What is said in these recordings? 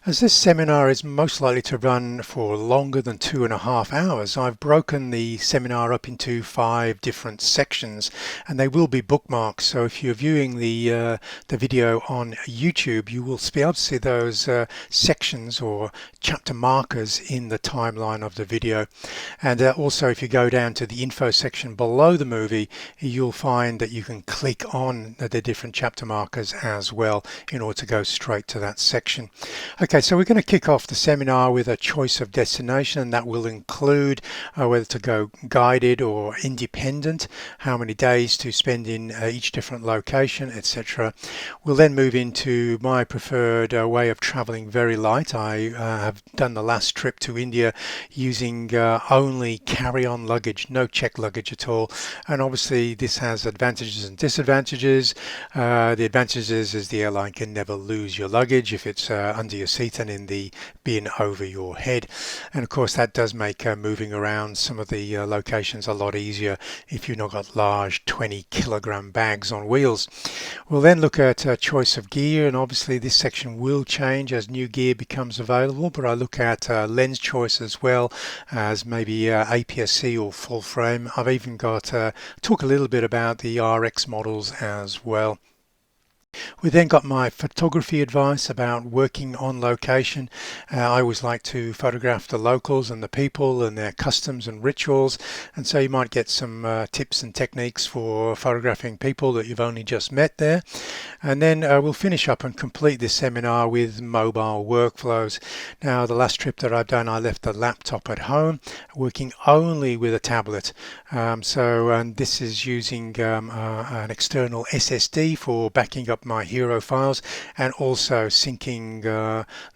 As this seminar is most likely to run for longer than 2.5 hours, I've broken the seminar up into 5 different sections, and they will be bookmarks. So if you're viewing the video on YouTube, you will be able to see those sections or chapter markers in the timeline of the video. And also, if you go down to the info section below the movie, you'll find that you can click on the different chapter markers as well in order to go straight to that section. Okay, so we're going to kick off the seminar with a choice of destination, and that will include whether to go guided or independent, how many days to spend in each different location, etc. We'll then move into my preferred way of traveling, very light. I have done the last trip to India using only carry-on luggage, no check luggage at all, and obviously this has advantages and disadvantages. The advantages is the airline can never lose your luggage if it's under your seat and in the bin over your head, and of course that does make moving around some of the locations a lot easier if you've not got large 20-kilogram bags on wheels. We'll then look at choice of gear, and obviously this section will change as new gear becomes available, but I look at lens choice as well as maybe APS-C or full frame. I've even got talk a little bit about the RX models as well. We then got my photography advice about working on location. I always like to photograph the locals and the people and their customs and rituals, and so you might get some tips and techniques for photographing people that you've only just met there. And then we'll finish up and complete this seminar with mobile workflows. Now, the last trip that I've done, I left the laptop at home, working only with a tablet. And this is using an external SSD for backing up my hero files, and also syncing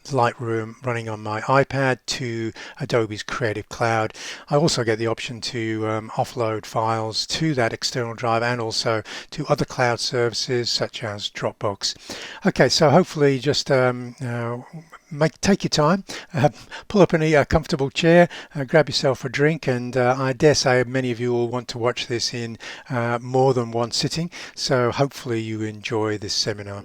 Lightroom running on my iPad to Adobe's Creative Cloud. I also get the option to offload files to that external drive and also to other cloud services such as Dropbox. Okay, so hopefully just take your time, pull up a comfortable chair, grab yourself a drink, and I dare say many of you will want to watch this in more than one sitting, so hopefully you enjoy this seminar.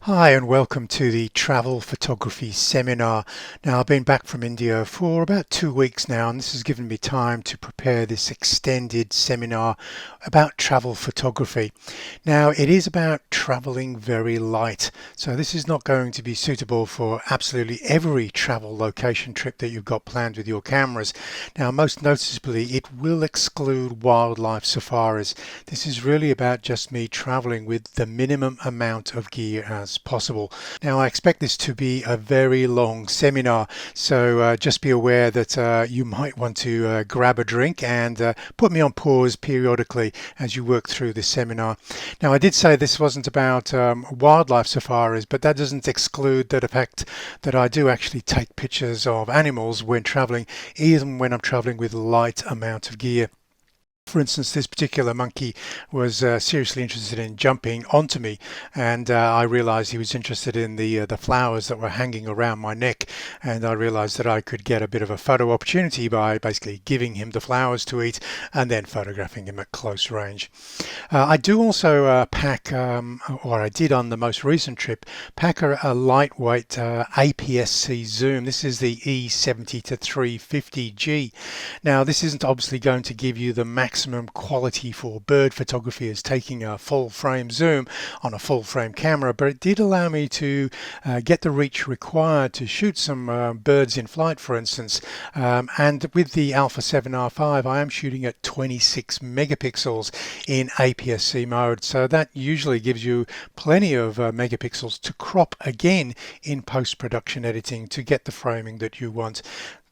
Hi, and welcome to the Travel Photography Seminar. Now, I've been back from India for about 2 weeks now, and this has given me time to prepare this extended seminar about travel photography. Now, it is about traveling very light, so this is not going to be suitable for absolutely every travel location trip that you've got planned with your cameras. Now, most noticeably, it will exclude wildlife safaris. This is really about just me traveling with the minimum amount of gear as possible. Now, I expect this to be a very long seminar, so just be aware that you might want to grab a drink and put me on pause periodically as you work through this seminar. Now, I did say this wasn't about wildlife safaris, but that doesn't exclude the fact that I do actually take pictures of animals when traveling, even when I'm traveling with light amount of gear. For instance, this particular monkey was seriously interested in jumping onto me, and I realized he was interested in the flowers that were hanging around my neck, and I realized that I could get a bit of a photo opportunity by basically giving him the flowers to eat and then photographing him at close range. I do also pack, or I did on the most recent trip, pack a lightweight APS-C zoom. This is the E70-350G. Now, this isn't obviously going to give you the maximum quality for bird photography as taking a full frame zoom on a full frame camera, but it did allow me to get the reach required to shoot some birds in flight, for instance. And with the Alpha 7R5, I am shooting at 26 megapixels in APS-C mode, so that usually gives you plenty of megapixels to crop again in post-production editing to get the framing that you want.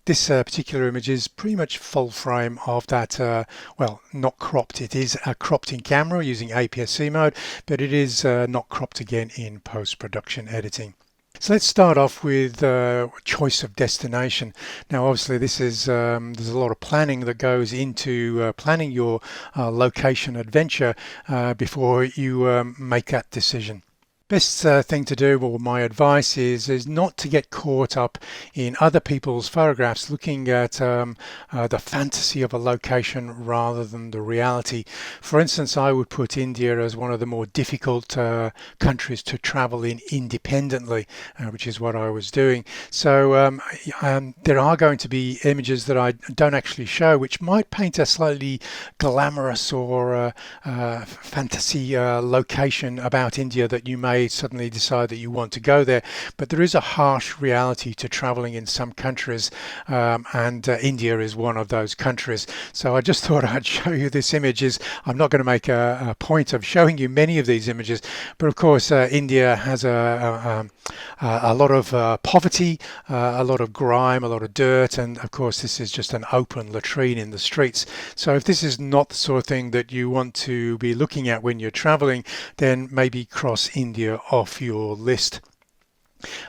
This particular image is pretty much full frame of that, well, not cropped. It is cropped in camera using APS-C mode, but it is not cropped again in post-production editing. So let's start off with choice of destination. Now, obviously, this is there's a lot of planning that goes into planning your location adventure before you make that decision. Best thing to do, or my advice is not to get caught up in other people's photographs, looking at the fantasy of a location rather than the reality. For instance, I would put India as one of the more difficult countries to travel in independently, which is what I was doing. So there are going to be images that I don't actually show, which might paint a slightly glamorous or fantasy location about India that you may suddenly decide that you want to go there. But there is a harsh reality to traveling in some countries, and India is one of those countries. So I just thought I'd show you this image. I'm not going to make a point of showing you many of these images, but of course India has a lot of poverty, a lot of grime, a lot of dirt, and of course this is just an open latrine in the streets. So if this is not the sort of thing that you want to be looking at when you're traveling, then maybe cross India off your list.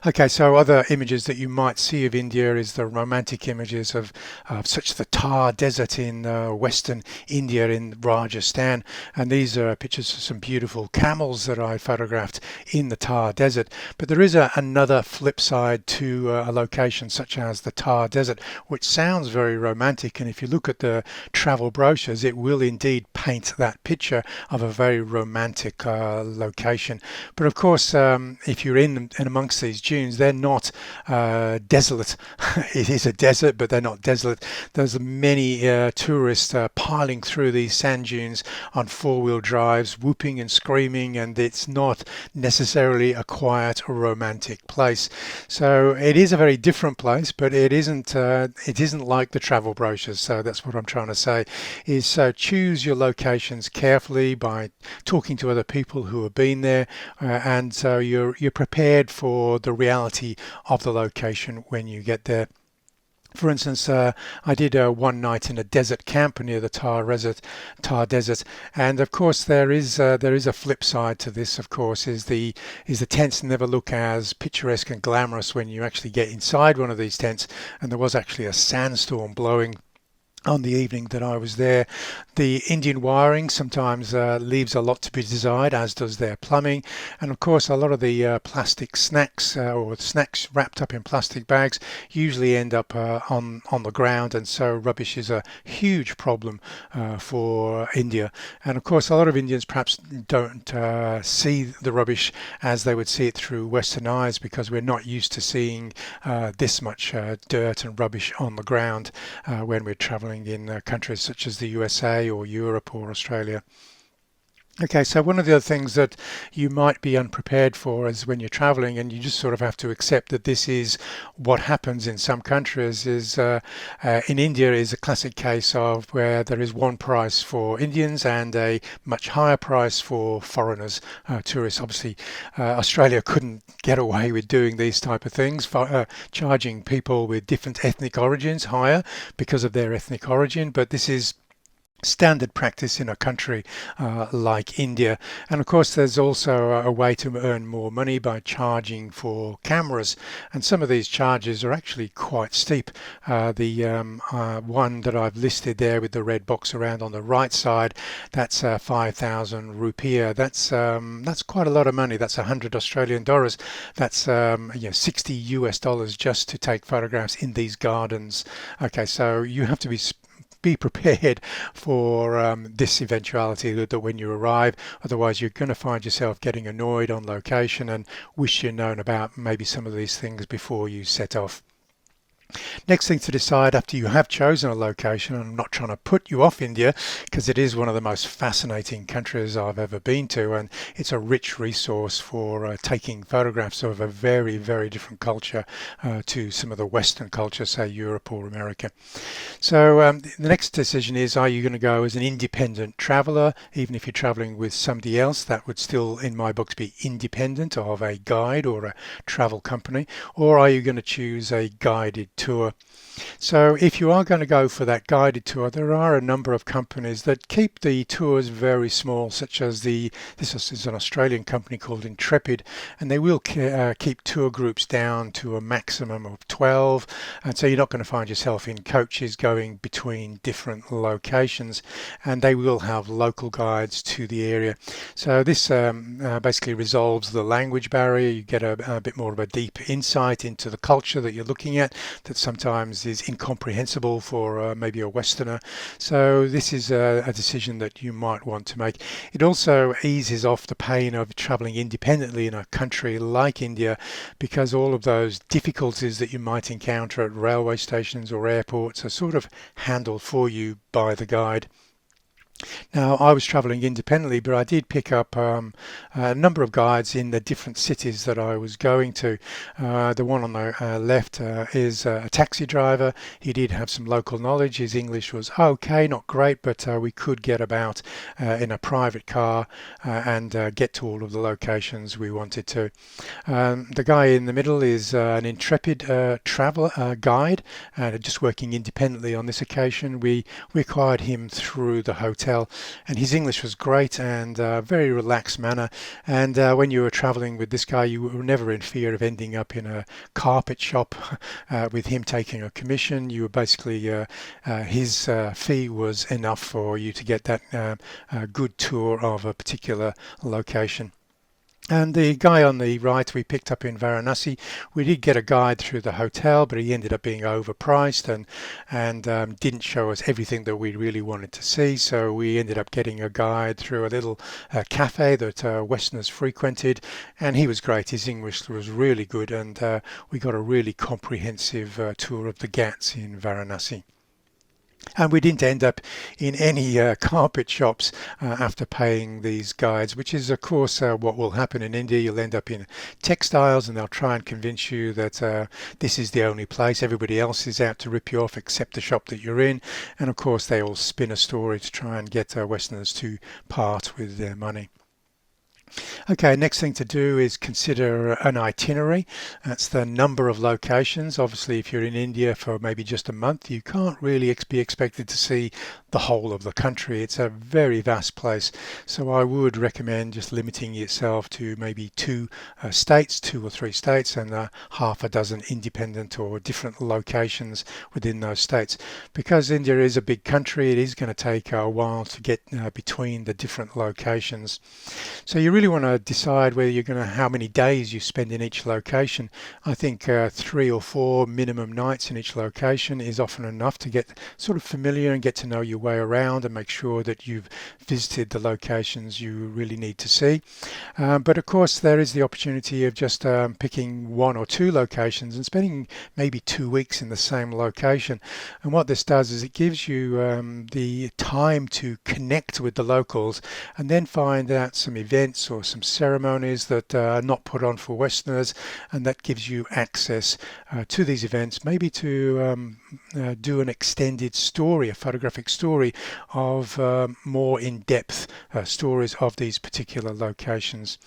Okay, so other images that you might see of India is the romantic images of such the Thar Desert in western India in Rajasthan, and these are pictures of some beautiful camels that I photographed in the Thar Desert. But there is another flip side to a location such as the Thar Desert, which sounds very romantic, and if you look at the travel brochures, it will indeed paint that picture of a very romantic location. But of course, if you're in amongst these dunes, they're not desolate. It is a desert, but they're not desolate. There's many tourists piling through these sand dunes on four-wheel drives, whooping and screaming, and it's not necessarily a quiet or romantic place. So it is a very different place, but it isn't like the travel brochures. So that's what I'm trying to say, is choose your locations carefully by talking to other people who have been there, and so you're prepared for the reality of the location when you get there. For instance, I did one night in a desert camp near the Thar Desert, and of course there is a flip side to this. Of course, is the tents never look as picturesque and glamorous when you actually get inside one of these tents. And there was actually a sandstorm blowing on the evening that I was there. The Indian wiring sometimes leaves a lot to be desired, as does their plumbing. And of course, a lot of the plastic snacks or snacks wrapped up in plastic bags usually end up on the ground. And so rubbish is a huge problem for India. And of course, a lot of Indians perhaps don't see the rubbish as they would see it through Western eyes, because we're not used to seeing this much dirt and rubbish on the ground when we're traveling in countries such as the USA or Europe or Australia. Okay, so one of the other things that you might be unprepared for is when you're traveling, and you just sort of have to accept that this is what happens in some countries, is in India is a classic case of where there is one price for Indians and a much higher price for foreigners, tourists. Obviously, Australia couldn't get away with doing these type of things, for, charging people with different ethnic origins higher because of their ethnic origin, but this is standard practice in a country like India. And of course, there's also a way to earn more money by charging for cameras, and some of these charges are actually quite steep. The one that I've listed there with the red box around on the right side, that's 5,000 rupiah. That's quite a lot of money. That's 100 Australian dollars. That's 60 US dollars just to take photographs in these gardens. Okay, so you have to be prepared for this eventuality that when you arrive, otherwise you're going to find yourself getting annoyed on location and wish you'd known about maybe some of these things before you set off. Next thing to decide after you have chosen a location, and I'm not trying to put you off India because it is one of the most fascinating countries I've ever been to, and it's a rich resource for taking photographs of a very, very different culture to some of the Western culture, say Europe or America. So the next decision is, are you going to go as an independent traveler? Even if you're traveling with somebody else, that would still, in my books, be independent of a guide or a travel company. Or are you going to choose a guided tour. So if you are going to go for that guided tour, there are a number of companies that keep the tours very small, such as this is an Australian company called Intrepid, and they will keep tour groups down to a maximum of 12, and so you're not going to find yourself in coaches going between different locations, and they will have local guides to the area. So this basically resolves the language barrier. You get a bit more of a deep insight into the culture that you're looking at that sometimes is incomprehensible for maybe a Westerner. So this is a decision that you might want to make. It also eases off the pain of traveling independently in a country like India, because all of those difficulties that you might encounter at railway stations or airports are sort of handled for you by the guide. Now, I was traveling independently, but I did pick up a number of guides in the different cities that I was going to. The one on the left is a taxi driver. He did have some local knowledge. His English was okay, not great, but we could get about in a private car and get to all of the locations we wanted to. The guy in the middle is an intrepid traveler guide, just working independently on this occasion. We acquired him through the hotel, and his English was great and very relaxed manner. And when you were traveling with this guy, you were never in fear of ending up in a carpet shop with him taking a commission. You were basically his fee was enough for you to get that good tour of a particular location. And the guy on the right we picked up in Varanasi. We did get a guide through the hotel, but he ended up being overpriced and didn't show us everything that we really wanted to see. So we ended up getting a guide through a little cafe that Westerners frequented, and he was great. His English was really good, and we got a really comprehensive tour of the Ghats in Varanasi. And we didn't end up in any carpet shops after paying these guides, which is, of course, what will happen in India. You'll end up in textiles, and they'll try and convince you that this is the only place. Everybody else is out to rip you off except the shop that you're in. And, of course, they all spin a story to try and get Westerners to part with their money. Okay, next thing to do is consider an itinerary. That's the number of locations. Obviously, if you're in India for maybe just a month, you can't really be expected to see the whole of the country. It's a very vast place. So I would recommend just limiting yourself to maybe two or three states, and half a dozen independent or different locations within those states. Because India is a big country, it is going to take a while to get between the different locations. So you really want to decide whether you're going to how many days you spend in each location. I think 3 or 4 minimum nights in each location is often enough to get sort of familiar and get to know your way around and make sure that you've visited the locations you really need to see. But of course there is the opportunity of just picking 1 or 2 locations and spending maybe 2 weeks in the same location. And what this does is it gives you the time to connect with the locals and then find out some events or some ceremonies that are not put on for Westerners, and that gives you access to these events, maybe to do an extended story, a photographic story of more in-depth stories of these particular locations.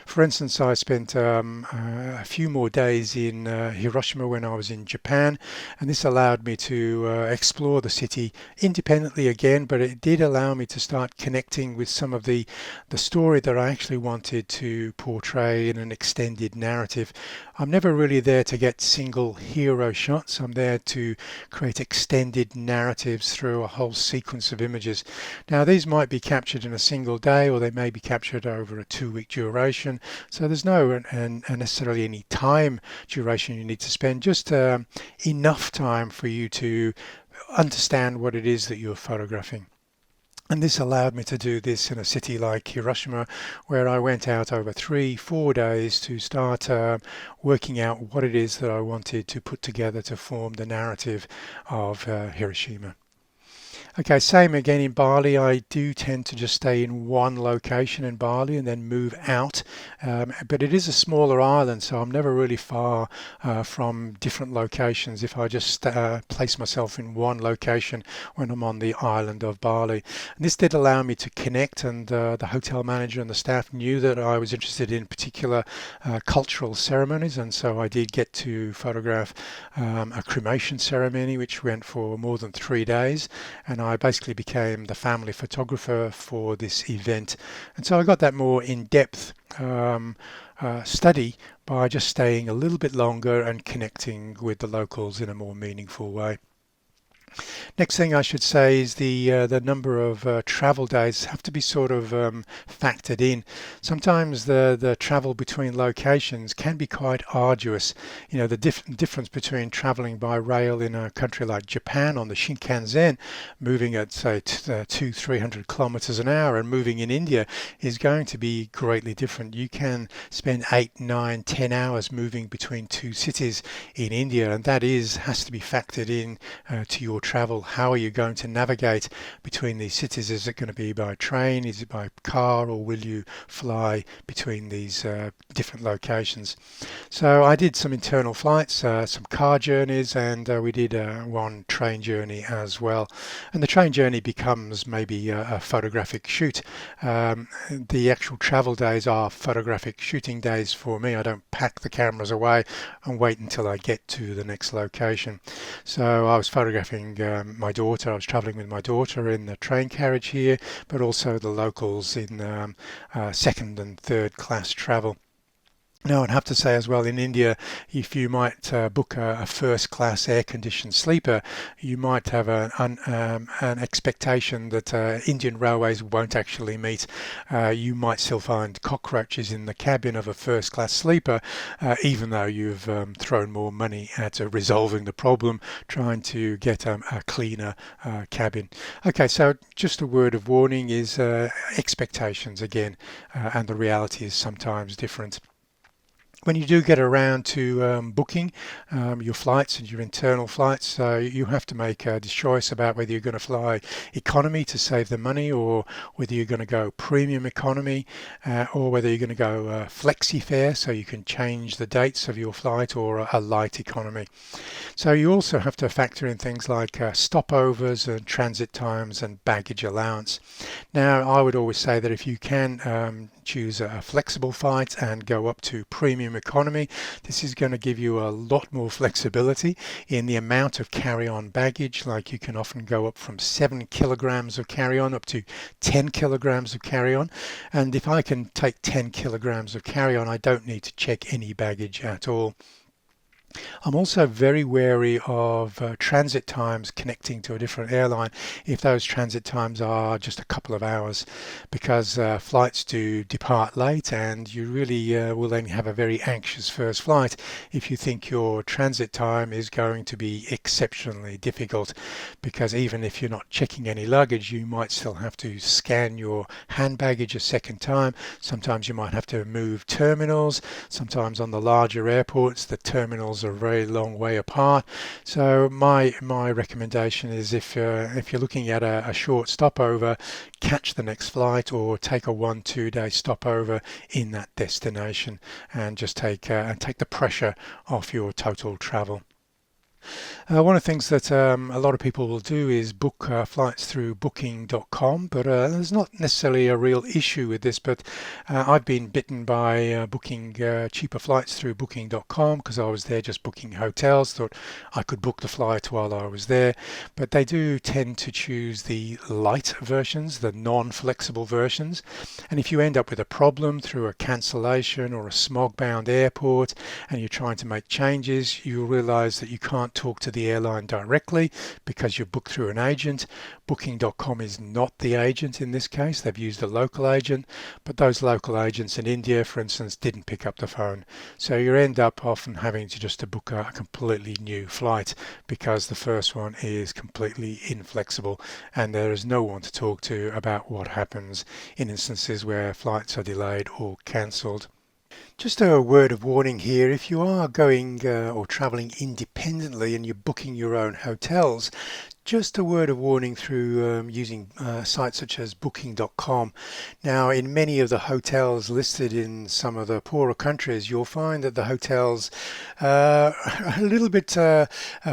For instance, I spent a few more days in Hiroshima when I was in Japan, and this allowed me to explore the city independently again, but it did allow me to start connecting with some of the story that I actually wanted to portray in an extended narrative. I'm never really there to get single hero shots. I'm there to create extended narratives through a whole sequence of images. Now these might be captured in a single day, or they may be captured over a 2-week duration. So there's no necessarily any time duration you need to spend, just enough time for you to understand what it is that you're photographing. And this allowed me to do this in a city like Hiroshima, where I went out over 3-4 days to start working out what it is that I wanted to put together to form the narrative of Hiroshima. Okay, same again in Bali. I do tend to just stay in one location in Bali and then move out. But it is a smaller island, so I'm never really far from different locations if I just place myself in one location when I'm on the island of Bali. And this did allow me to connect, and the hotel manager and the staff knew that I was interested in particular cultural ceremonies, and so I did get to photograph a cremation ceremony which went for more than 3 days, and I basically became the family photographer for this event. And so I got that more in-depth study by just staying a little bit longer and connecting with the locals in a more meaningful way. Next thing I should say is the number of travel days have to be sort of factored in. Sometimes the travel between locations can be quite arduous. You know, the difference between traveling by rail in a country like Japan on the Shinkansen, moving at say 300 kilometers an hour, and moving in India is going to be greatly different. You can spend 8, 9, 10 hours moving between two cities in India, and that has to be factored in to your travel. How are you going to navigate between these cities? Is it going to be by train? Is it by car? Or will you fly between these different locations? So I did some internal flights, some car journeys, and we did one train journey as well. And the train journey becomes maybe a photographic shoot. The actual travel days are photographic shooting days for me. I don't pack the cameras away and wait until I get to the next location. So I was photographing my daughter. I was traveling with my daughter in the train carriage here, but also the locals in second and third class travel. Now, I'd have to say as well, in India, if you might book a first class air conditioned sleeper, you might have an expectation that Indian Railways won't actually meet. You might still find cockroaches in the cabin of a first class sleeper, even though you've thrown more money at resolving the problem, trying to get a cleaner cabin. Okay, so just a word of warning is expectations again, and the reality is sometimes different. When you do get around to booking your flights and your internal flights, you have to make a choice about whether you're going to fly economy to save the money, or whether you're going to go premium economy, or whether you're going to go flexi fare so you can change the dates of your flight, or a light economy. So you also have to factor in things like stopovers and transit times and baggage allowance. Now, I would always say that if you can choose a flexible flight and go up to premium economy, this is going to give you a lot more flexibility in the amount of carry-on baggage. Like, you can often go up from 7 kilograms of carry-on up to 10 kilograms of carry-on. And if I can take 10 kilograms of carry-on, I don't need to check any baggage at all. I'm also very wary of transit times connecting to a different airline if those transit times are just a couple of hours, because flights do depart late, and you really will then have a very anxious first flight if you think your transit time is going to be exceptionally difficult, because even if you're not checking any luggage, you might still have to scan your hand baggage a second time. Sometimes you might have to move terminals. Sometimes on the larger airports, the terminals are a very long way apart. So my recommendation is, if you're looking at a short stopover, catch the next flight or take a 1-2 day stopover in that destination, and just take the pressure off your total travel. One of the things that a lot of people will do is book flights through booking.com, but there's not necessarily a real issue with this. But I've been bitten by booking cheaper flights through booking.com because I was there just booking hotels, thought I could book the flight while I was there. But they do tend to choose the light versions, the non-flexible versions. And if you end up with a problem through a cancellation or a smog-bound airport and you're trying to make changes, you'll realize that you can't talk to the airline directly because you're booked through an agent. Booking.com is not the agent in this case. They've used a local agent, but those local agents in India, for instance, didn't pick up the phone. So you end up often having to just to book a completely new flight because the first one is completely inflexible, and there is no one to talk to about what happens in instances where flights are delayed or cancelled. Just a word of warning here: if you are going or traveling independently and you're booking your own hotels, just a word of warning through using sites such as booking.com. Now, in many of the hotels listed in some of the poorer countries, you'll find that the hotels are a little bit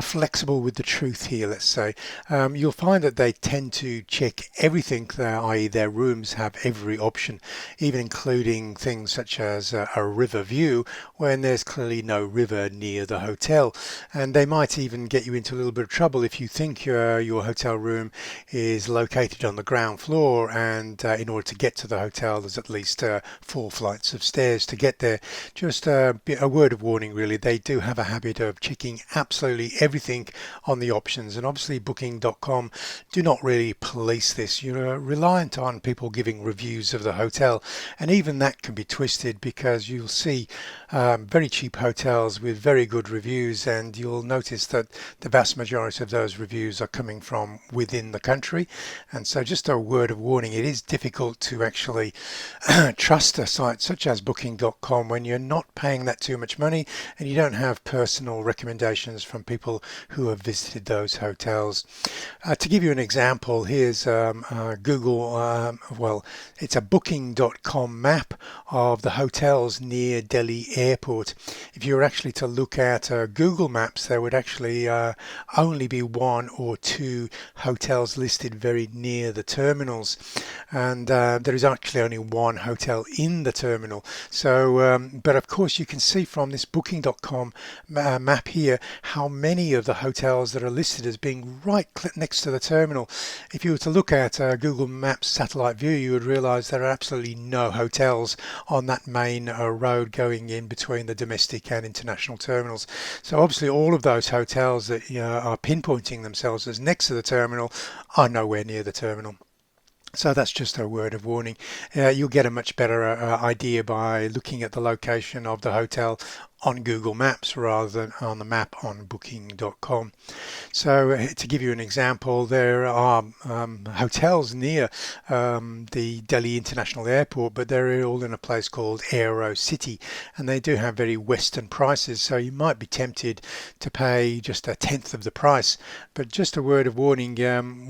flexible with the truth here, let's say. You'll find that they tend to check everything there, i.e. their rooms have every option, even including things such as a river view when there's clearly no river near the hotel. And they might even get you into a little bit of trouble if you think your hotel room is located on the ground floor, and in order to get to the hotel there's at least 4 flights of stairs to get there. Just a word of warning really, they do have a habit of checking absolutely everything on the options, and obviously booking.com do not really police this. You're reliant on people giving reviews of the hotel, and even that can be twisted because you'll see very cheap hotels with very good reviews, and you'll notice that the vast majority of those reviews are coming from within the country. And so just a word of warning, it is difficult to actually trust a site such as booking.com when you're not paying that too much money and you don't have personal recommendations from people who have visited those hotels. To give you an example, here's Google, well, it's a booking.com map of the hotels near Delhi Airport. If you were actually to look at Google Maps, there would actually only be 1 or 2 hotels listed very near the terminals, and there is actually only 1 hotel in the terminal. So but of course you can see from this booking.com map here how many of the hotels that are listed as being right next to the terminal. If you were to look at Google Maps satellite view, you would realize there are absolutely no hotels on that main road going in between the domestic and international terminals. So obviously all of those hotels that are pinpointing themselves as next to the terminal are nowhere near the terminal. So that's just a word of warning. You'll get a much better idea by looking at the location of the hotel on Google Maps rather than on the map on booking.com. So to give you an example, there are hotels near the Delhi International Airport, but they're all in a place called Aero City, and they do have very Western prices, so you might be tempted to pay just 1/10 of the price. But just a word of warning,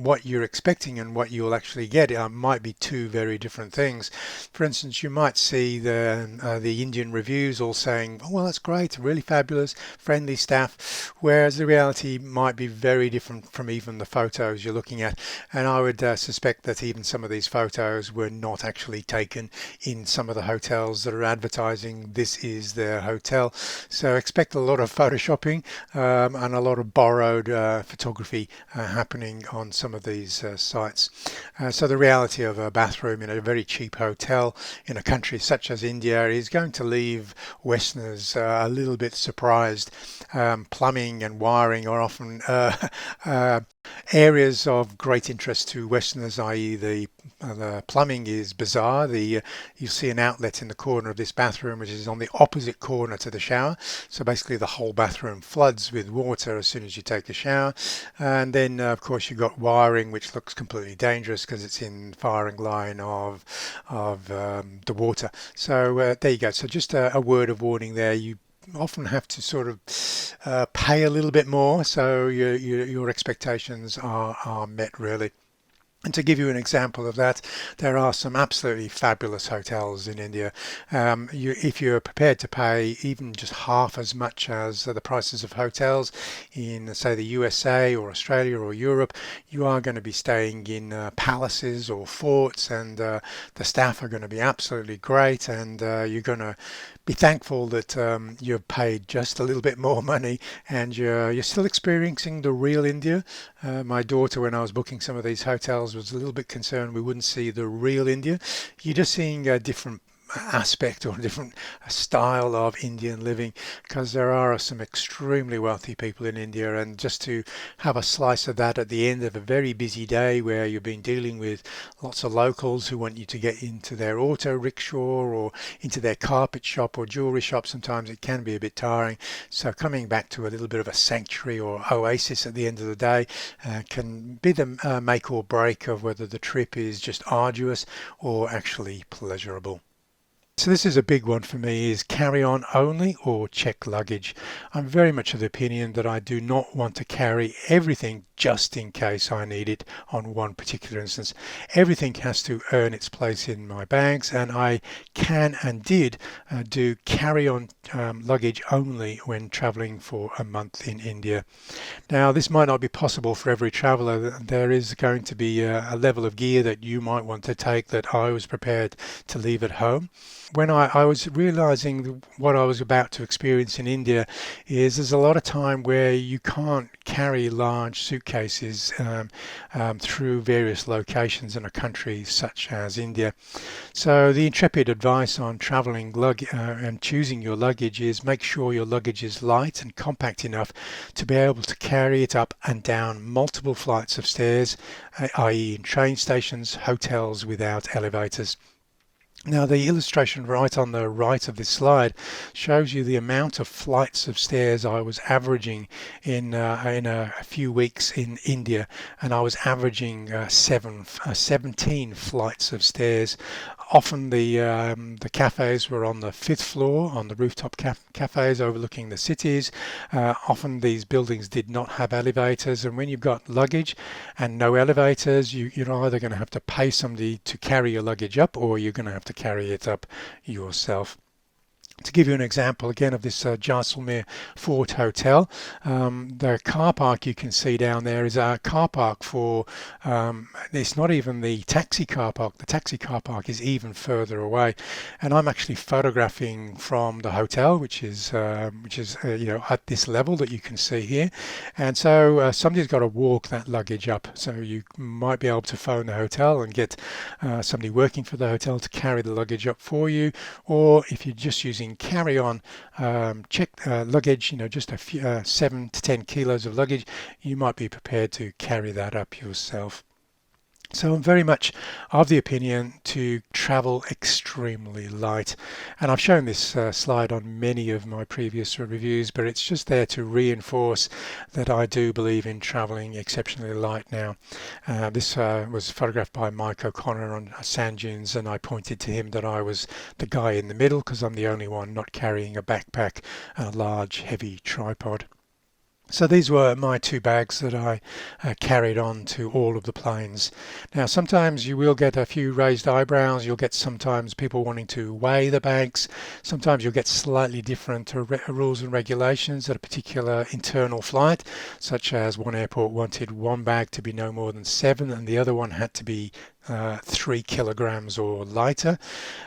what you're expecting and what you'll actually get might be 2 very different things. For instance, you might see the Indian reviews all saying, oh, well, that's great, really fabulous, friendly staff, whereas the reality might be very different from even the photos you're looking at. And I would suspect that even some of these photos were not actually taken in some of the hotels that are advertising this is their hotel. So expect a lot of photoshopping and a lot of borrowed photography happening on some of these sites. So the reality of a bathroom in a very cheap hotel in a country such as India is going to leave Westerners a little bit surprised. Plumbing and wiring are often areas of great interest to Westerners, i.e. the plumbing is bizarre. You'll see an outlet in the corner of this bathroom which is on the opposite corner to the shower, so basically the whole bathroom floods with water as soon as you take a shower. And then of course you've got wiring which looks completely dangerous because it's in firing line of the water. So there you go. So just a word of warning there. You often have to sort of pay a little bit more so your expectations are met really. And to give you an example of that, there are some absolutely fabulous hotels in India. If you're prepared to pay even just half as much as the prices of hotels in, say, the USA or Australia or Europe, you are going to be staying in palaces or forts, and the staff are going to be absolutely great, and you're going to be thankful that you've paid just a little bit more money, and you're still experiencing the real India. My daughter, when I was booking some of these hotels, was a little bit concerned we wouldn't see the real India. You're just seeing a different aspect or a different style of Indian living, because there are some extremely wealthy people in India, and just to have a slice of that at the end of a very busy day where you've been dealing with lots of locals who want you to get into their auto rickshaw or into their carpet shop or jewelry shop, sometimes it can be a bit tiring. So coming back to a little bit of a sanctuary or oasis at the end of the day can be the make or break of whether the trip is just arduous or actually pleasurable. So this is a big one for me, is carry on only or check luggage. I'm very much of the opinion that I do not want to carry everything just in case I need it on one particular instance. Everything has to earn its place in my bags, and I can and did do carry on luggage only when traveling for a month in India. Now, this might not be possible for every traveler. There is going to be a level of gear that you might want to take that I was prepared to leave at home. When I was realizing what I was about to experience in India, is there's a lot of time where you can't carry large suitcases through various locations in a country such as India. So the intrepid advice on traveling and choosing your luggage is make sure your luggage is light and compact enough to be able to carry it up and down multiple flights of stairs, i.e. in train stations, hotels without elevators. Now, the illustration right on the right of this slide shows you the amount of flights of stairs I was averaging in a few weeks in India, and I was averaging 17 flights of stairs. Often the cafes were on the fifth floor, on the rooftop cafes overlooking the cities. Often these buildings did not have elevators, and when you've got luggage and no elevators, you're either going to have to pay somebody to carry your luggage up, or you're going to have to carry it up yourself. To give you an example again of this Jaisalmer Fort Hotel, the car park you can see down there is a car park for, it's not even the taxi car park. The taxi car park is even further away, and I'm actually photographing from the hotel, which is at this level that you can see here, and so somebody's got to walk that luggage up. So you might be able to phone the hotel and get somebody working for the hotel to carry the luggage up for you, or if you're just using carry on check luggage, just a few 7 to 10 kilos of luggage, you might be prepared to carry that up yourself. So I'm very much of the opinion to travel extremely light, and I've shown this slide on many of my previous reviews, but it's just there to reinforce that I do believe in traveling exceptionally light now. This was photographed by Mike O'Connor on sand dunes, and I pointed to him that I was the guy in the middle because I'm the only one not carrying a backpack and a large heavy tripod. So these were my two bags that I carried on to all of the planes. Now sometimes you will get a few raised eyebrows, you'll get sometimes people wanting to weigh the bags, sometimes you'll get slightly different rules and regulations at a particular internal flight, such as one airport wanted one bag to be no more than 7 and the other one had to be 3 kilograms or lighter.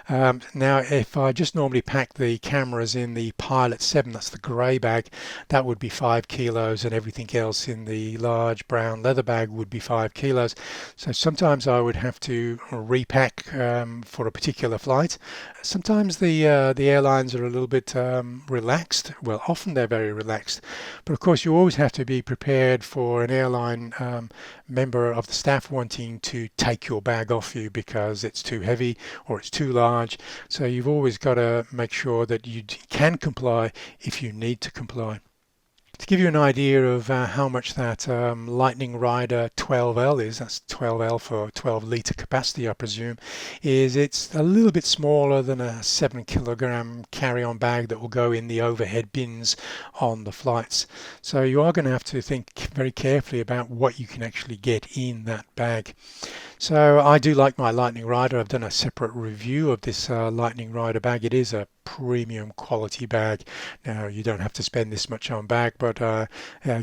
Now if I just normally pack the cameras in the Pilot 7, that's the grey bag, that would be 5 kilos, and everything else in the large brown leather bag would be 5 kilos. So sometimes I would have to repack for a particular flight. Sometimes the airlines are a little bit relaxed. Well, often they're very relaxed, but of course you always have to be prepared for an airline member of the staff wanting to take your bag off you because it's too heavy or it's too large. So you've always got to make sure that you can comply if you need to comply. To give you an idea of how much that Lightning Rider 12L is, that's 12L for 12 litre capacity I presume, is it's a little bit smaller than a 7 kilogram carry-on bag that will go in the overhead bins on the flights. So you are going to have to think very carefully about what you can actually get in that bag. So I do like my Lightning Rider. I've done a separate review of this Lightning Rider bag. It is a premium quality bag. Now you don't have to spend this much on bag, but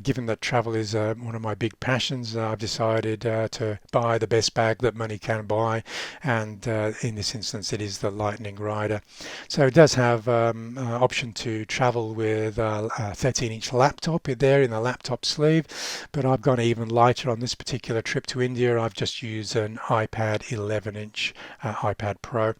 given that travel is one of my big passions, I've decided to buy the best bag that money can buy, and in this instance it is the Lightning Rider. So it does have option to travel with a 13-inch laptop there in the laptop sleeve, but I've gone even lighter on this particular trip to India. I've just used an iPad 11-inch iPad Pro.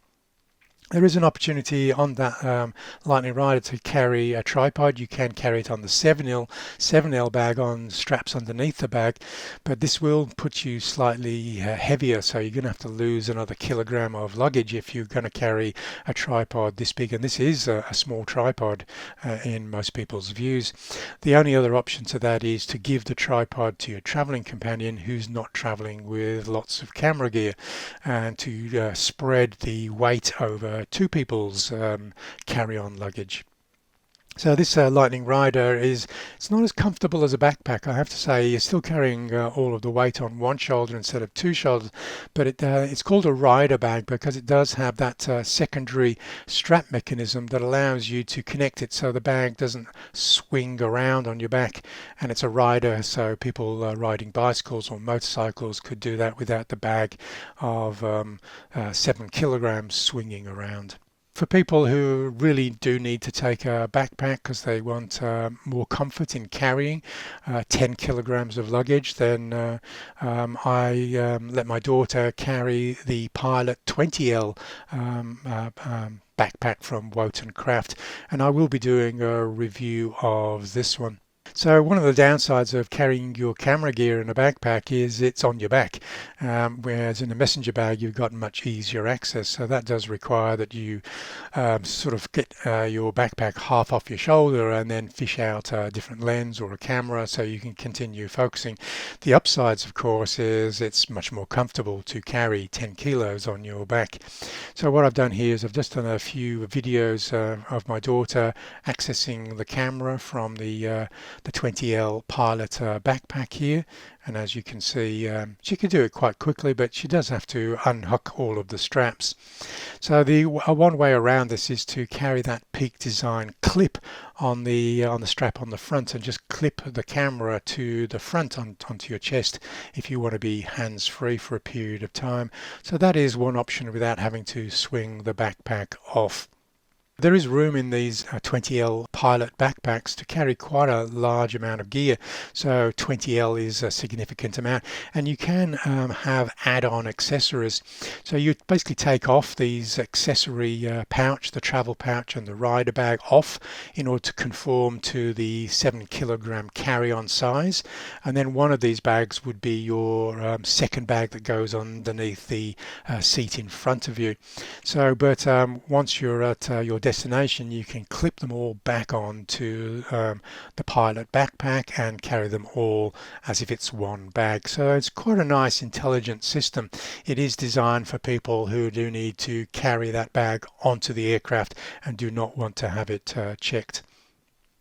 There is an opportunity on that Lightning Rider to carry a tripod. You can carry it on the 7L bag on straps underneath the bag, but this will put you slightly heavier, so you're going to have to lose another kilogram of luggage if you're going to carry a tripod this big, and this is a small tripod in most people's views. The only other option to that is to give the tripod to your traveling companion who's not traveling with lots of camera gear, and to spread the weight over two people's carry-on luggage. So this Lightning Rider it's not as comfortable as a backpack, I have to say. You're still carrying all of the weight on one shoulder instead of two shoulders, but it's called a rider bag because it does have that secondary strap mechanism that allows you to connect it so the bag doesn't swing around on your back, and it's a rider, so people riding bicycles or motorcycles could do that without the bag of 7 kilograms swinging around. For people who really do need to take a backpack because they want more comfort in carrying 10 kilograms of luggage, then I let my daughter carry the Pilot 20L backpack from Wotan Craft, and I will be doing a review of this one. So one of the downsides of carrying your camera gear in a backpack is it's on your back, whereas in a messenger bag you've got much easier access. So that does require that you sort of get your backpack half off your shoulder and then fish out a different lens or a camera so you can continue focusing. The upsides, of course, is it's much more comfortable to carry 10 kilos on your back. So what I've done here is I've just done a few videos of my daughter accessing the camera from the 20L Pilot backpack here, and as you can see she can do it quite quickly, but she does have to unhook all of the straps. So the one way around this is to carry that Peak Design clip on the strap on the front and just clip the camera to the front onto your chest if you want to be hands-free for a period of time. So that is one option without having to swing the backpack off. There is room in these 20L Pilot backpacks to carry quite a large amount of gear, so 20L is a significant amount, and you can have add-on accessories. So you basically take off these accessory pouch, the travel pouch and the rider bag off in order to conform to the 7 kilogram carry-on size, and then one of these bags would be your second bag that goes underneath the seat in front of you. So but once you're at your destination, you can clip them all back onto the Pilot backpack and carry them all as if it's one bag. So it's quite a nice intelligent system. It is designed for people who do need to carry that bag onto the aircraft and do not want to have it checked.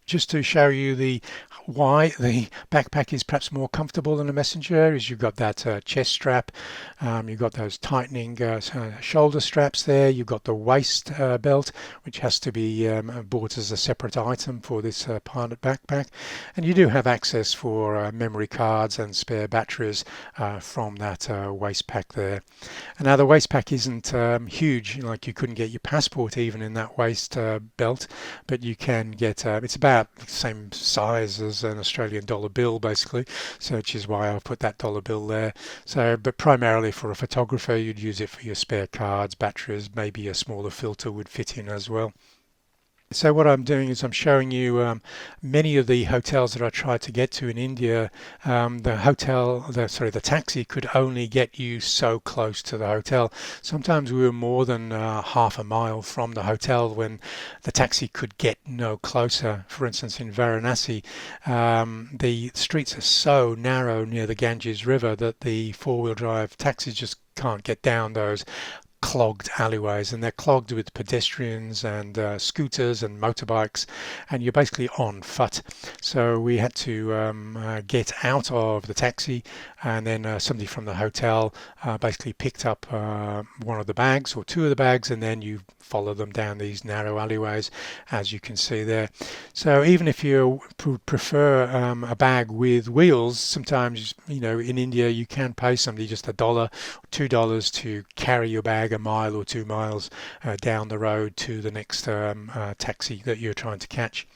Just to show you why the backpack is perhaps more comfortable than a messenger is you've got that chest strap, you've got those tightening shoulder straps there, you've got the waist belt, which has to be bought as a separate item for this Pilot backpack, and you do have access for memory cards and spare batteries from that waist pack there. And now the waist pack isn't huge, like you couldn't get your passport even in that waist belt, but you can get it's about the same size as an Australian dollar bill basically, so which is why I've put that dollar bill there. So but primarily for a photographer you'd use it for your spare cards, batteries, maybe a smaller filter would fit in as well. So what I'm doing is I'm showing you many of the hotels that I tried to get to in India. The taxi could only get you so close to the hotel. Sometimes we were more than half a mile from the hotel when the taxi could get no closer. For instance, in Varanasi, the streets are so narrow near the Ganges River that the four-wheel drive taxis just can't get down those clogged alleyways, and they're clogged with pedestrians and scooters and motorbikes, and you're basically on foot. So we had to get out of the taxi, and then somebody from the hotel basically picked up one of the bags or two of the bags, and then you follow them down these narrow alleyways as you can see there. So even if you prefer a bag with wheels, sometimes in India you can pay somebody just $1 or $2 to carry your bag a mile or 2 miles down the road to the next taxi that you're trying to catch.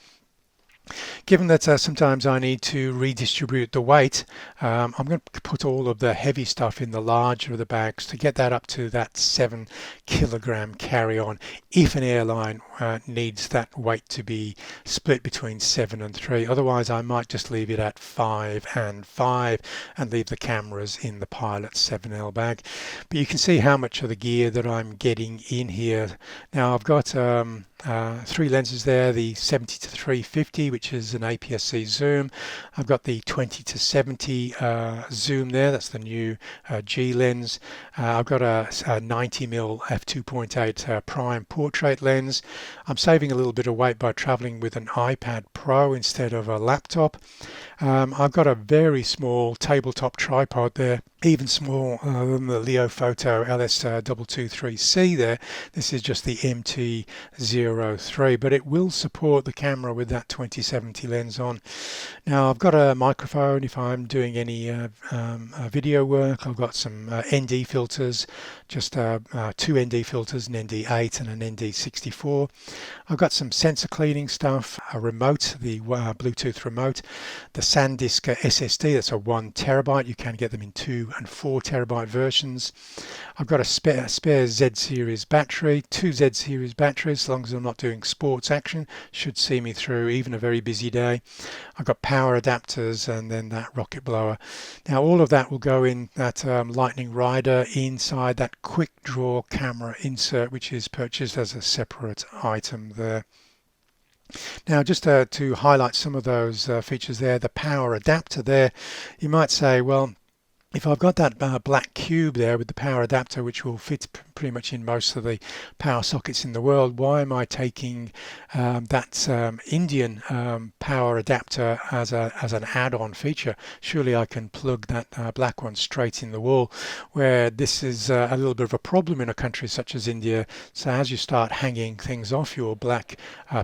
Given that sometimes I need to redistribute the weight, I'm going to put all of the heavy stuff in the larger of the bags to get that up to that 7 kilogram carry-on if an airline needs that weight to be split between 7 and 3. Otherwise I might just leave it at 5 and 5 and leave the cameras in the Pilot 7L bag. But you can see how much of the gear that I'm getting in here. Now I've got three lenses there, the 70 to 350, which is an APS-C zoom. I've got the 20 to 70 zoom there, that's the new G lens. I've got a 90mm f2.8 prime portrait lens. I'm saving a little bit of weight by traveling with an iPad Pro instead of a laptop. I've got a very small tabletop tripod there, even smaller than the Leofoto LS223C there. This is just the MT-03, but it will support the camera with that 2070 lens on. Now I've got a microphone if I'm doing any video work. I've got some ND filters, just two ND filters, an ND8 and an ND64. I've got some sensor cleaning stuff, a remote, the Bluetooth remote, the SanDisk SSD, that's a 1 terabyte. You can get them in 2 and 4 terabyte versions. I've got a spare Z series battery, two Z series batteries, as long as I'm not doing sports action, should see me through even a very busy day. I've got power adapters and then that rocket blower. Now all of that will go in that Lightning Rider inside that quick draw camera insert, which is purchased as a separate item there. Now just to highlight some of those features there, the power adapter there, you might say, well, if I've got that black cube there with the power adapter, which will fit pretty much in most of the power sockets in the world, why am I taking that Indian power adapter as an add-on feature? Surely I can plug that black one straight in the wall, where this is a little bit of a problem in a country such as India. So as you start hanging things off your black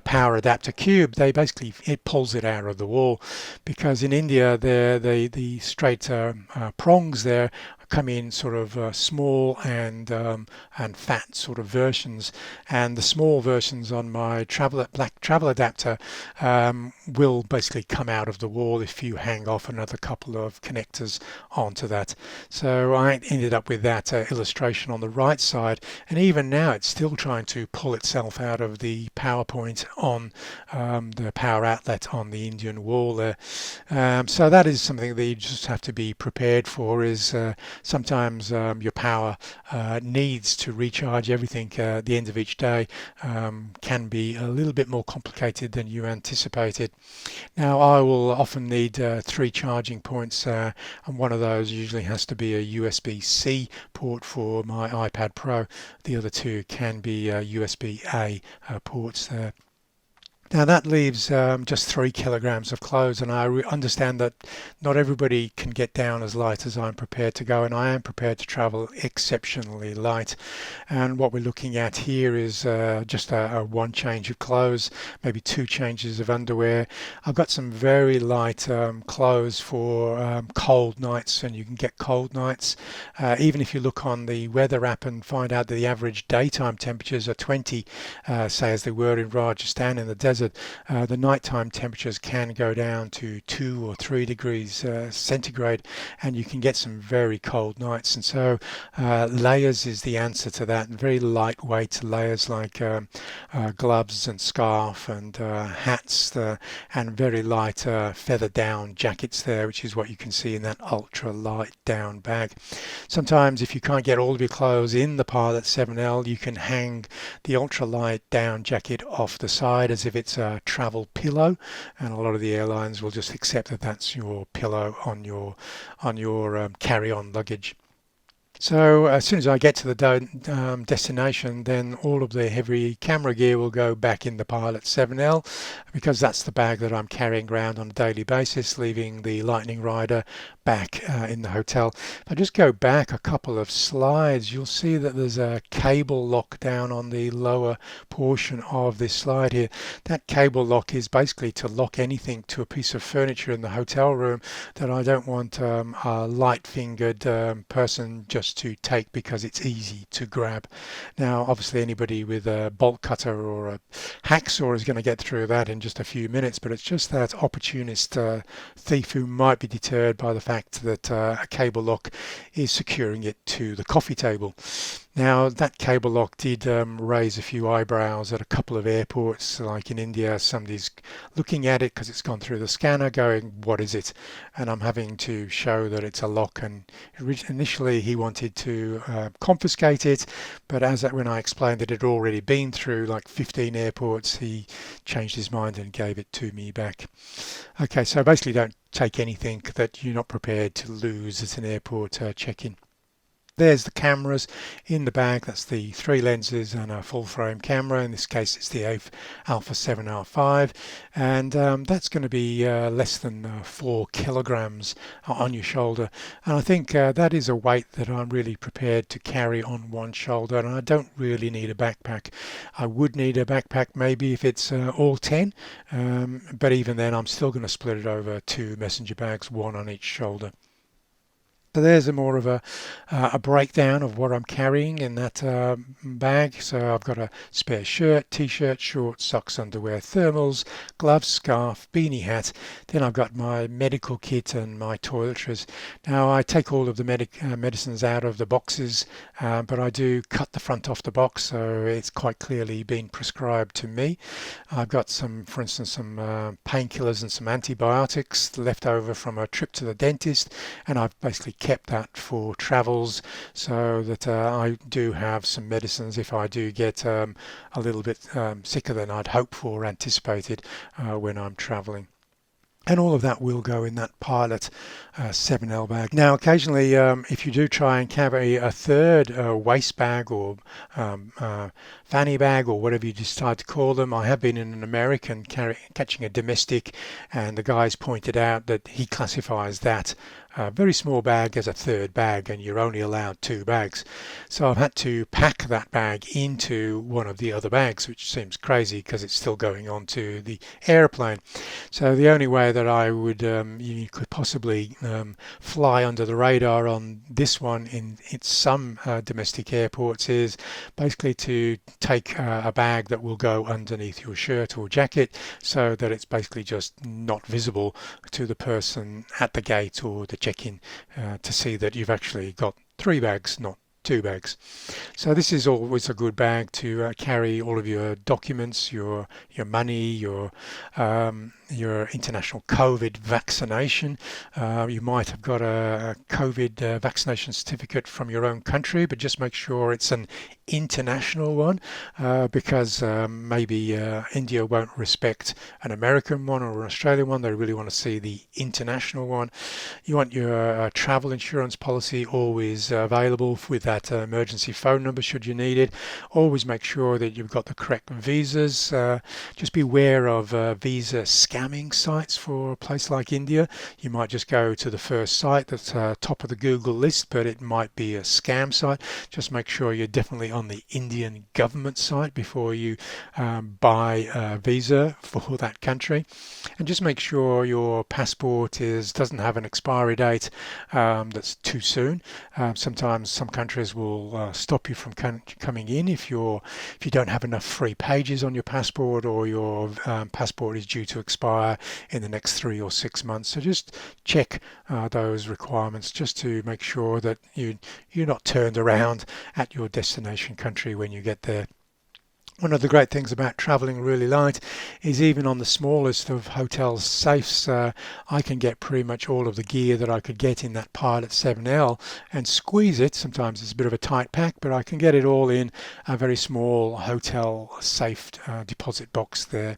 power adapter cube, it pulls it out of the wall, because in India the straight prongs there come in sort of small and fat sort of versions, and the small versions on my black travel adapter will basically come out of the wall if you hang off another couple of connectors onto that. So I ended up with that illustration on the right side, and even now it's still trying to pull itself out of the power point on the power outlet on the Indian wall there. So that is something that you just have to be prepared for, is sometimes your power needs to recharge everything at the end of each day can be a little bit more complicated than you anticipated. Now I will often need 3 charging points, and one of those usually has to be a USB-C port for my iPad Pro. The other 2 can be USB-A ports there. Now that leaves just 3 kilograms of clothes, and I understand that not everybody can get down as light as I'm prepared to go, and I am prepared to travel exceptionally light. And what we're looking at here is just a 1 change of clothes, maybe 2 changes of underwear. I've got some very light clothes for cold nights, and you can get cold nights. Even if you look on the weather app and find out that the average daytime temperatures are 20, say as they were in Rajasthan in the desert, the nighttime temperatures can go down to 2 or 3 degrees centigrade, and you can get some very cold nights. And so layers is the answer to that, and very lightweight layers like gloves and scarf and hats, and very light feather down jackets there, which is what you can see in that ultra light down bag. Sometimes if you can't get all of your clothes in the Pilot 7L, you can hang the ultra light down jacket off the side as if it's a travel pillow, and a lot of the airlines will just accept that that's your pillow on your carry-on luggage. So as soon as I get to the destination, then all of the heavy camera gear will go back in the Pilot 7L, because that's the bag that I'm carrying around on a daily basis, leaving the Lightning Rider back in the hotel. If I just go back a couple of slides, you'll see that there's a cable lock down on the lower portion of this slide here. That cable lock is basically to lock anything to a piece of furniture in the hotel room that I don't want a light-fingered person just to take, because it's easy to grab. Now obviously anybody with a bolt cutter or a hacksaw is going to get through that in just a few minutes, but it's just that opportunist thief who might be deterred by the fact that a cable lock is securing it to the coffee table. Now, that cable lock did raise a few eyebrows at a couple of airports, like in India. Somebody's looking at it because it's gone through the scanner going, what is it? And I'm having to show that it's a lock. And initially he wanted to confiscate it, but when I explained that it had already been through like 15 airports, he changed his mind and gave it to me back. Okay, so basically don't take anything that you're not prepared to lose at an airport check-in. There's the cameras in the bag. That's the 3 lenses and a full frame camera. In this case, it's the Alpha 7R5, and that's going to be less than 4 kilograms on your shoulder. And I think that is a weight that I'm really prepared to carry on one shoulder, and I don't really need a backpack. I would need a backpack maybe if it's all 10, but even then I'm still going to split it over 2 messenger bags, one on each shoulder. So there's more of a breakdown of what I'm carrying in that bag. So I've got a spare shirt, t-shirt, shorts, socks, underwear, thermals, gloves, scarf, beanie hat. Then I've got my medical kit and my toiletries. Now I take all of the medicines out of the boxes, but I do cut the front off the box, so it's quite clearly been prescribed to me. I've got for instance, some painkillers and some antibiotics left over from a trip to the dentist, and I've basically kept that for travels so that I do have some medicines if I do get a little bit sicker than I'd hoped for or anticipated when I'm traveling. And all of that will go in that Pilot 7L bag. Now, occasionally, if you do try and carry a third waist bag or fanny bag or whatever you decide to call them, I have been in an American catching a domestic, and the guys pointed out that he classifies that very small bag as a third bag, and you're only allowed 2 bags. So I've had to pack that bag into one of the other bags, which seems crazy because it's still going on to the airplane. So the only way that I would you could possibly fly under the radar on this one in some domestic airports is basically to take a bag that will go underneath your shirt or jacket, so that it's basically just not visible to the person at the gate or the check-in to see that you've actually got 3 bags, not 2 bags. So this is always a good bag to carry all of your documents, your money, your international COVID vaccination. You might have got a COVID vaccination certificate from your own country, but just make sure it's an international one, because maybe India won't respect an American one or an Australian one. They really want to see the international one. You want your travel insurance policy always available with that emergency phone number should you need it. Always make sure that you've got the correct visas. Just beware of visa scamming sites for a place like India. You might just go to the first site that's top of the Google list, but it might be a scam site. Just make sure you're definitely on the Indian government site before you buy a visa for that country. And just make sure your passport doesn't have an expiry date that's too soon. Sometimes some countries will stop you from coming in if you don't have enough free pages on your passport, or your passport is due to expire in the next 3 or 6 months. So just check those requirements just to make sure that you're not turned around at your destination country when you get there. One of the great things about traveling really light is even on the smallest of hotel safes, I can get pretty much all of the gear that I could get in that Pilot 7L and squeeze it. Sometimes it's a bit of a tight pack, but I can get it all in a very small hotel safe deposit box there.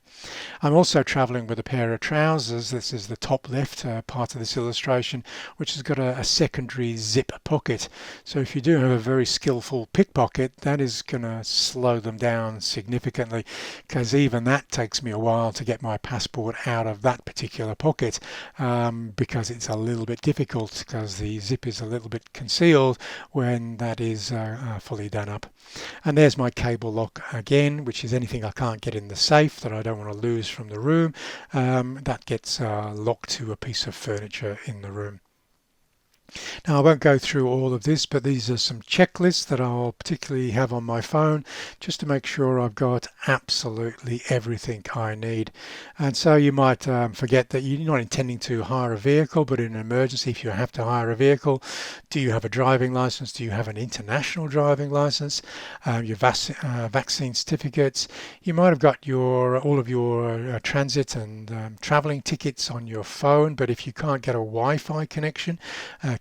I'm also traveling with a pair of trousers. This is the top left part of this illustration, which has got a secondary zip pocket. So if you do have a very skillful pickpocket, that is going to slow them down significantly, because even that takes me a while to get my passport out of that particular pocket, because it's a little bit difficult because the zip is a little bit concealed when that is fully done up. And there's my cable lock again, which is anything I can't get in the safe that I don't want to lose from the room. That gets locked to a piece of furniture in the room. Now, I won't go through all of this, but these are some checklists that I'll particularly have on my phone just to make sure I've got absolutely everything I need. And so you might forget that you're not intending to hire a vehicle, but in an emergency, if you have to hire a vehicle, do you have a driving license? Do you have an international driving license? Your vaccine certificates? You might have got all of your transit and traveling tickets on your phone, but if you can't get a Wi-Fi connection,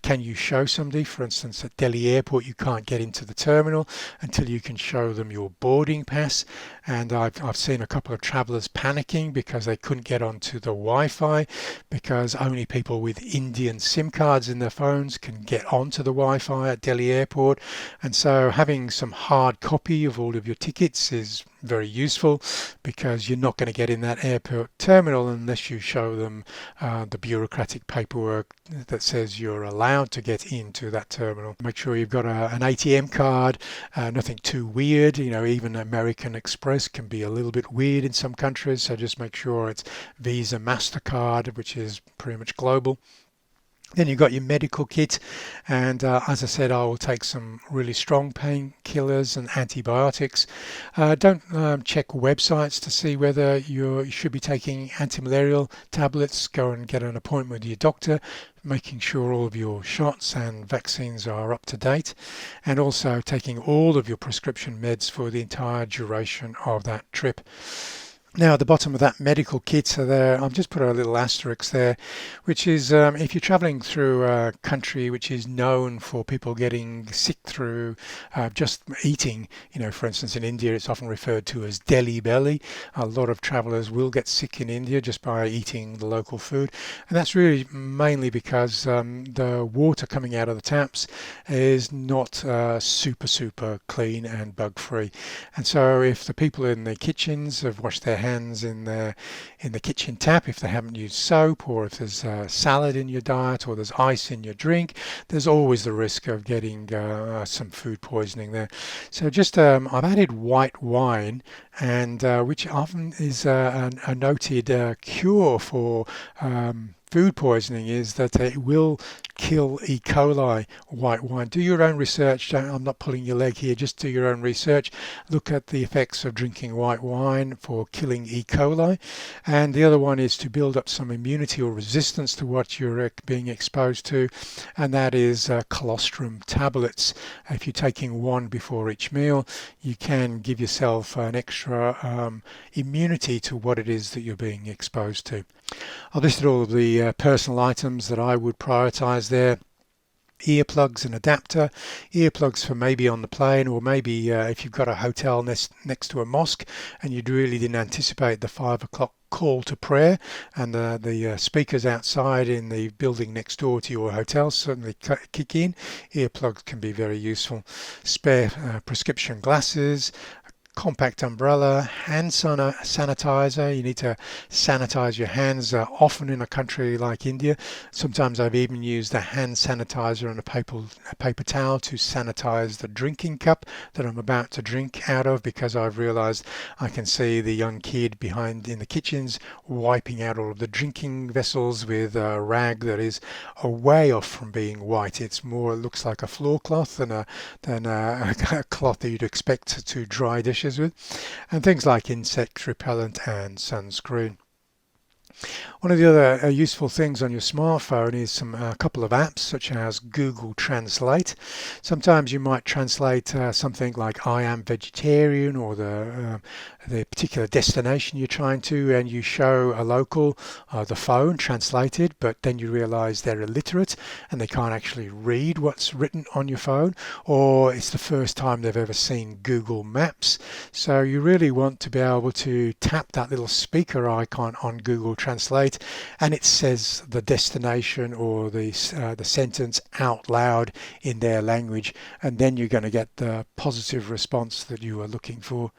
can you show somebody, for instance, at Delhi Airport, you can't get into the terminal until you can show them your boarding pass. And I've seen a couple of travelers panicking because they couldn't get onto the Wi-Fi, because only people with Indian SIM cards in their phones can get onto the Wi-Fi at Delhi Airport. And so having some hard copy of all of your tickets is very useful, because you're not going to get in that airport terminal unless you show them the bureaucratic paperwork that says you're allowed to get into that terminal. Make sure you've got an ATM card, nothing too weird. You know, even American Express can be a little bit weird in some countries, so just make sure it's Visa, MasterCard, which is pretty much global. Then you've got your medical kit, and as I said, I will take some really strong painkillers and antibiotics. Don't check websites to see whether you should be taking anti-malarial tablets. Go and get an appointment with your doctor, making sure all of your shots and vaccines are up to date, and also taking all of your prescription meds for the entire duration of that trip. Now, at the bottom of that medical kit, so there, I've just put a little asterisk there, which is if you're traveling through a country which is known for people getting sick through just eating, you know, for instance, in India, it's often referred to as Delhi belly. A lot of travelers will get sick in India just by eating the local food. And that's really mainly because the water coming out of the taps is not super clean and bug free. And so if the people in the kitchens have washed their hands in the kitchen tap, if they haven't used soap, or if there's salad in your diet, or there's ice in your drink, there's always the risk of getting some food poisoning there. So just I've added white wine, and which often is a noted cure for food poisoning, is that it will kill E. coli, white wine. Do your own research. I'm not pulling your leg here, just do your own research. Look at the effects of drinking white wine for killing E. coli. And the other one is to build up some immunity or resistance to what you're being exposed to, and that is colostrum tablets. If you're taking one before each meal, you can give yourself an extra immunity to what it is that you're being exposed to. I've listed all of the personal items that I would prioritize there. Earplugs and adapter. Earplugs for maybe on the plane, or maybe if you've got a hotel next to a mosque and you really didn't anticipate the 5 o'clock call to prayer, and the speakers outside in the building next door to your hotel certainly kick in. Earplugs can be very useful. Spare prescription glasses, compact umbrella, hand sanitizer. You need to sanitize your hands often in a country like India. Sometimes I've even used a hand sanitizer and a paper towel to sanitize the drinking cup that I'm about to drink out of, because I've realized I can see the young kid behind in the kitchens wiping out all of the drinking vessels with a rag that is a way off from being white. It looks like a floor cloth than a cloth that you'd expect to dry dishes with, and things like insect repellent and sunscreen. One of the other useful things on your smartphone is a couple of apps such as Google Translate. Sometimes you might translate something like "I am vegetarian," or the particular destination you're trying to, and you show a local the phone translated, but then you realize they're illiterate and they can't actually read what's written on your phone, or it's the first time they've ever seen Google Maps. So you really want to be able to tap that little speaker icon on Google Translate, and it says the destination or the sentence out loud in their language, and then you're going to get the positive response that you are looking for.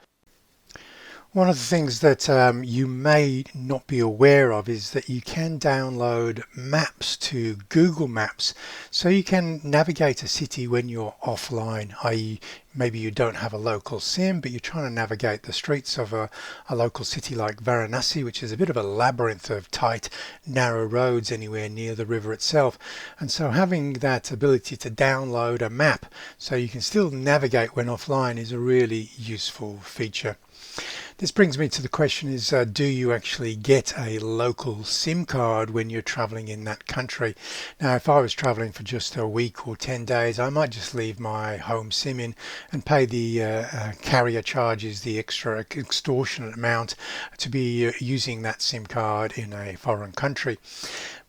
One of the things that you may not be aware of is that you can download maps to Google Maps, so you can navigate a city when you're offline, i.e. maybe you don't have a local SIM, but you're trying to navigate the streets of a local city like Varanasi, which is a bit of a labyrinth of tight, narrow roads anywhere near the river itself. And so having that ability to download a map so you can still navigate when offline is a really useful feature. This brings me to the question is, do you actually get a local SIM card when you're traveling in that country? Now, if I was traveling for just a week or 10 days, I might just leave my home SIM in and pay the carrier charges, the extra extortionate amount to be using that SIM card in a foreign country.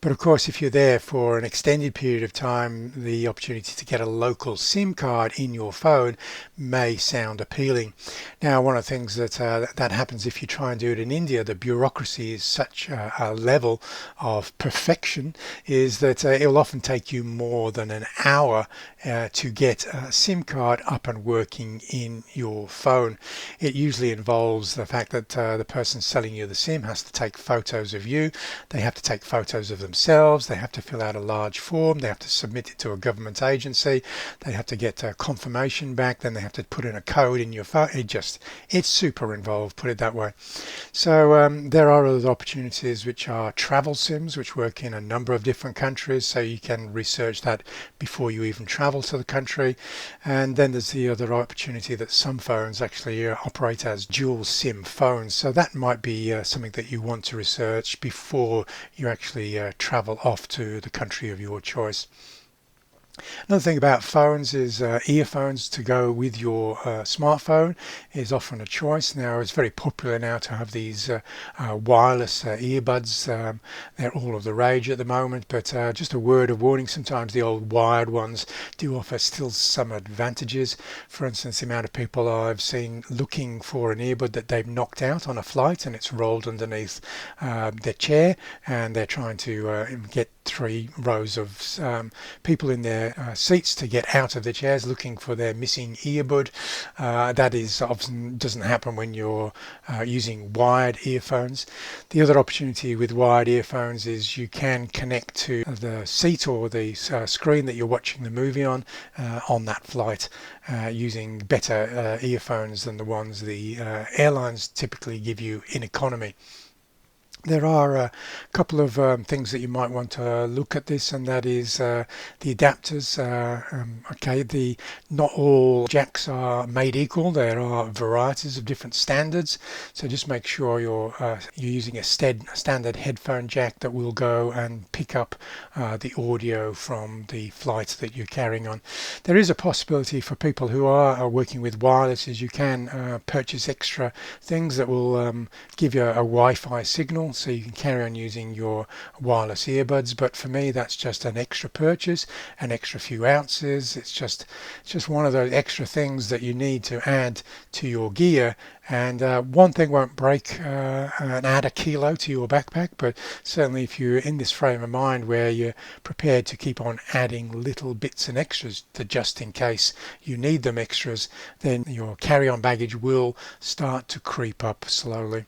But of course, if you're there for an extended period of time, the opportunity to get a local SIM card in your phone may sound appealing. Now, one of the things that happens if you try and do it in India, the bureaucracy is such a level of perfection, is that it will often take you more than an hour to get a SIM card up and working in your phone. It usually involves the fact that the person selling you the SIM has to take photos of you. They have to take photos of themselves. They have to fill out a large form. They have to submit it to a government agency. They have to get confirmation back. Then they have to put in a code in your phone. It's super involved, put it that way. So there are other opportunities which are travel SIMs, which work in a number of different countries. So you can research that before you even travel to the country. And then there's the other opportunity that some phones actually operate as dual SIM phones. So that might be something that you want to research before you actually travel off to the country of your choice. Another thing about phones is earphones to go with your smartphone is often a choice. Now it's very popular now to have these wireless earbuds. They're all of the rage at the moment, but just a word of warning, sometimes the old wired ones do offer still some advantages. For instance, the amount of people I've seen looking for an earbud that they've knocked out on a flight and it's rolled underneath their chair, and they're trying to get 3 rows of people in their seats to get out of the chairs looking for their missing earbud. That is often doesn't happen when you're using wired earphones. The other opportunity with wired earphones is you can connect to the seat or the screen that you're watching the movie on that flight using better earphones than the ones the airlines typically give you in economy. There are a couple of things that you might want to look at this, and that is the adapters. Not all jacks are made equal. There are varieties of different standards, so just make sure you're using a standard headphone jack that will go and pick up the audio from the flight that you're carrying on. There is a possibility for people who are working with wireless is you can purchase extra things that will give you a Wi-Fi signal, so you can carry on using your wireless earbuds. But for me, that's just an extra purchase, an extra few ounces. It's just one of those extra things that you need to add to your gear. And one thing won't break and add a kilo to your backpack, but certainly if you're in this frame of mind where you're prepared to keep on adding little bits and extras to just in case you need them extras, then your carry-on baggage will start to creep up slowly.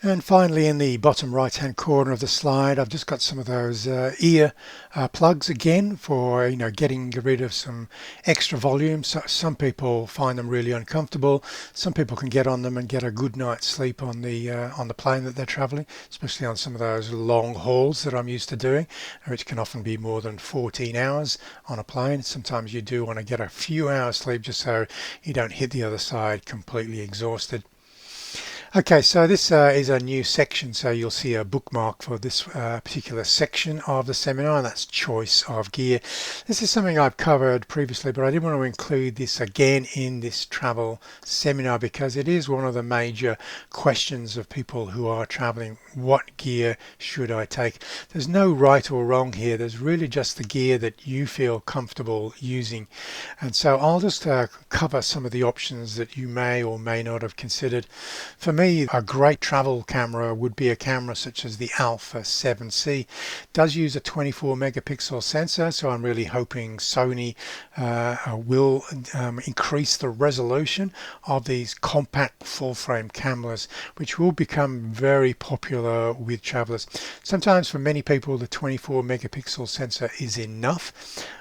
And finally, in the bottom right hand corner of the slide, I've just got some of those ear plugs again for getting rid of some extra volume. So some people find them really uncomfortable. Some people can get on them and get a good night's sleep on the plane that they're traveling, especially on some of those long hauls that I'm used to doing, which can often be more than 14 hours on a plane. Sometimes you do want to get a few hours sleep just so you don't hit the other side completely exhausted. Okay, so this is a new section, so you'll see a bookmark for this particular section of the seminar, and that's choice of gear. This is something I've covered previously, but I did want to include this again in this travel seminar because it is one of the major questions of people who are traveling. What gear should I take? There's no right or wrong here. There's really just the gear that you feel comfortable using. And so I'll just cover some of the options that you may or may not have considered. For me, a great travel camera would be a camera such as the Alpha-7C. It does use a 24 megapixel sensor, so I'm really hoping Sony will increase the resolution of these compact full frame cameras, which will become very popular with travelers. Sometimes for many people the 24 megapixel sensor is enough,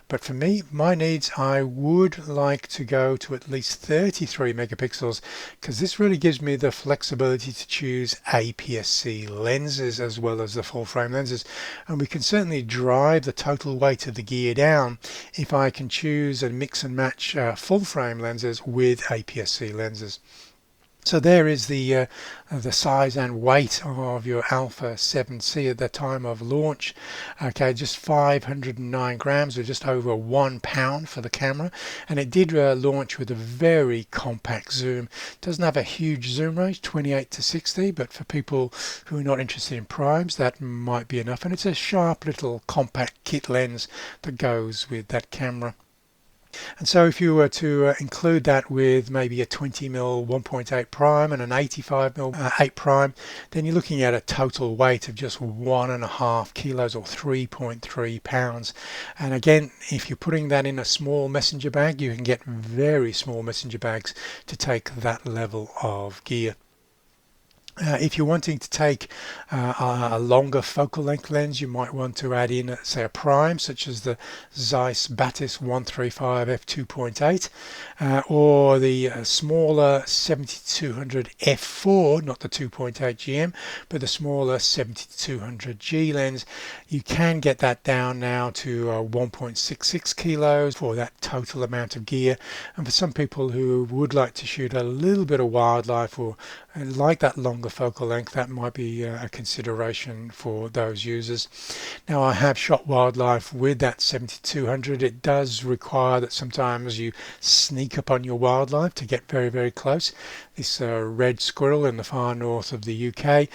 but for me, my needs, I would like to go to at least 33 megapixels, because this really gives me the flexibility to choose APS-C lenses as well as the full frame lenses, and we can certainly drive the total weight of the gear down if I can choose and mix and match full frame lenses with APS-C lenses. So there is the size and weight of your Alpha-7C at the time of launch. Okay, just 509 grams, or just over 1 pound for the camera, and it did launch with a very compact zoom. It doesn't have a huge zoom range, 28 to 60, but for people who are not interested in primes, that might be enough. And it's a sharp little compact kit lens that goes with that camera. And so if you were to include that with maybe a 20mm 1.8 prime and an 85mm 8 prime, then you're looking at a total weight of just 1.5 kilos or 3.3 pounds. And again, if you're putting that in a small messenger bag, you can get very small messenger bags to take that level of gear. If you're wanting to take a longer focal length lens, you might want to add in, say, a prime such as the Zeiss Batis 135 f2.8 or the smaller 7200 f4, not the 2.8 GM, but the smaller 7200G lens. You can get that down now to 1.66 kilos for that total amount of gear. And for some people who would like to shoot a little bit of wildlife or like that longer focal length, that might be a consideration for those users. Now, I have shot wildlife with that 7200. It does require that sometimes you sneak up on your wildlife to get very, very close. This red squirrel in the far north of the UK,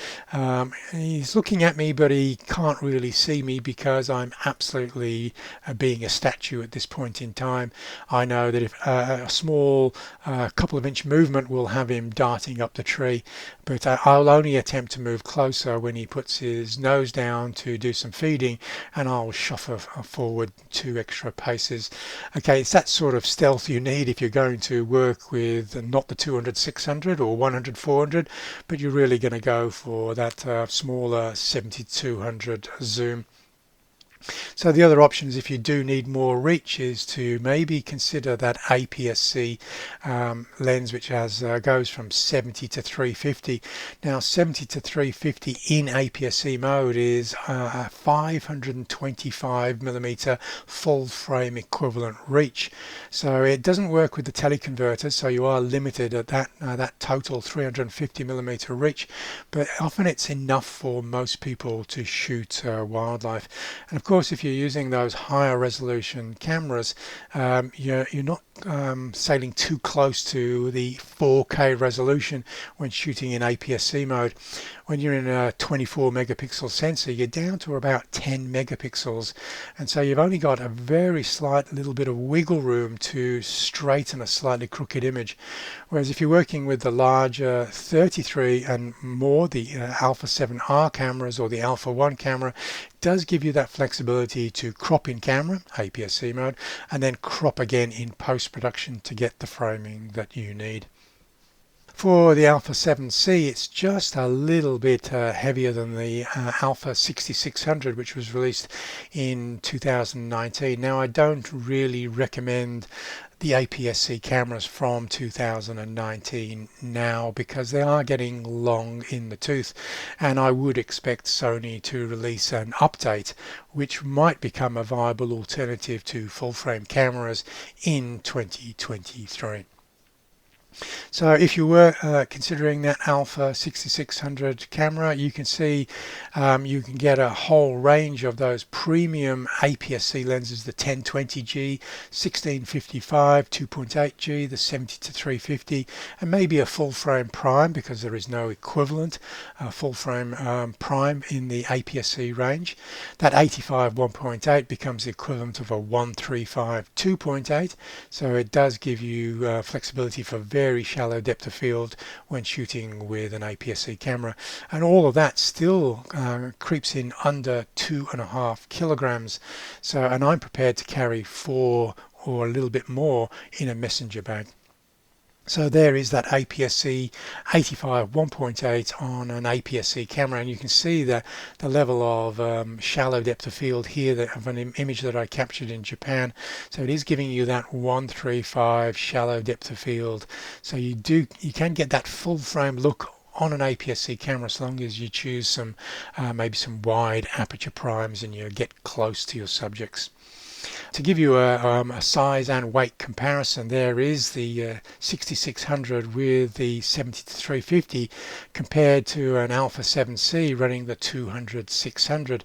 he's looking at me, but he can't really see me because I'm absolutely being a statue at this point in time. I know that if a small couple of inch movement will have him darting up the tree, but I'll only attempt to move closer when he puts his nose down to do some feeding, and I'll shuffle forward 2 extra paces. Okay, it's that sort of stealth you need if you're going to work with not the 200-600 or 100-400, but you're really going to go for that smaller 7200 zoom. So the other options, if you do need more reach, is to maybe consider that APS-C lens, which goes from 70 to 350. Now 70 to 350 in APS-C mode is a 525mm full frame equivalent reach. So it doesn't work with the teleconverter, so you are limited at that total 350mm reach, but often it's enough for most people to shoot wildlife. And of course, if you're using those higher resolution cameras, you're not sailing too close to the 4K resolution when shooting in APS-C mode. When you're in a 24 megapixel sensor, you're down to about 10 megapixels, and so you've only got a very slight little bit of wiggle room to straighten a slightly crooked image. Whereas if you're working with the larger 33 and more, the Alpha 7R cameras or the Alpha 1 camera, it does give you that flexibility to crop in camera, APS-C mode, and then crop again in post-production to get the framing that you need. For the Alpha-7C, it's just a little bit heavier than the Alpha 6600, which was released in 2019. Now, I don't really recommend the APS-C cameras from 2019 now because they are getting long in the tooth, and I would expect Sony to release an update which might become a viable alternative to full-frame cameras in 2023. So if you were considering that Alpha 6600 camera, you can see you can get a whole range of those premium APS-C lenses, the 1020G, 1655, 2.8G, the 70 to 350, and maybe a full frame prime, because there is no equivalent full frame prime in the APS-C range. That 85 1.8 becomes the equivalent of a 135 2.8, so it does give you flexibility for very sharp shallow depth of field when shooting with an APS-C camera, and all of that still creeps in under 2.5 kilograms. So, and I'm prepared to carry 4 or a little bit more in a messenger bag. So there is that APS-C 85 1.8 on an APS-C camera, and you can see the level of shallow depth of field here of an image that I captured in Japan. So it is giving you that 135 shallow depth of field. So you can get that full frame look on an APS-C camera as long as you choose some maybe some wide aperture primes and you get close to your subjects. To give you a size and weight comparison, there is the 6600 with the 70-350 compared to an Alpha 7C running the 200-600.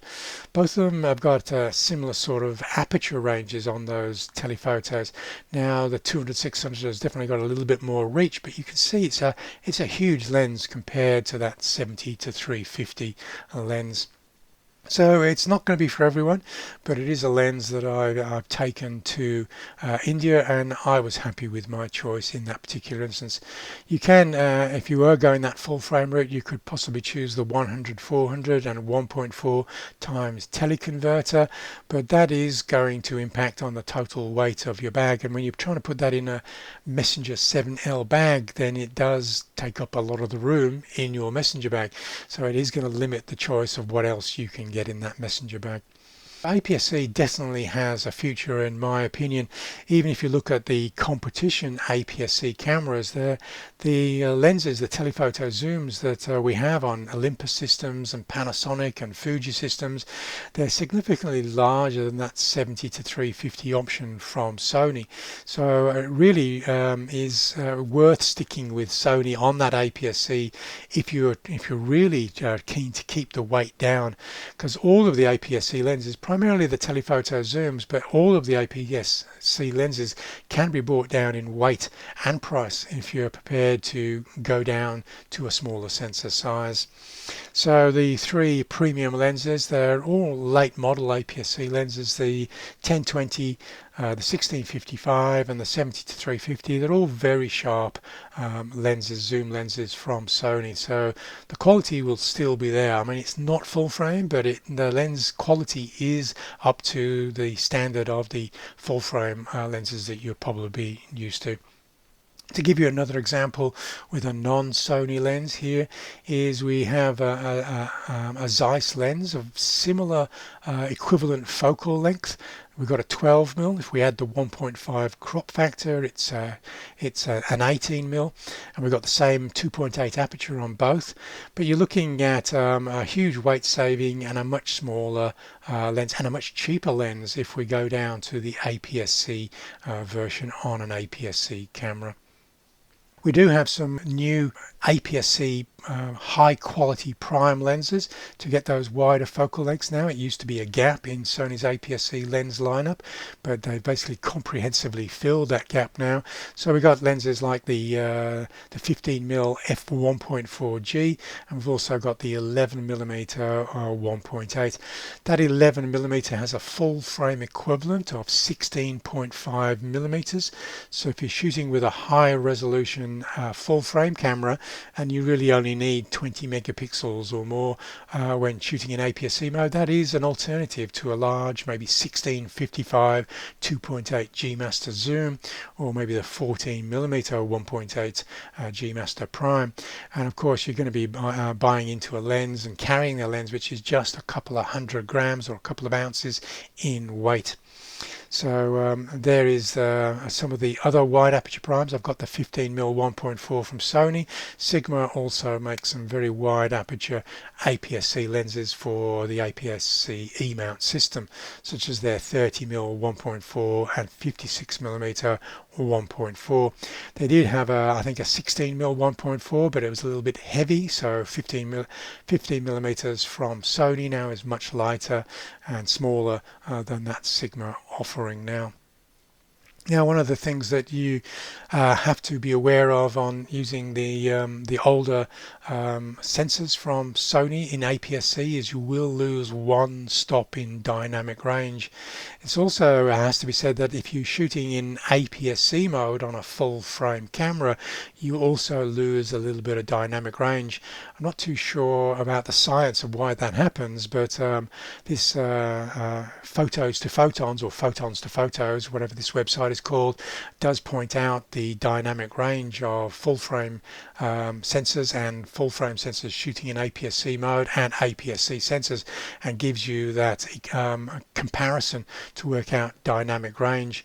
Both of them have got similar sort of aperture ranges on those telephotos. Now the 200-600 has definitely got a little bit more reach, but you can see it's a huge lens compared to that 70-350 lens. So it's not going to be for everyone, but it is a lens that I've taken to India, and I was happy with my choice in that particular instance. You can, if you were going that full frame route, you could possibly choose the 100-400 and 1.4 times teleconverter, but that is going to impact on the total weight of your bag, and when you're trying to put that in a Messenger 7L bag, then it does take up a lot of the room in your messenger bag, so it is going to limit the choice of what else you can get in that messenger bag. APS-C definitely has a future in my opinion. Even if you look at the competition APS-C cameras, the lenses, the telephoto zooms that we have on Olympus systems and Panasonic and Fuji systems, they're significantly larger than that 70-350 option from Sony. So it really is worth sticking with Sony on that APS-C if you're really keen to keep the weight down, because all of the APS-C lenses, primarily the telephoto zooms, but all of the APS-C lenses can be brought down in weight and price if you're prepared to go down to a smaller sensor size. So the three premium lenses, they're all late model APS-C lenses, the 1020, the 1655 and the 70-350. They're all very sharp lenses, zoom lenses from Sony, so the quality will still be there. I mean, it's not full frame, but the lens quality is up to the standard of the full frame lenses that you'll probably be used to. To give you another example with a non-Sony lens, here is we have a Zeiss lens of similar equivalent focal length. We've got a 12mm. If we add the 1.5 crop factor, it's an 18mm, and we've got the same 2.8 aperture on both. But you're looking at a huge weight saving and a much smaller lens and a much cheaper lens if we go down to the APS-C version on an APS-C camera. We do have some new APS-C high quality prime lenses to get those wider focal lengths now. It used to be a gap in Sony's APS-C lens lineup, but they've basically comprehensively filled that gap now. So we've got lenses like the 15mm f1.4G, and we've also got the 11mm 1.8. That 11mm has a full frame equivalent of 16.5mm. So if you're shooting with a higher resolution full frame camera, and you really only need 20 megapixels or more when shooting in APS-C mode, that is an alternative to a large, maybe 1655 2.8 G Master zoom, or maybe the 14mm 1.8 G Master prime. And of course, you're going to be buying into a lens and carrying a lens which is just a couple of 100 grams or a couple of ounces in weight. So there is some of the other wide aperture primes. I've got the 15mm 1.4 from Sony. Sigma also makes some very wide aperture APS-C lenses for the APS-C E-mount system, such as their 30mm 1.4 and 56mm 1.4. They did have I think a 16mm 1.4, but it was a little bit heavy, so 15mm from Sony now is much lighter and smaller than that Sigma offering now. Now, one of the things that you have to be aware of on using the older sensors from Sony in APS-C is you will lose one stop in dynamic range. It's also has to be said that if you're shooting in APS-C mode on a full frame camera, you also lose a little bit of dynamic range. I'm not too sure about the science of why that happens, but this photos to photons or photons to photos, whatever this website is called, does point out the dynamic range of full frame sensors and full frame sensors shooting in APS-C mode and APS-C sensors, and gives you that comparison to work out dynamic range.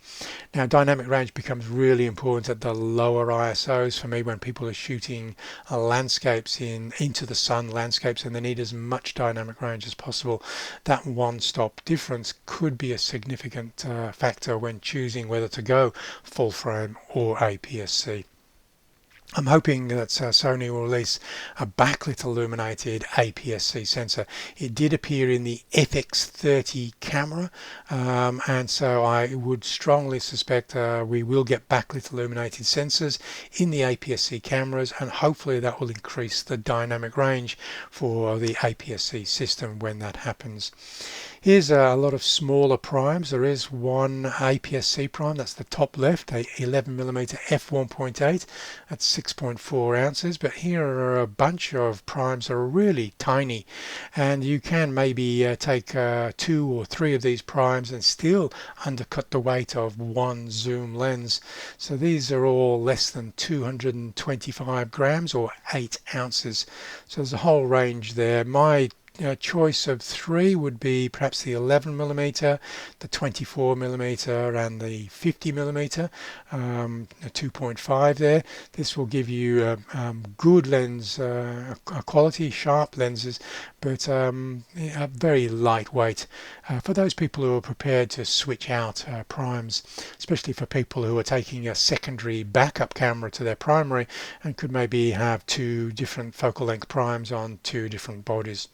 Now, dynamic range becomes really important at the lower ISOs for me when people are shooting landscapes into the sun landscapes, and they need as much dynamic range as possible. That one stop difference could be a significant factor when choosing whether to go full frame or APS-C. I'm hoping that Sony will release a backlit illuminated APS-C sensor. It did appear in the FX30 camera, and so I would strongly suspect we will get backlit illuminated sensors in the APS-C cameras, and hopefully that will increase the dynamic range for the APS-C system when that happens. Here's a lot of smaller primes. There is one APS-C prime, that's the top left, a 11mm f1.8 at 6.4 ounces, but here are a bunch of primes that are really tiny, and you can maybe take 2 or 3 of these primes and still undercut the weight of one zoom lens. So these are all less than 225 grams or 8 ounces. So there's a whole range there. My choice of 3 would be perhaps the 11mm, the 24mm, and the 50mm, 2.5 there. This will give you good lens quality, sharp lenses, but very lightweight for those people who are prepared to switch out primes, especially for people who are taking a secondary backup camera to their primary and could maybe have 2 different focal length primes on 2 different bodies.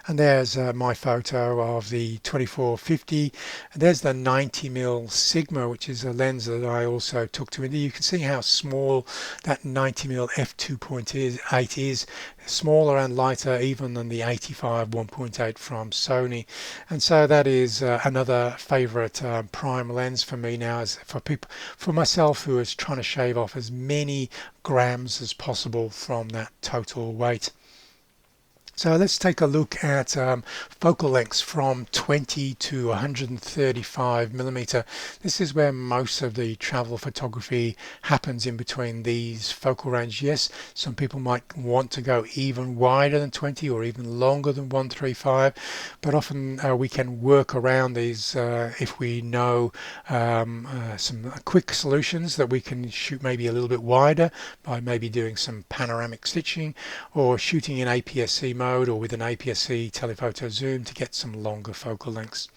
And there's my photo of the 24-50. And there's the 90mm Sigma, which is a lens that I also took to India. You can see how small that 90mm f2.8 is, smaller and lighter even than the 85 1.8 from Sony. And so that is another favorite prime lens for me now, as for myself who is trying to shave off as many grams as possible from that total weight. So let's take a look at focal lengths from 20 to 135mm. This is where most of the travel photography happens, in between these focal range. Yes, some people might want to go even wider than 20 or even longer than 135, but often we can work around these if we know some quick solutions that we can shoot maybe a little bit wider by maybe doing some panoramic stitching or shooting in APS-C mode or with an APS-C telephoto zoom to get some longer focal lengths.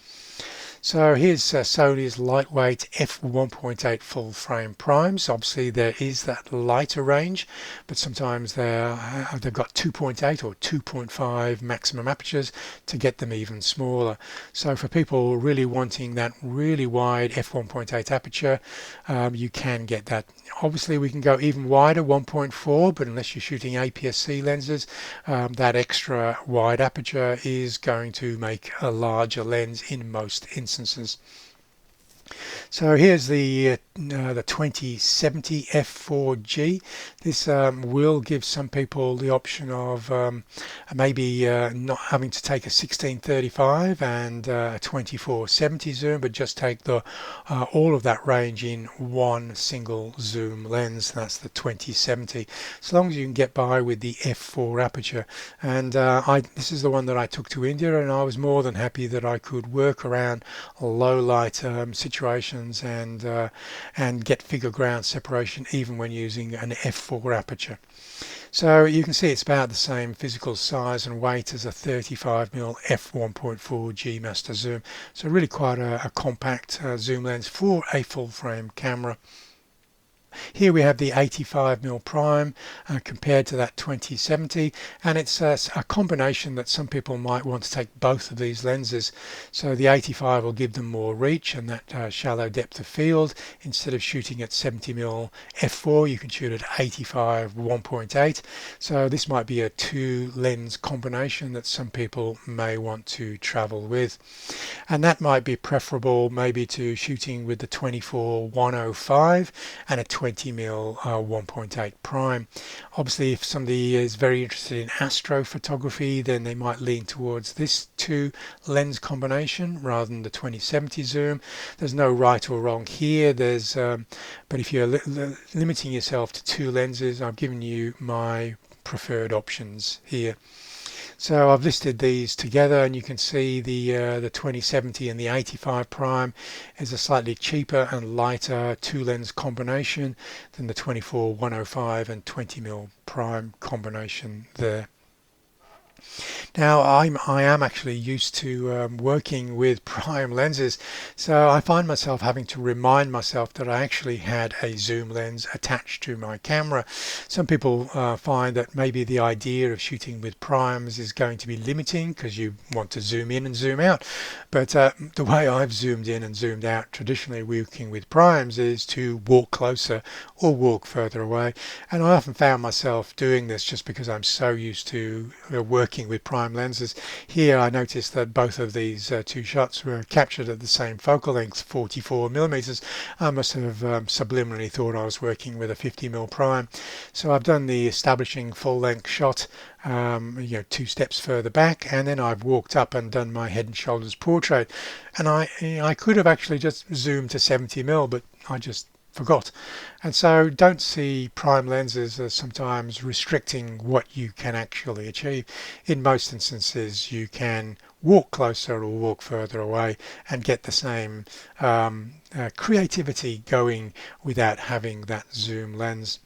So here's Sony's lightweight f1.8 full frame primes. Obviously there is that lighter range, but sometimes they've got 2.8 or 2.5 maximum apertures to get them even smaller. So for people really wanting that really wide f1.8 aperture, you can get that. Obviously we can go even wider, 1.4, but unless you're shooting APS-C lenses, that extra wide aperture is going to make a larger lens in most instances. So here's the 2070 f4G. This will give some people the option of maybe not having to take a 1635 and a 2470 zoom, but just take the all of that range in one single zoom lens. That's the 2070. As long as you can get by with the f4 aperture. And this is the one that I took to India, and I was more than happy that I could work around low light situations and get figure ground separation even when using an f4 aperture. So you can see it's about the same physical size and weight as a 35mm f1.4 G master zoom. So really quite a compact zoom lens for a full frame camera. Here we have the 85mm prime compared to that 2070, and it's a combination that some people might want to take both of these lenses. So the 85 will give them more reach and that shallow depth of field. Instead of shooting at 70mm f4, you can shoot at 85 1.8. So this might be a two lens combination that some people may want to travel with, and that might be preferable maybe to shooting with the 24-105 and a 20mm 1.8 prime. Obviously, if somebody is very interested in astrophotography, then they might lean towards this two lens combination rather than the 2070 zoom. There's no right or wrong here. But if you're limiting yourself to two lenses, I've given you my preferred options here. So I've listed these together, and you can see the 2070 and the 85 prime is a slightly cheaper and lighter two lens combination than the 24-105 and 20mm prime combination there. Now I am actually used to working with prime lenses, so I find myself having to remind myself that I actually had a zoom lens attached to my camera. Some people find that maybe the idea of shooting with primes is going to be limiting because you want to zoom in and zoom out, but the way I've zoomed in and zoomed out traditionally working with primes is to walk closer or walk further away, and I often found myself doing this just because I'm so used to working with prime lenses. Here I noticed that both of these two shots were captured at the same focal length, 44mm. I must have subliminally thought I was working with a 50mm prime. So I've done the establishing full length shot two steps further back, and then I've walked up and done my head and shoulders portrait, and I could have actually just zoomed to 70mm, but I just forgot. And so don't see prime lenses as sometimes restricting what you can actually achieve. In most instances you can walk closer or walk further away and get the same creativity going without having that zoom lens.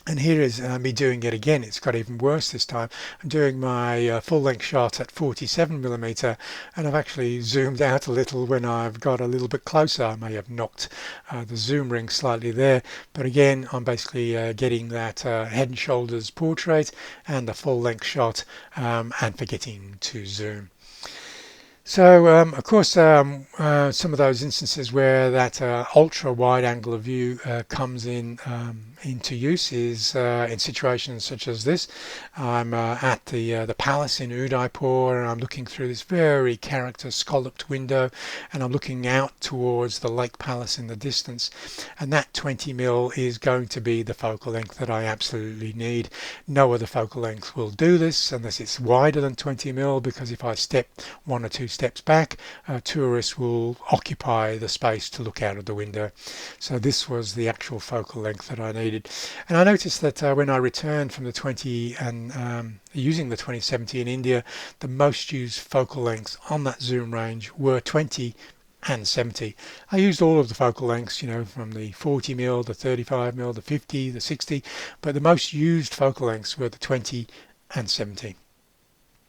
And here is me doing it again. It's got even worse this time. I'm doing my full-length shot at 47mm, and I've actually zoomed out a little when I've got a little bit closer. I may have knocked the zoom ring slightly there, but again I'm basically getting that head and shoulders portrait and the full-length shot and forgetting to zoom. So of course some of those instances where that ultra wide angle of view comes into use is in situations such as this. I'm at the palace in Udaipur, and I'm looking through this very character scalloped window, and I'm looking out towards the lake palace in the distance, and that 20mm is going to be the focal length that I absolutely need. No other focal length will do this unless it's wider than 20mm, because if I step one or two steps back, tourists will occupy the space to look out of the window. So this was the actual focal length that I needed. And I noticed that when I returned from the 20 and using the 2070 in India, the most used focal lengths on that zoom range were 20 and 70. I used all of the focal lengths, from the 40mm, the 35mm, the 50, the 60, but the most used focal lengths were the 20 and 70.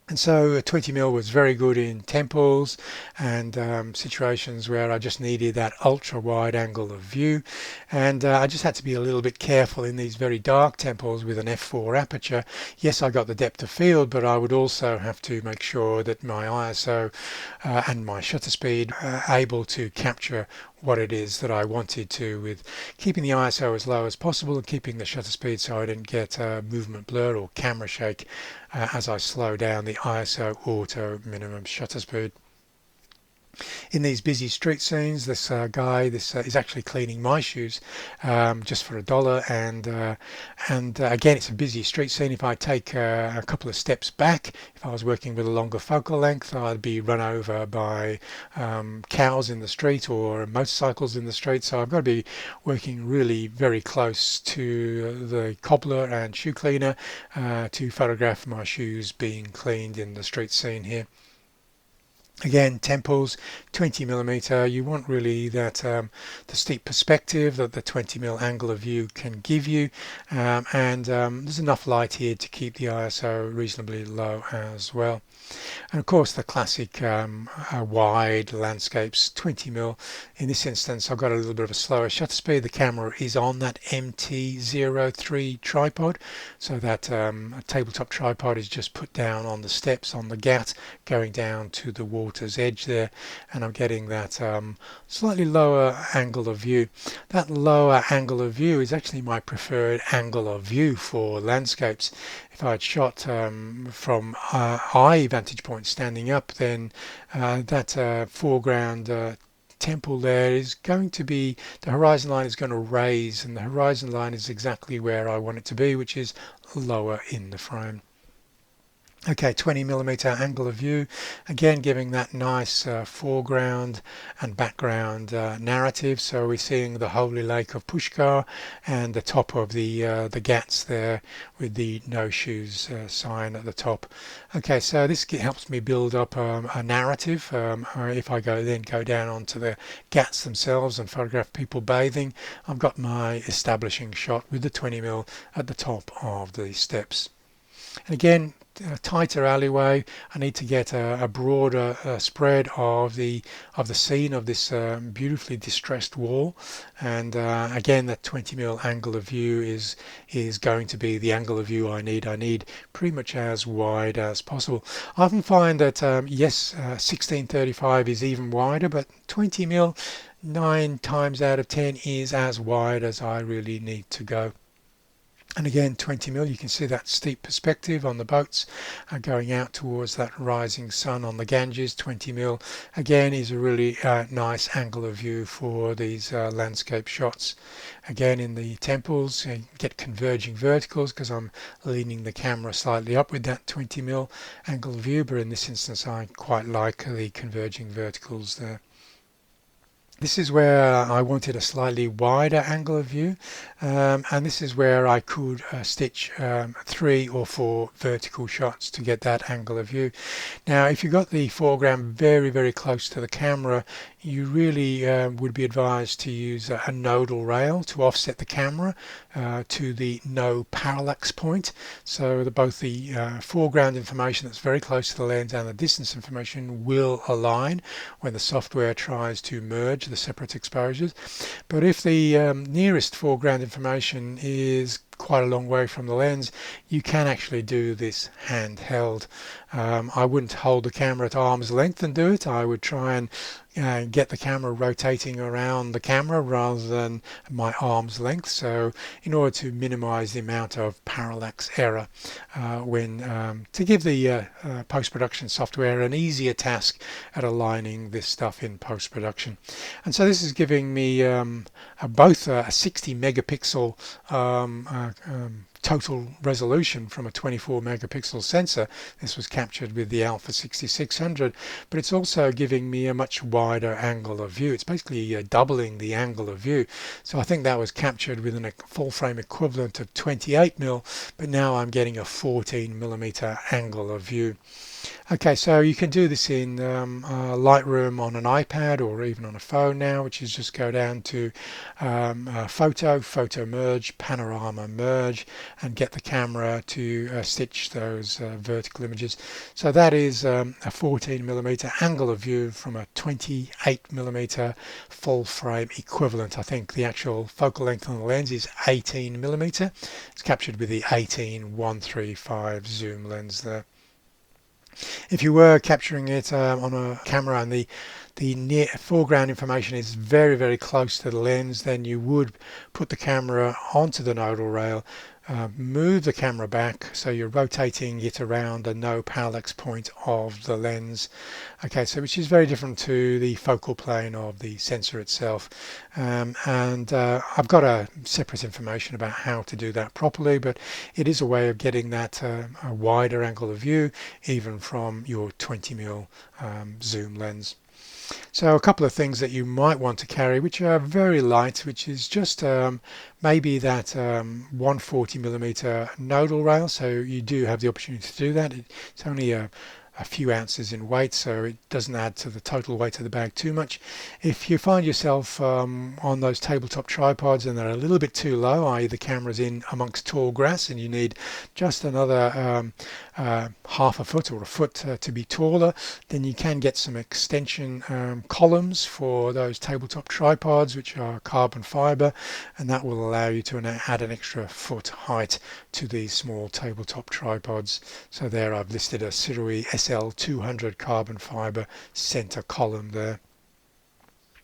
And so 20mm was very good in temples and situations where I just needed that ultra wide angle of view, and I just had to be a little bit careful in these very dark temples with an f4 aperture. Yes, I got the depth of field, but I would also have to make sure that my ISO and my shutter speed are able to capture what it is that I wanted to, with keeping the ISO as low as possible and keeping the shutter speed so I didn't get movement blur or camera shake as I slow down the ISO auto minimum shutter speed. In these busy street scenes, this guy is actually cleaning my shoes just for $1, and again, it's a busy street scene. If I take a couple of steps back, if I was working with a longer focal length, I'd be run over by cows in the street or motorcycles in the street. So I've got to be working really very close to the cobbler and shoe cleaner to photograph my shoes being cleaned in the street scene here. Again, temples, 20mm. You want really that the steep perspective that the 20mm angle of view can give you, and there's enough light here to keep the ISO reasonably low as well. And of course the classic wide landscapes, 20mm. In this instance I've got a little bit of a slower shutter speed. The camera is on that MT-03 tripod, so that a tabletop tripod is just put down on the steps on the gat going down to the water's edge there, and I'm getting that slightly lower angle of view. That lower angle of view is actually my preferred angle of view for landscapes. If I had shot from eye vantage point standing up, then that foreground temple there is going to be, the horizon line is going to raise, and the horizon line is exactly where I want it to be, which is lower in the frame. Okay, 20mm angle of view, again giving that nice foreground and background narrative. So we're seeing the holy lake of Pushkar and the top of the Ghats there with the no shoes sign at the top. Okay, so this helps me build up a narrative. If I go down onto the Ghats themselves and photograph people bathing, I've got my establishing shot with the 20mm at the top of the steps. And again, a tighter alleyway. I need to get a broader spread of the scene of this beautifully distressed wall, and again that 20mm angle of view is going to be the angle of view I need. I need pretty much as wide as possible. I often find that yes, 1635 is even wider, but 20mm 9 times out of 10 is as wide as I really need to go. And again, 20mm, you can see that steep perspective on the boats going out towards that rising sun on the Ganges. 20mm again is a really nice angle of view for these landscape shots. Again, in the temples, you get converging verticals because I'm leaning the camera slightly up with that 20mm angle of view, but in this instance I quite like the converging verticals there. This is where I wanted a slightly wider angle of view, and this is where I could stitch 3 or 4 vertical shots to get that angle of view. Now if you got the foreground very, very close to the camera, you really would be advised to use a nodal rail to offset the camera to the no parallax point, so that both the foreground information that's very close to the lens and the distance information will align when the software tries to merge the separate exposures. But if the nearest foreground information is quite a long way from the lens, you can actually do this handheld. I wouldn't hold the camera at arm's length and do it. I would try and get the camera rotating around the camera rather than my arm's length, so in order to minimize the amount of parallax error to give the post-production software an easier task at aligning this stuff in post-production. And so this is giving me both a 60 megapixel total resolution from a 24 megapixel sensor. This was captured with the Alpha 6600, but it's also giving me a much wider angle of view. It's basically doubling the angle of view. So I think that was captured with a full frame equivalent of 28mm, but now I'm getting a 14mm angle of view. Okay, so you can do this in Lightroom on an iPad or even on a phone now, which is just go down to photo merge, panorama merge, and get the camera to stitch those vertical images. So that is a 14mm angle of view from a 28mm full frame equivalent. I think the actual focal length on the lens is 18mm. It's captured with the 18-135 zoom lens there. If you were capturing it on a camera and the near foreground information is very, very close to the lens, then you would put the camera onto the nodal rail, move the camera back so you're rotating it around a no parallax point of the lens. Okay, so which is very different to the focal plane of the sensor itself. I've got a separate information about how to do that properly, but it is a way of getting that a wider angle of view even from your 20mm zoom lens. So a couple of things that you might want to carry which are very light, which is just maybe that 140mm nodal rail, so you do have the opportunity to do that. It's only a a few ounces in weight, so it doesn't add to the total weight of the bag too much. If you find yourself on those tabletop tripods and they're a little bit too low, i.e. the camera's in amongst tall grass and you need just another half a foot or a foot to be taller, then you can get some extension columns for those tabletop tripods, which are carbon fiber, and that will allow you to add an extra foot height to these small tabletop tripods. So there I've listed a Sirui SL200 carbon fiber center column there.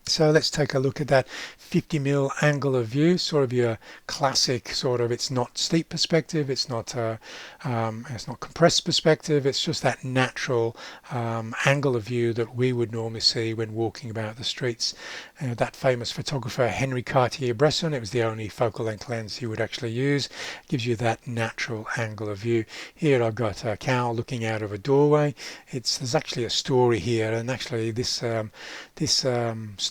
So let's take a look at that 50mm angle of view, sort of your classic sort of, it's not steep perspective, it's not compressed perspective, it's just that natural angle of view that we would normally see when walking about the streets. That famous photographer Henri Cartier-Bresson, it was the only focal length lens he would actually use, gives you that natural angle of view. Here I've got a cow looking out of a doorway. There's actually a story here, and actually this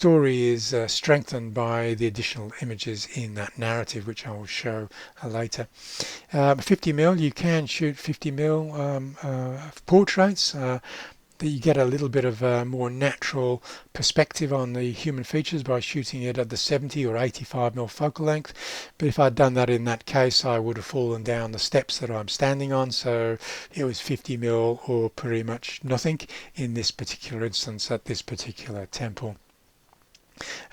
story is strengthened by the additional images in that narrative, which I will show later. 50mm, you can shoot 50mm portraits. You get a little bit of a more natural perspective on the human features by shooting it at the 70 or 85mm focal length. But if I'd done that in that case, I would have fallen down the steps that I'm standing on, so it was 50mm or pretty much nothing in this particular instance at this particular temple.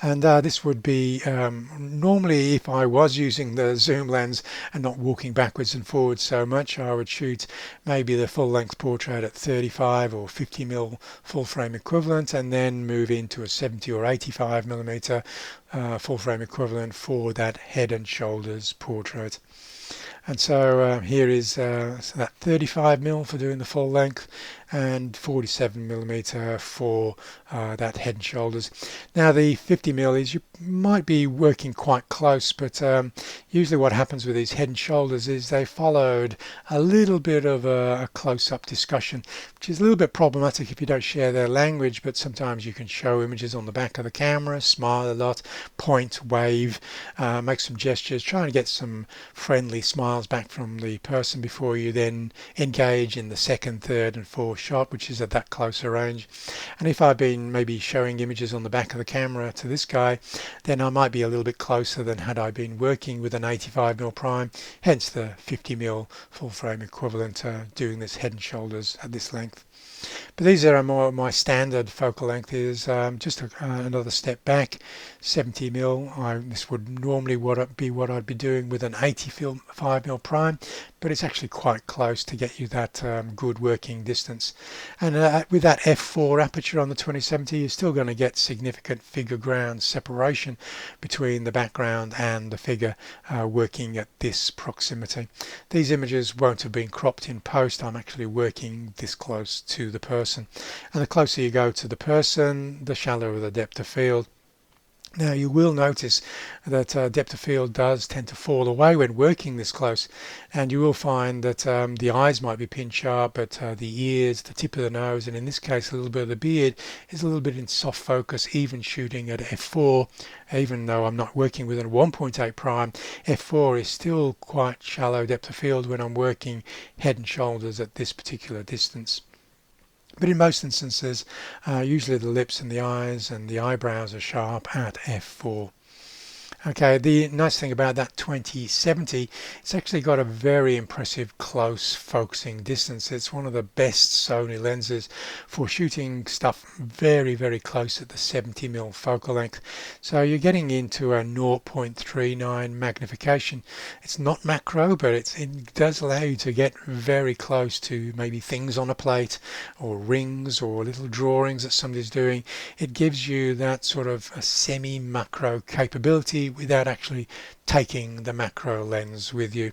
And this would be normally, if I was using the zoom lens and not walking backwards and forwards so much, I would shoot maybe the full length portrait at 35 or 50mm full frame equivalent, and then move into a 70 or 85mm full frame equivalent for that head and shoulders portrait. And so here is so that 35mm for doing the full length, and 47mm for that head and shoulders. Now the 50mm is, you might be working quite close, but usually what happens with these head and shoulders is they followed a little bit of a close-up discussion, which is a little bit problematic if you don't share their language, but sometimes you can show images on the back of the camera, smile a lot, point, wave, make some gestures, try and get some friendly smiles back from the person before you then engage in the second, third and fourth shot, which is at that closer range. And if I've been maybe showing images on the back of the camera to this guy, then I might be a little bit closer than had I been working with an 85mm prime, hence the 50mm full frame equivalent doing this head and shoulders at this length. But these are more my standard focal length is just another step back, 70mm. This would normally be what I'd be doing with an 85mm prime, but it's actually quite close to get you that good working distance. And with that f4 aperture on the 2070, you're still going to get significant figure ground separation between the background and the figure working at this proximity. These images won't have been cropped in post. I'm actually working this close to the person, and the closer you go to the person, the shallower the depth of field. Now you will notice that depth of field does tend to fall away when working this close, and you will find that the eyes might be pin sharp, but the ears, the tip of the nose, and in this case a little bit of the beard is a little bit in soft focus, even shooting at f4. Even though I'm not working with a 1.8 prime, f4 is still quite shallow depth of field when I'm working head and shoulders at this particular distance. But in most instances, usually the lips and the eyes and the eyebrows are sharp at f4. Okay, the nice thing about that 2070, it's actually got a very impressive close focusing distance. It's one of the best Sony lenses for shooting stuff very, very close at the 70mm focal length. So you're getting into a 0.39 magnification. It's not macro, but it does allow you to get very close to maybe things on a plate or rings or little drawings that somebody's doing. It gives you that sort of a semi-macro capability without actually taking the macro lens with you.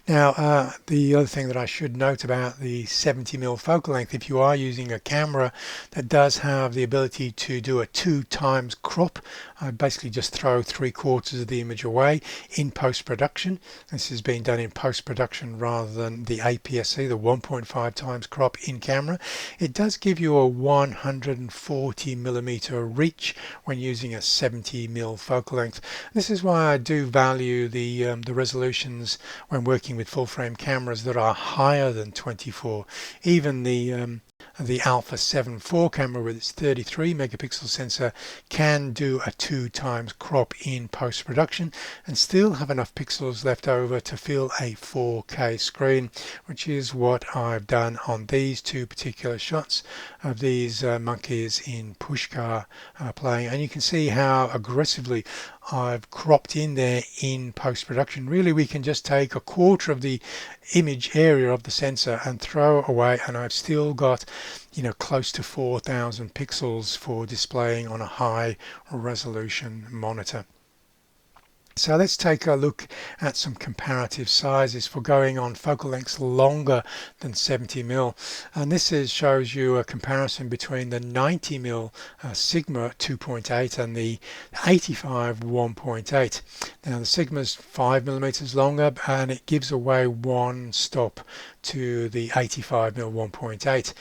Now, the other thing that I should note about the 70mm focal length, if you are using a camera that does have the ability to do a 2x crop I basically just throw 3/4 of the image away in post-production. This is being done in post-production rather than the APS-C, the 1.5 times crop in camera. It does give you a 140mm reach when using a 70mm focal length. This is why I do value the resolutions when working with full-frame cameras that are higher than 24. Even the Alpha 7 IV camera with its 33 megapixel sensor can do a 2 times crop in post-production and still have enough pixels left over to fill a 4K screen, which is what I've done on these two particular shots of these monkeys in pushcar playing. And you can see how aggressively I've cropped in there in post-production. Really, we can just take 1/4 of the image area of the sensor and throw away, and I've still got, you know, close to 4,000 pixels for displaying on a high resolution monitor. So let's take a look at some comparative sizes for going on focal lengths longer than 70mm, and this shows you a comparison between the 90mm Sigma 2.8 and the 85 1.8. Now the Sigma is 5mm longer and it gives away one stop to the 85mm 1.8,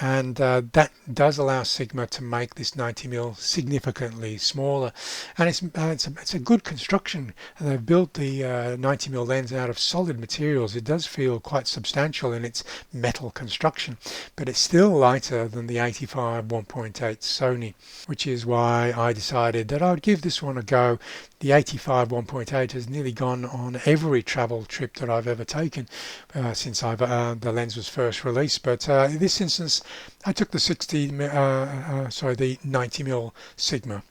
and that does allow Sigma to make this 90mm significantly smaller, and it's a good construction. They've built the 90mm lens out of solid materials. It does feel quite substantial in its metal construction, but it's still lighter than the 85 1.8 Sony, which is why I decided that I would give this one a go. The 85 1.8 has nearly gone on every travel trip that I've ever taken since the lens was first released. But in this instance, I took the 90mm Sigma.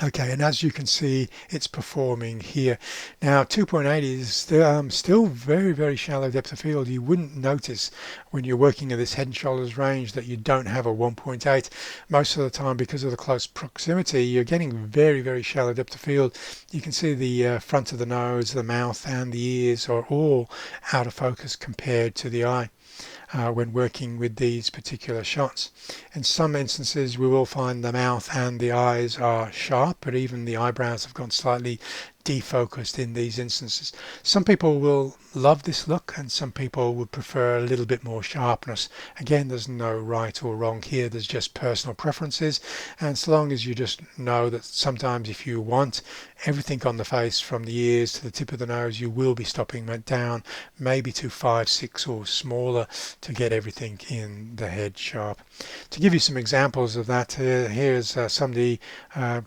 Okay, and as you can see, it's performing here. Now 2.8 is still very, very shallow depth of field. You wouldn't notice when you're working in this head and shoulders range that you don't have a 1.8. Most of the time, because of the close proximity, you're getting very, very shallow depth of field. You can see the front of the nose, the mouth and the ears are all out of focus compared to the eye. When working with these particular shots. In some instances we will find the mouth and the eyes are sharp, but even the eyebrows have gone slightly defocused in these instances. Some people will love this look and some people would prefer a little bit more sharpness. Again, there's no right or wrong here, there's just personal preferences, and so long as you just know that sometimes if you want everything on the face from the ears to the tip of the nose, you will be stopping it down maybe to 5, 6 or smaller to get everything in the head sharp. To give you some examples of that, here's somebody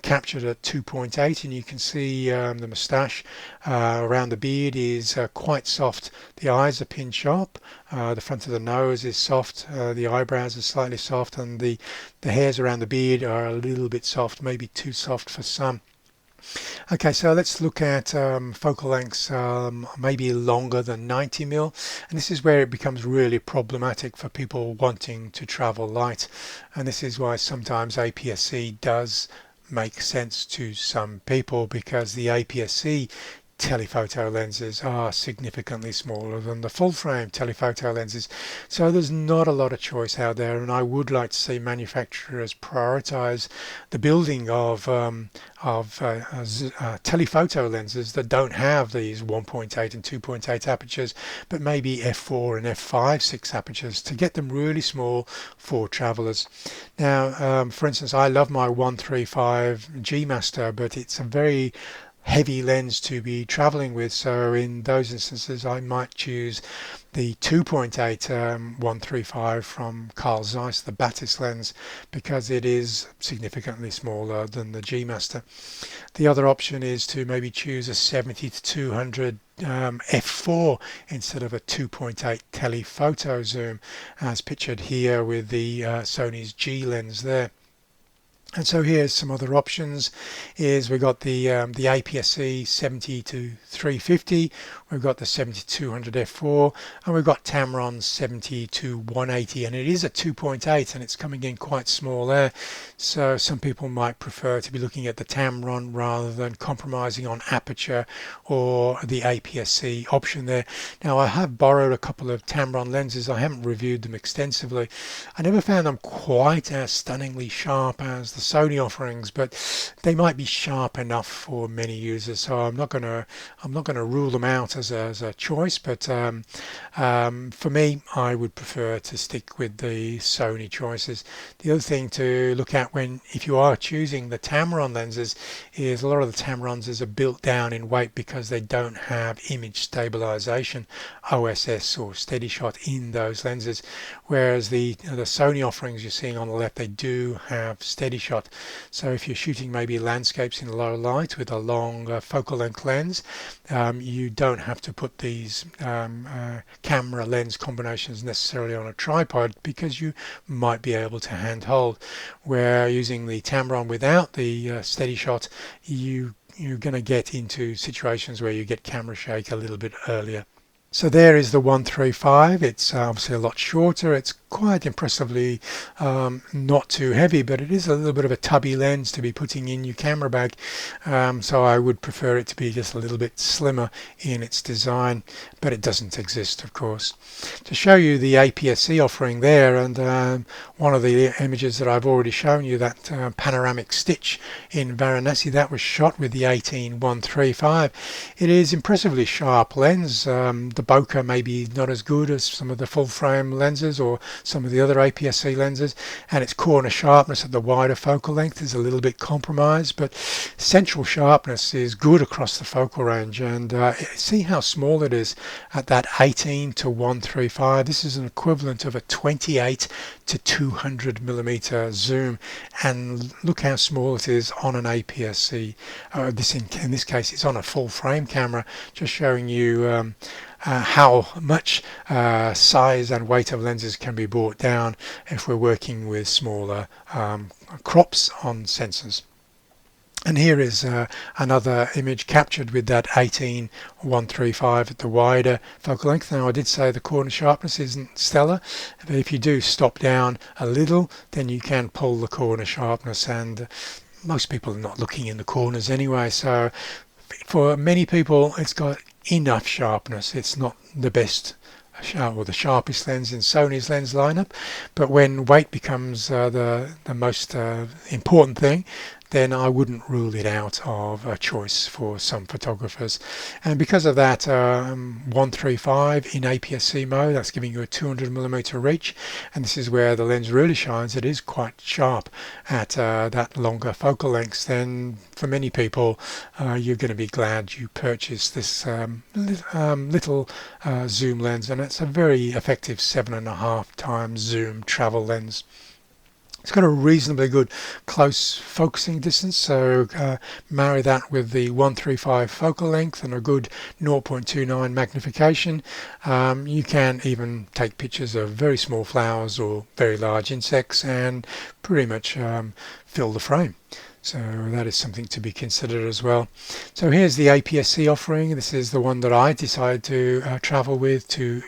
captured at 2.8, and you can see the moustache around the beard is quite soft. The eyes are pin sharp, the front of the nose is soft, the eyebrows are slightly soft, and the hairs around the beard are a little bit soft, maybe too soft for some. Okay, so let's look at focal lengths maybe longer than 90mm, and this is where it becomes really problematic for people wanting to travel light, and this is why sometimes APS-C does make sense to some people, because the APS-C telephoto lenses are significantly smaller than the full-frame telephoto lenses, so there's not a lot of choice out there, and I would like to see manufacturers prioritize the building of telephoto lenses that don't have these 1.8 and 2.8 apertures, but maybe f4 and f5.6 apertures to get them really small for travelers. Now, for instance, I love my 135 G Master, but it's a very heavy lens to be traveling with, so in those instances I might choose the 2.8 135 from Carl Zeiss, the Batis lens, because it is significantly smaller than the G Master. The other option is to maybe choose a 70 to 200 f4 instead of a 2.8 telephoto zoom, as pictured here with the Sony's G lens there. And so here's some other options. We've got the APS-C 70 to 350, we've got the 7200 f4, and we've got Tamron 70 to 180, and it is a 2.8 and it's coming in quite small there. So some people might prefer to be looking at the Tamron rather than compromising on aperture or the APS-C option there. Now I have borrowed a couple of Tamron lenses. I haven't reviewed them extensively. I never found them quite as stunningly sharp as the the Sony offerings, but they might be sharp enough for many users. So I'm not gonna rule them out as a choice, but for me, I would prefer to stick with the Sony choices. The other thing to look at if you are choosing the Tamron lenses is a lot of the Tamron lenses are built down in weight because they don't have image stabilization, OSS or steady shot in those lenses, whereas the Sony offerings you're seeing on the left, they do have steady shot. So if you're shooting maybe landscapes in low light with a long focal length lens, you don't have to put these camera lens combinations necessarily on a tripod, because you might be able to hand hold, where using the Tamron without the steady shot, you're going to get into situations where you get camera shake a little bit earlier. So there is the 135. It's obviously a lot shorter. It's quite impressively not too heavy, but it is a little bit of a tubby lens to be putting in your camera bag. So I would prefer it to be just a little bit slimmer in its design, but it doesn't exist, of course. To show you the APS-C offering there, and one of the images that I've already shown you, that panoramic stitch in Varanasi, that was shot with the 18-135. It is impressively sharp lens. The bokeh may be not as good as some of the full frame lenses or some of the other APS-C lenses, and its corner sharpness at the wider focal length is a little bit compromised, but central sharpness is good across the focal range. And see how small it is at that 18-135. This is an equivalent of a 28 to 200 millimeter zoom, and look how small it is on an APS-C. In this case, it's on a full frame camera, just showing you how much size and weight of lenses can be brought down if we're working with smaller crops on sensors. And here is another image captured with that 18-135 at the wider focal length. Now, I did say the corner sharpness isn't stellar, but if you do stop down a little, then you can pull the corner sharpness, and most people are not looking in the corners anyway, so for many people it's got enough sharpness. It's not the best or the sharpest lens in Sony's lens lineup, but when weight becomes the most important thing, then I wouldn't rule it out of a choice for some photographers. And because of that, 135 in APS-C mode, that's giving you a 200mm reach, and this is where the lens really shines. It is quite sharp at that longer focal length. Then for many people, you're going to be glad you purchased this little zoom lens, and it's a very effective 7.5 times zoom travel lens. It's got a reasonably good close focusing distance, so marry that with the 135 focal length and a good 0.29 magnification. You can even take pictures of very small flowers or very large insects and pretty much fill the frame. So that is something to be considered as well. So here's the APS-C offering. This is the one that I decided to travel with to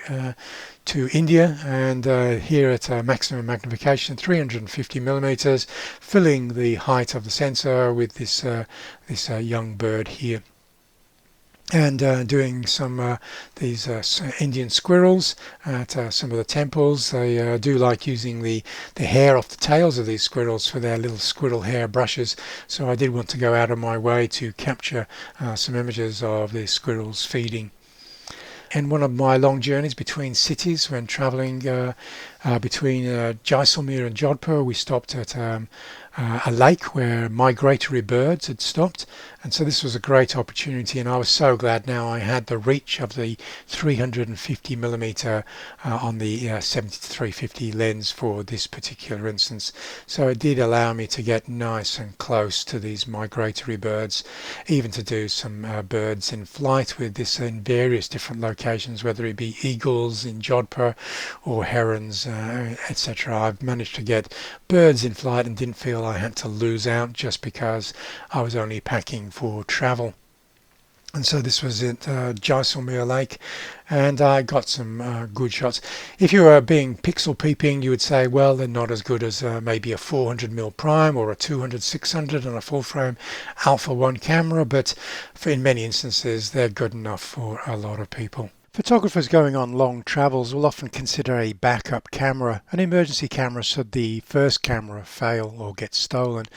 India, and here at maximum magnification, 350mm, filling the height of the sensor with this young bird here. And doing some these Indian squirrels at some of the temples. They do like using the hair off the tails of these squirrels for their little squirrel hair brushes, so I did want to go out of my way to capture some images of the squirrels feeding. And one of my long journeys between cities, when traveling between Jaisalmer and Jodhpur, we stopped at a lake where migratory birds had stopped, and so this was a great opportunity, and I was so glad now I had the reach of the 350mm on the 70-350 lens for this particular instance. So it did allow me to get nice and close to these migratory birds, even to do some birds in flight with this in various different locations, whether it be eagles in Jodhpur or herons, etc. I've managed to get birds in flight and didn't feel I had to lose out just because I was only packing for travel. And so this was at Jaisalmer Lake, and I got some good shots. If you were being pixel peeping, you would say, well, they're not as good as maybe a 400mm prime or a 200-600 on a full frame Alpha 1 camera, but in many instances they're good enough for a lot of people. Photographers going on long travels will often consider a backup camera, an emergency camera should the first camera fail or get stolen.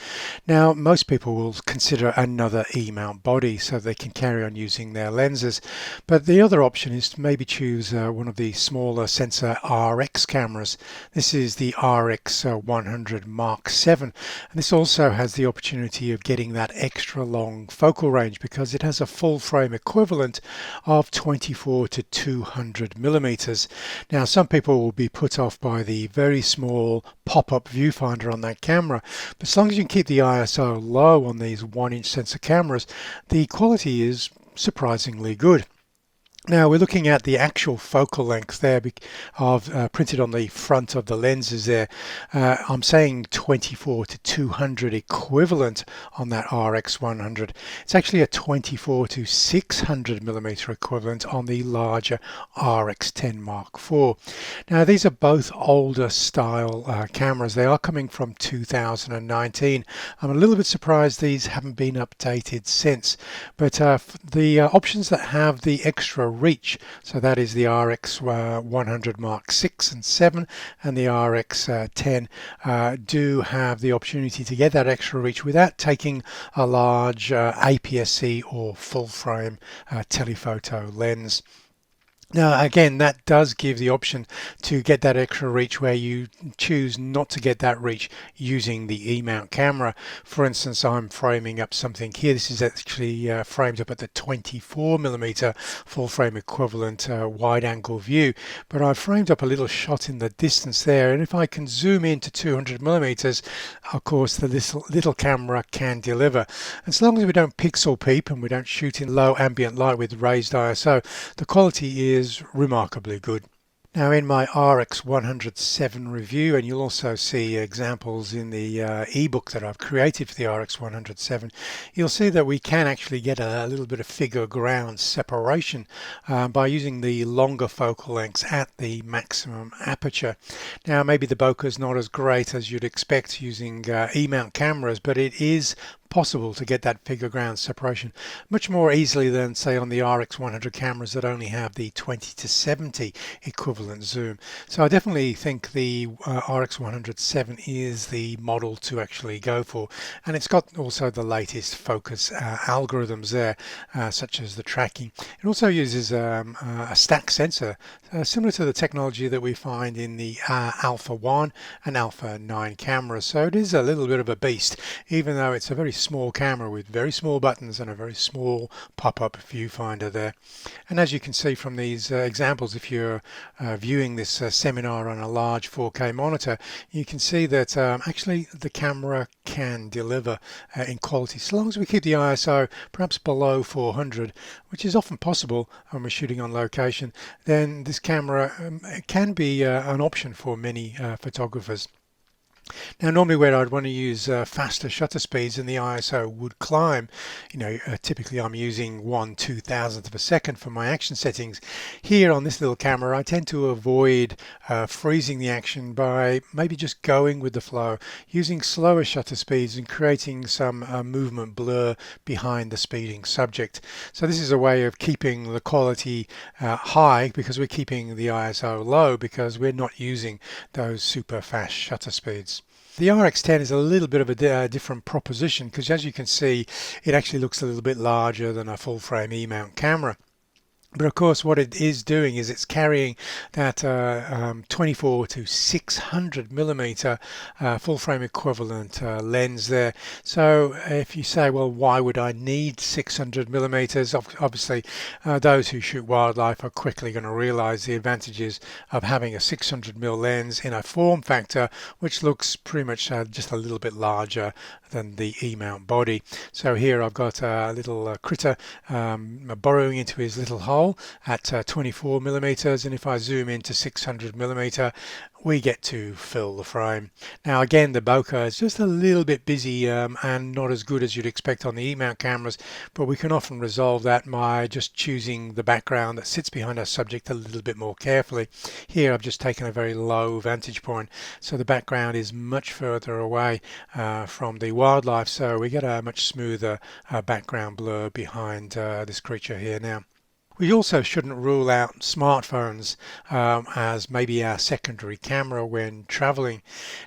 Now, most people will consider another E-mount body so they can carry on using their lenses, but the other option is to maybe choose one of the smaller sensor RX cameras. This is the RX100 Mark 7, and this also has the opportunity of getting that extra long focal range because it has a full frame equivalent of 24 to 200 millimeters. Now, some people will be put off by the very small pop-up viewfinder on that camera, but as long as you can keep the ISO low on these 1-inch sensor cameras, the quality is surprisingly good. Now we're looking at the actual focal length there of printed on the front of the lenses there. I'm saying 24 to 200 equivalent on that RX100. It's actually a 24 to 600 millimeter equivalent on the larger RX10 Mark IV. Now these are both older style cameras. They are coming from 2019. I'm a little bit surprised these haven't been updated since, but the options that have the extra reach, so that is the RX 100 Mark 6 and 7 and the RX 10 do have the opportunity to get that extra reach without taking a large APS-C or full frame telephoto lens. Now again, that does give the option to get that extra reach where you choose not to get that reach using the E-mount camera. For instance, I'm framing up something here. This is actually framed up at the 24 millimeter full frame equivalent wide angle view, but I've framed up a little shot in the distance there, and if I can zoom into 200 millimeters, of course the little camera can deliver. As long as we don't pixel peep and we don't shoot in low ambient light with raised ISO, the quality is remarkably good. Now in my RX 107 review, and you'll also see examples in the ebook that I've created for the RX 107, you'll see that we can actually get a little bit of figure ground separation by using the longer focal lengths at the maximum aperture. Now maybe the bokeh is not as great as you'd expect using E-mount cameras, but it is possible to get that figure ground separation much more easily than say on the RX 100 cameras that only have the 20 to 70 equivalent zoom. So I definitely think the RX 107 is the model to actually go for, and it's got also the latest focus algorithms there, such as the tracking. It also uses a stack sensor similar to the technology that we find in the Alpha 1 and Alpha 9 cameras. So it is a little bit of a beast, even though it's a very small camera with very small buttons and a very small pop-up viewfinder there. And as you can see from these examples, if you're viewing this seminar on a large 4K monitor, you can see that actually the camera can deliver in quality, so long as we keep the ISO perhaps below 400, which is often possible when we're shooting on location. Then this camera can be an option for many photographers. Now normally where I'd want to use faster shutter speeds and the ISO would climb, typically I'm using 1/2000th of a second for my action settings. Here on this little camera I tend to avoid freezing the action by maybe just going with the flow, using slower shutter speeds and creating some movement blur behind the speeding subject. So this is a way of keeping the quality high because we're keeping the ISO low because we're not using those super fast shutter speeds. The RX10 is a little bit of a different proposition because, as you can see, it actually looks a little bit larger than a full frame E-mount camera. But of course what it is doing is it's carrying that 24 to 600 millimeter full frame equivalent lens there. So if you say, well, why would I need 600 millimeters? Obviously those who shoot wildlife are quickly going to realize the advantages of having a 600 mil lens in a form factor which looks pretty much just a little bit larger than the E-mount body. So here I've got a little critter burrowing into his little hole at 24 millimeters, and if I zoom into 600 millimeter, we get to fill the frame. Now again, the bokeh is just a little bit busy and not as good as you'd expect on the E-mount cameras, but we can often resolve that by just choosing the background that sits behind our subject a little bit more carefully. Here I've just taken a very low vantage point, so the background is much further away from the wildlife, so we get a much smoother background blur behind this creature here now. We also shouldn't rule out smartphones as maybe our secondary camera when traveling.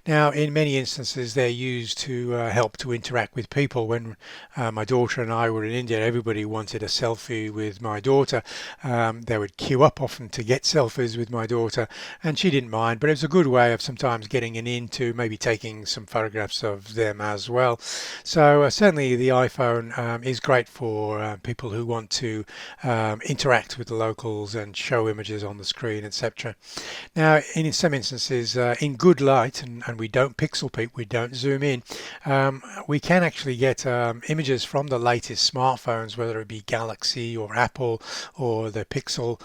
Now, in many instances, they're used to help to interact with people. When my daughter and I were in India, everybody wanted a selfie with my daughter. They would queue up often to get selfies with my daughter, and she didn't mind, but it was a good way of sometimes getting into maybe taking some photographs of them as well. So certainly the iPhone is great for people who want to interact with the locals and show images on the screen, etc. Now, in some instances, in good light, and we don't pixel peep, we don't zoom in, we can actually get images from the latest smartphones, whether it be Galaxy or Apple or the Pixel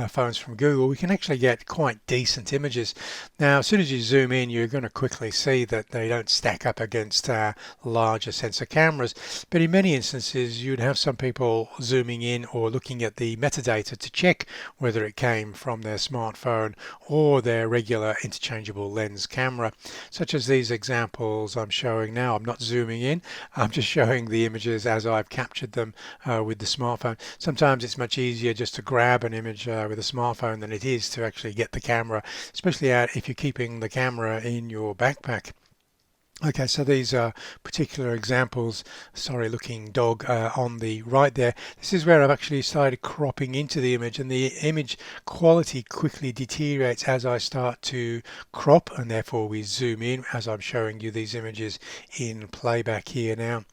phones from Google. We can actually get quite decent images. Now, as soon as you zoom in, you're going to quickly see that they don't stack up against larger sensor cameras. But in many instances, you'd have some people zooming in or looking at the metadata to check whether it came from their smartphone or their regular interchangeable lens camera, such as these examples I'm showing now. I'm not zooming in, I'm just showing the images as I've captured them with the smartphone. Sometimes it's much easier just to grab an image with a smartphone than it is to actually get the camera, especially if you're keeping the camera in your backpack. Okay, so these are particular examples. Sorry looking dog on the right there. This is where I've actually started cropping into the image, and the image quality quickly deteriorates as I start to crop, and therefore we zoom in as I'm showing you these images in playback here now.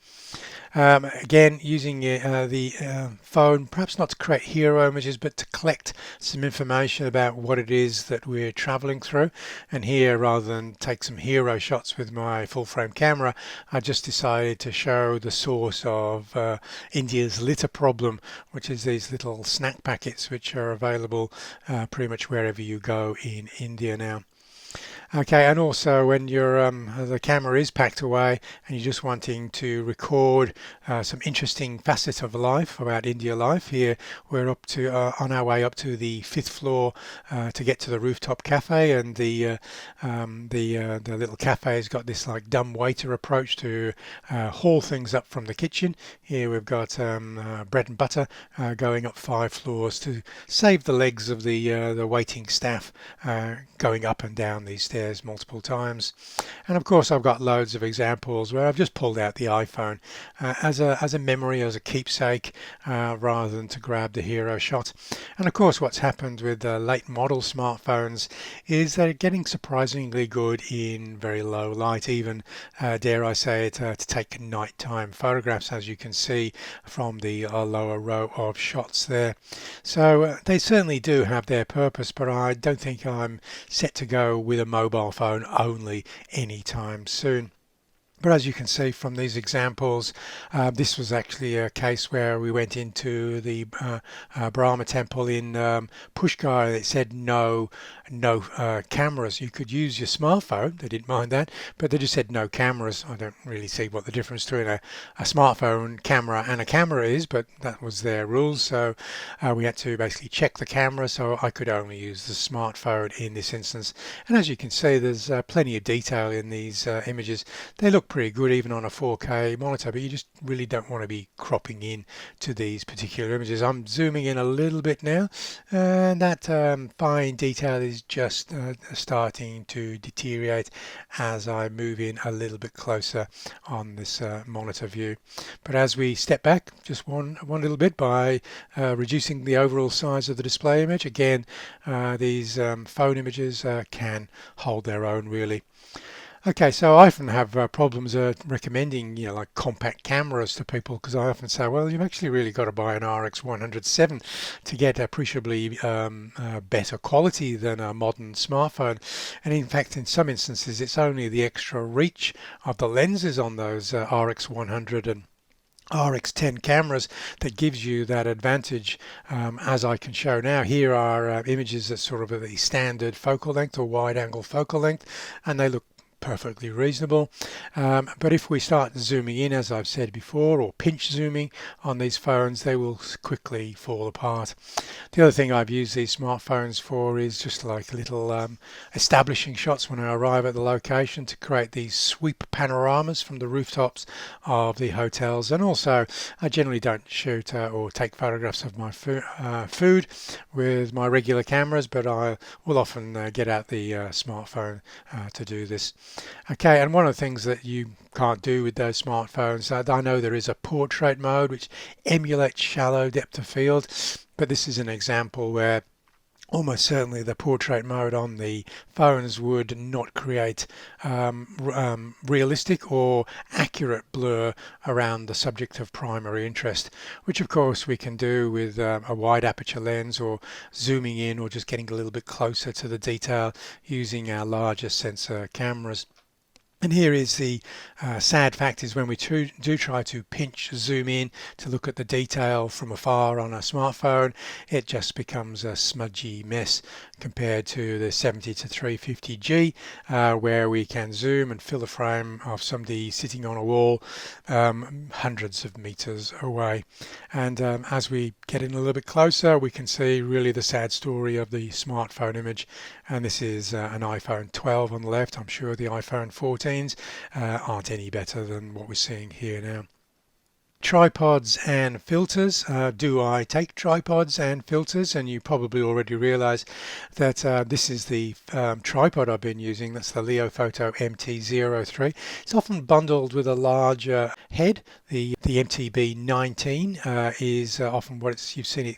Again, using the phone, perhaps not to create hero images, but to collect some information about what it is that we're traveling through. And here, rather than take some hero shots with my full frame camera, I just decided to show the source of India's litter problem, which is these little snack packets which are available pretty much wherever you go in India now. Okay, and also when the camera is packed away and you're just wanting to record some interesting facets of life about India life, here we're up to on our way up to the 5th floor to get to the rooftop cafe, and the little cafe has got this like dumb waiter approach to haul things up from the kitchen. Here we've got bread and butter going up 5 floors to save the legs of the waiting staff going up and down these stairs multiple times. And of course I've got loads of examples where I've just pulled out the iPhone as a memory, as a keepsake, rather than to grab the hero shot. And of course what's happened with the late model smartphones is they're getting surprisingly good in very low light, even dare I say it, to take nighttime photographs, as you can see from the lower row of shots there. So they certainly do have their purpose, but I don't think I'm set to go with a mobile phone only anytime soon. But as you can see from these examples, this was actually a case where we went into the Brahma temple in Pushkar. It said no cameras. You could use your smartphone. They didn't mind that, but they just said no cameras. I don't really see what the difference between a smartphone camera and a camera is, but that was their rules. So we had to basically check the camera, so I could only use the smartphone in this instance. And as you can see, there's plenty of detail in these images. They look pretty good even on a 4K monitor, but you just really don't want to be cropping in to these particular images. I'm zooming in a little bit now, and that fine detail is just starting to deteriorate as I move in a little bit closer on this monitor view. But as we step back just one little bit by reducing the overall size of the display image, again these phone images can hold their own really. Okay, so I often have problems recommending, like compact cameras to people, because I often say, well, you've actually really got to buy an RX107 to get appreciably better quality than a modern smartphone. And in fact, in some instances, it's only the extra reach of the lenses on those RX100 and RX10 cameras that gives you that advantage, as I can show now. Here are images that sort of are the standard focal length or wide angle focal length, and they look perfectly reasonable. But if we start zooming in, as I've said before, or pinch zooming on these phones, they will quickly fall apart. The other thing I've used these smartphones for is just like little establishing shots when I arrive at the location, to create these sweep panoramas from the rooftops of the hotels. And also, I generally don't shoot or take photographs of my food with my regular cameras, but I will often get out the smartphone to do this. Okay, and one of the things that you can't do with those smartphones, I know there is a portrait mode which emulates shallow depth of field, but this is an example where almost certainly the portrait mode on the phones would not create realistic or accurate blur around the subject of primary interest, which of course we can do with a wide aperture lens, or zooming in, or just getting a little bit closer to the detail using our larger sensor cameras. And here is the sad fact, is when we do try to pinch zoom in to look at the detail from afar on a smartphone, it just becomes a smudgy mess compared to the 70 to 350G, where we can zoom and fill a frame of somebody sitting on a wall hundreds of meters away. And as we get in a little bit closer, we can see really the sad story of the smartphone image. And this is an iPhone 12 on the left. I'm sure the iPhone 14s aren't any better than what we're seeing here now. Tripods and filters. Do I take tripods and filters? And you probably already realize that this is the tripod I've been using. That's the Leofoto MT-03. It's often bundled with a larger head. The MTB-19 is often what you've seen it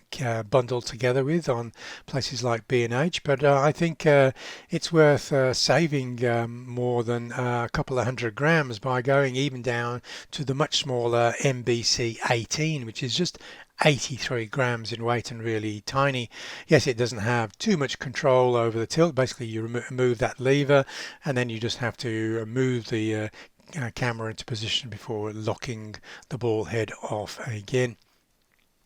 bundled together with on places like B&H, but I think it's worth saving more than a couple of 100 grams by going even down to the much smaller MBC-18, which is just 83 grams in weight and really tiny. Yes, it doesn't have too much control over the tilt. Basically, you remove that lever, and then you just have to move the camera into position before locking the ball head off again.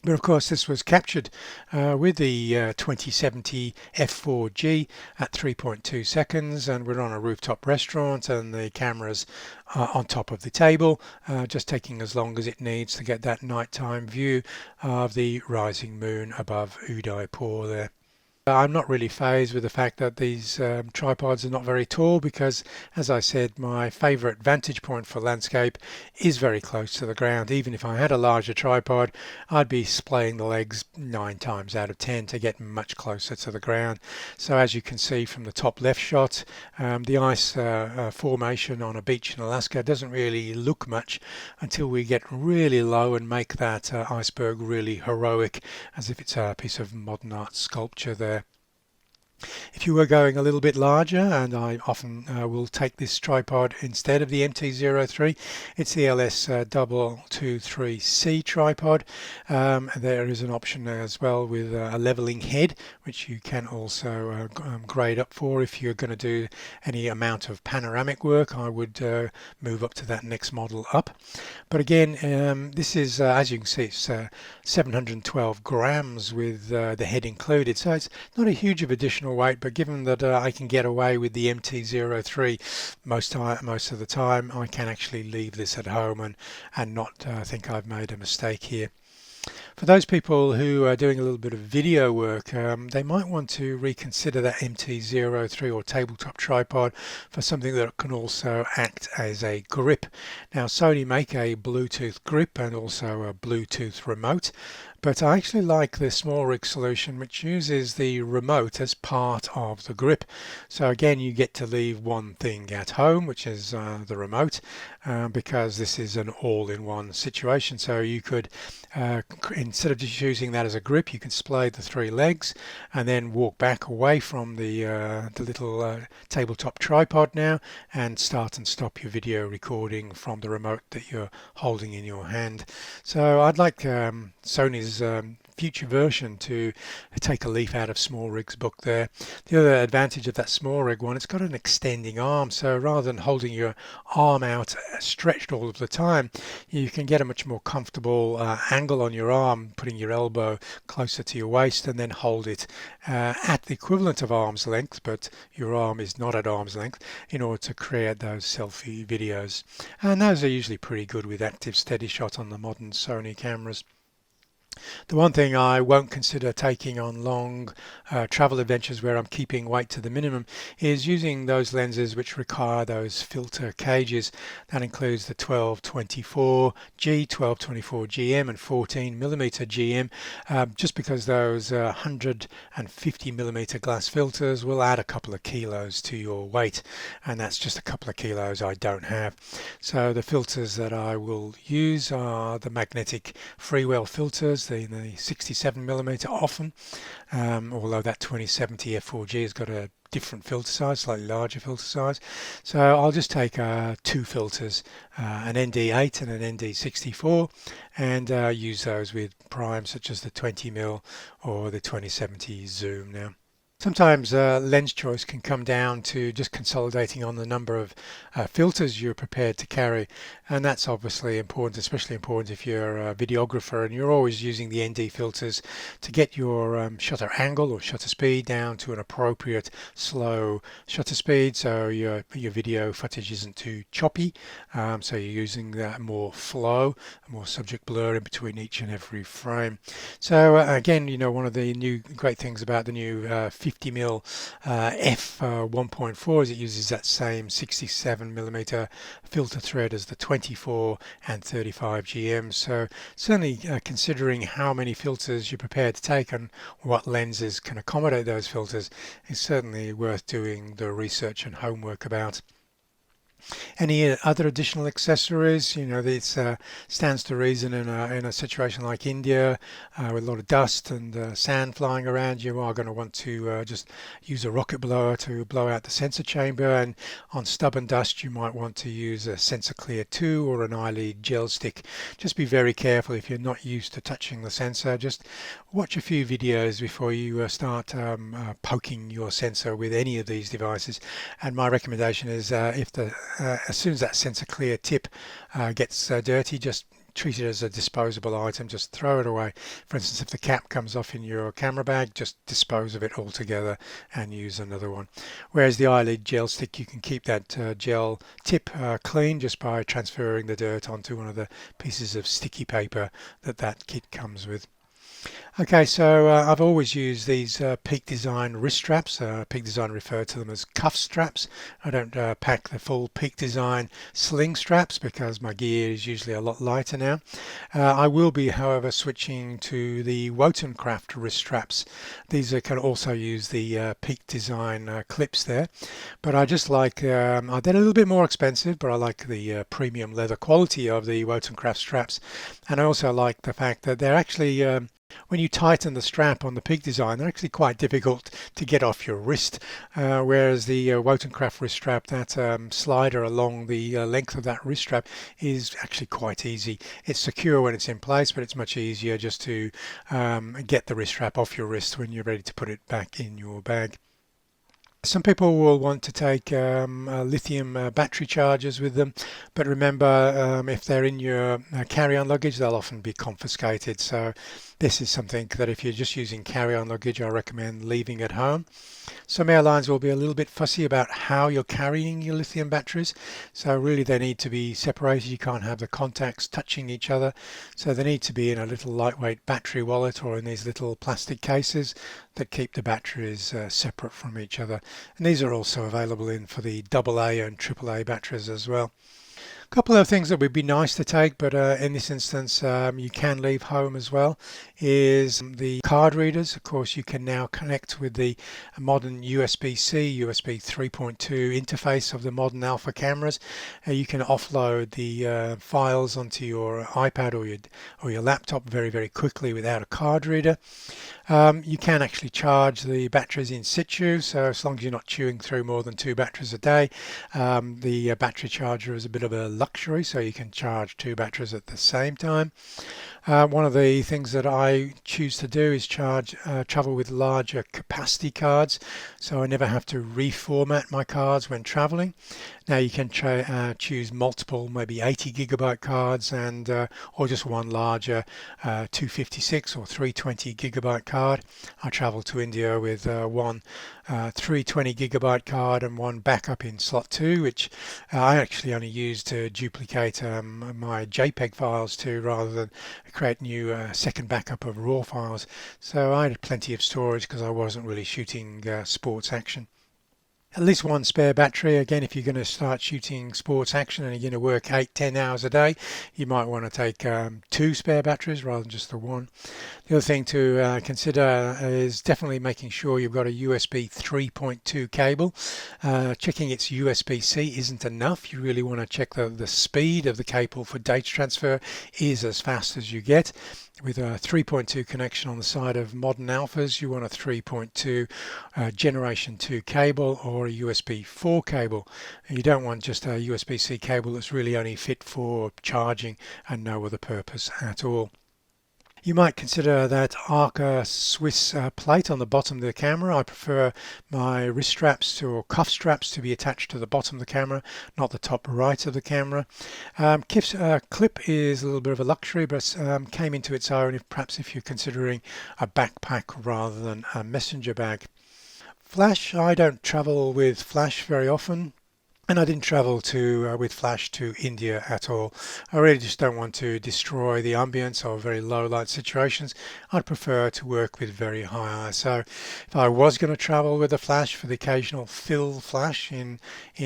But of course, this was captured with the 2070 f4G at 3.2 seconds, and we're on a rooftop restaurant, and the camera's on top of the table, just taking as long as it needs to get that nighttime view of the rising moon above Udaipur there. I'm not really fazed with the fact that these tripods are not very tall, because, as I said, my favorite vantage point for landscape is very close to the ground. Even if I had a larger tripod, I'd be splaying the legs 9 times out of 10 to get much closer to the ground. So as you can see from the top left shot, the ice formation on a beach in Alaska doesn't really look much until we get really low and make that iceberg really heroic, as if it's a piece of modern art sculpture there. If you were going a little bit larger, and I often will take this tripod instead of the MT-03, it's the LS-223C tripod. There is an option as well with a leveling head, which you can also grade up for. If you're going to do any amount of panoramic work, I would move up to that next model up. But again, this is, as you can see, it's 712 grams with the head included, so it's not a huge of additional weight, but given that I can get away with the MT-03 most of the time, I can actually leave this at home and not think I've made a mistake here. For those people who are doing a little bit of video work, they might want to reconsider that MT-03 or tabletop tripod for something that can also act as a grip. Now, Sony make a Bluetooth grip and also a Bluetooth remote, but I actually like the small rig solution, which uses the remote as part of the grip. So again, you get to leave one thing at home, which is the remote, because this is an all-in-one situation. So you could, instead of just using that as a grip, you can splay the 3 legs and then walk back away from the little tabletop tripod now, and start and stop your video recording from the remote that you're holding in your hand. So I'd like Sony's future version to take a leaf out of Small Rig's book there. The other advantage of that Small Rig one, it's got an extending arm, so rather than holding your arm out stretched all of the time, you can get a much more comfortable angle on your arm, putting your elbow closer to your waist and then hold it at the equivalent of arm's length, but your arm is not at arm's length, in order to create those selfie videos. And those are usually pretty good with active steady shot on the modern Sony cameras. The one thing I won't consider taking on long travel adventures where I'm keeping weight to the minimum is using those lenses which require those filter cages. That includes the 12-24G, 12-24GM and 14mm GM, just because those 150mm glass filters will add a couple of kilos to your weight, and that's just a couple of kilos I don't have. So the filters that I will use are the magnetic freewell filters, the 67mm often, although that 2070 f4G has got a different filter size, slightly larger filter size. So I'll just take two filters, an ND8 and an ND64, and use those with primes such as the 20mm or the 2070 zoom now. Sometimes lens choice can come down to just consolidating on the number of filters you're prepared to carry, and that's obviously important, especially important if you're a videographer and you're always using the ND filters to get your shutter angle or shutter speed down to an appropriate slow shutter speed, so your video footage isn't too choppy, so you're using that more flow, more subject blur in between each and every frame. So again, you know, one of the new great things about the new 50mm f1.4 is it uses that same 67mm filter thread as the 24 and 35GM. So certainly considering how many filters you're prepared to take and what lenses can accommodate those filters is certainly worth doing the research and homework about. Any other additional accessories? You know, this stands to reason in a situation like India with a lot of dust and sand flying around. You are going to want to just use a rocket blower to blow out the sensor chamber, and on stubborn dust you might want to use a Sensor Clear 2 or an eyelid gel stick. Just be very careful if you're not used to touching the sensor. Just watch a few videos before you start poking your sensor with any of these devices, and my recommendation is as soon as that Sensor Clear tip gets dirty, just treat it as a disposable item, just throw it away. For instance, if the cap comes off in your camera bag, just dispose of it altogether and use another one. Whereas the eyelid gel stick, you can keep that gel tip clean just by transferring the dirt onto one of the pieces of sticky paper that kit comes with. Okay, so I've always used these Peak Design wrist straps. Peak Design refer to them as cuff straps. I don't pack the full Peak Design sling straps because my gear is usually a lot lighter now. I will be, however, switching to the Wotancraft wrist straps. These can also use the Peak Design clips there, but I just like, they're a little bit more expensive, but I like the premium leather quality of the Wotancraft straps, and I also like the fact that they're actually when you tighten the strap on the Peak Design, they're actually quite difficult to get off your wrist, whereas the Wotancraft wrist strap, that slider along the length of that wrist strap, is actually quite easy. It's secure when it's in place, but it's much easier just to get the wrist strap off your wrist when you're ready to put it back in your bag. Some people will want to take lithium battery chargers with them, but remember, if they're in your carry-on luggage, they'll often be confiscated. So this is something that if you're just using carry-on luggage, I recommend leaving at home. Some airlines will be a little bit fussy about how you're carrying your lithium batteries, so really they need to be separated. You can't have the contacts touching each other, so they need to be in a little lightweight battery wallet or in these little plastic cases that keep the batteries separate from each other. And these are also available for the AA and AAA batteries as well. A couple of things that would be nice to take, but in this instance you can leave home as well, is the card readers. Of course, you can now connect with the modern USB-C, USB 3.2 interface of the modern alpha cameras. You can offload the files onto your iPad or your laptop very, very quickly without a card reader. You can actually charge the batteries in situ, so as long as you're not chewing through more than 2 batteries a day, the battery charger is a bit of a luxury, so you can charge 2 batteries at the same time. One of the things that I choose to do is travel with larger capacity cards, so I never have to reformat my cards when traveling. Now you can choose multiple, maybe 80 gigabyte cards, and or just one larger 256 or 320 gigabyte card. I travel to India with one 320 gigabyte card and one backup in slot 2, which I actually only use to duplicate my JPEG files to, rather than create new second backup of raw files. So I had plenty of storage because I wasn't really shooting sports action. At least one spare battery. Again, if you're going to start shooting sports action and you're going to work 8-10 hours a day, you might want to take two spare batteries rather than just the one. The other thing to consider is definitely making sure you've got a USB 3.2 cable. Checking its USB-C isn't enough. You really want to check the speed of the cable for data transfer is as fast as you get. With a 3.2 connection on the side of modern Alphas, you want a 3.2 generation 2 cable or a USB 4 cable. And you don't want just a USB-C cable that's really only fit for charging and no other purpose at all. You might consider that Arca Swiss plate on the bottom of the camera. I prefer my wrist straps or cuff straps to be attached to the bottom of the camera, not the top right of the camera. Clip is a little bit of a luxury, but came into its own perhaps if you're considering a backpack rather than a messenger bag. Flash, I don't travel with flash very often. And I didn't travel with flash to India at all. I really just don't want to destroy the ambience of very low light situations. I'd prefer to work with very high ISO. If I was going to travel with a flash for the occasional fill flash in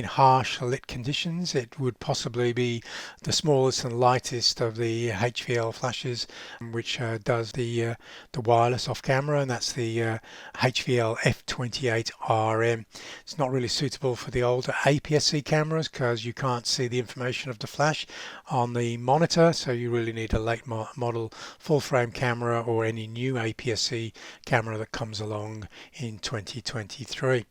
harsh lit conditions, it would possibly be the smallest and lightest of the HVL flashes, which does the wireless off camera, and that's the HVL F28RM. It's not really suitable for the older APS-C cameras because you can't see the information of the flash on the monitor, so you really need a late model full frame camera or any new APS-C camera that comes along in 2023.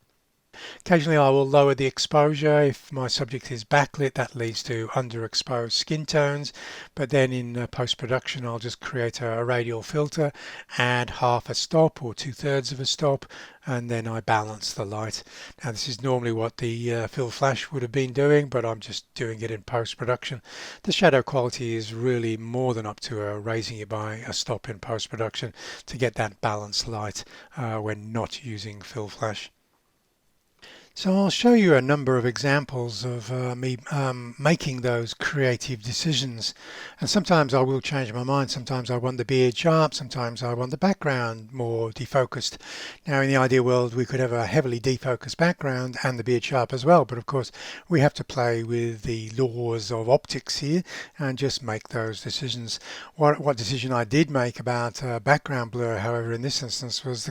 Occasionally I will lower the exposure if my subject is backlit. That leads to underexposed skin tones, but then in post-production I'll just create a radial filter, add half a stop or 2/3 of a stop, and then I balance the light. Now this is normally what the fill flash would have been doing, but I'm just doing it in post-production. The shadow quality is really more than up to raising it by a stop in post-production to get that balanced light when not using fill flash. So I'll show you a number of examples of me making those creative decisions. And sometimes I will change my mind. Sometimes I want the beard sharp. Sometimes I want the background more defocused. Now in the ideal world we could have a heavily defocused background and the beard sharp as well. But of course we have to play with the laws of optics here and just make those decisions. What decision I did make about background blur, however, in this instance was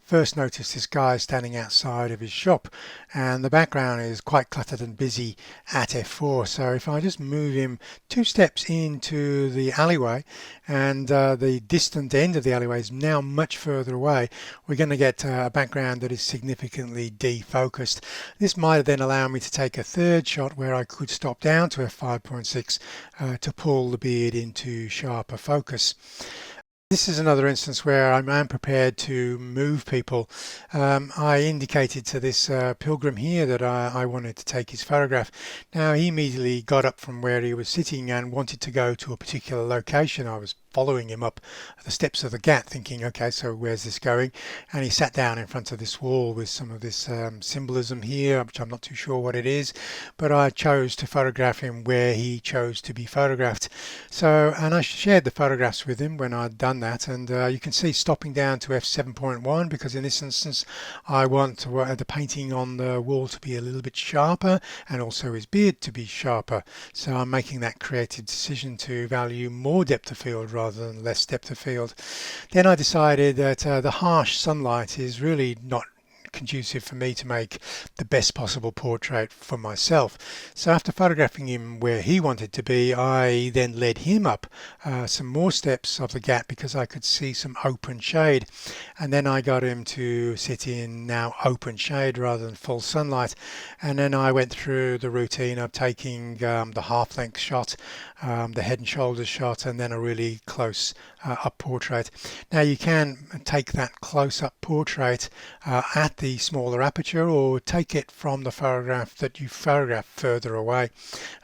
first noticed this guy standing outside of his shop, and the background is quite cluttered and busy at f4. So if I just move him 2 steps into the alleyway, and the distant end of the alleyway is now much further away, we're going to get a background that is significantly defocused. This might then allow me to take a third shot where I could stop down to f5.6 to pull the beard into sharper focus. This is another instance where I'm prepared to move people. I indicated to this pilgrim here that I wanted to take his photograph. Now he immediately got up from where he was sitting and wanted to go to a particular location. I was following him up the steps of the Ghat thinking, okay, so where's this going? And he sat down in front of this wall with some of this symbolism here, which I'm not too sure what it is, but I chose to photograph him where he chose to be photographed. So, and I shared the photographs with him when I'd done that, and you can see stopping down to f7.1 because in this instance I want the painting on the wall to be a little bit sharper and also his beard to be sharper. So I'm making that creative decision to value more depth of field rather than less depth of field. Then I decided that the harsh sunlight is really not conducive for me to make the best possible portrait for myself. So after photographing him where he wanted to be, I then led him up some more steps of the gap because I could see some open shade, and then I got him to sit in now open shade rather than full sunlight, and then I went through the routine of taking the half-length shot, the head and shoulders shot, and then a really close up portrait. Now you can take that close-up portrait at the smaller aperture, or take it from the photograph that you photograph further away.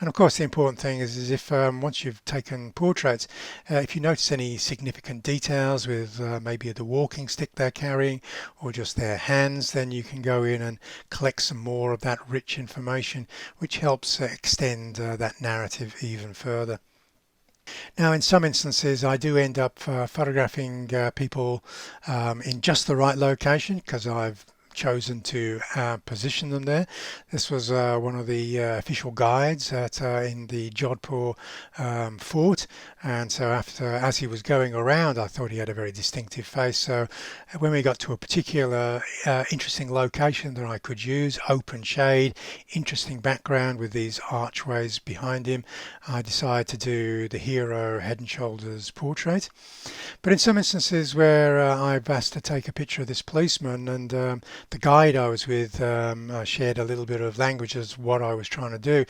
And of course the important thing is if once you've taken portraits, if you notice any significant details with maybe the walking stick they're carrying or just their hands, then you can go in and collect some more of that rich information, which helps extend that narrative even further. Now, in some instances, I do end up photographing people in just the right location because I've chosen to position them there. This was one of the official guides in the Jodhpur fort, and so as he was going around, I thought he had a very distinctive face. So when we got to a particular interesting location that I could use, open shade, interesting background with these archways behind him, I decided to do the hero head and shoulders portrait. But in some instances where I've asked to take a picture of this policeman, and the guide I was with shared a little bit of language as what I was trying to do,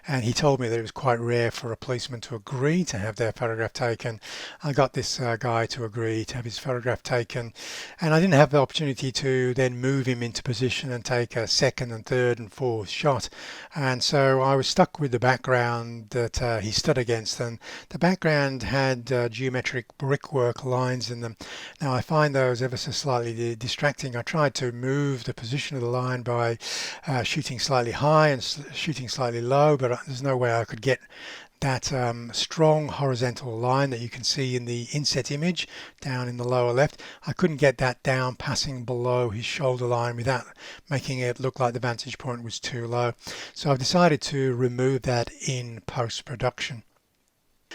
and he told me that it was quite rare for a policeman to agree to have their photograph taken. I got this guy to agree to have his photograph taken, and I didn't have the opportunity to then move him into position and take a second and third and fourth shot, and so I was stuck with the background that he stood against, and the background had geometric brickwork lines in them. Now I find those ever so slightly distracting. I tried to move the position of the line by shooting slightly high and shooting slightly low, but there's no way I could get that strong horizontal line that you can see in the inset image down in the lower left. I couldn't get that down passing below his shoulder line without making it look like the vantage point was too low. So I've decided to remove that in post-production.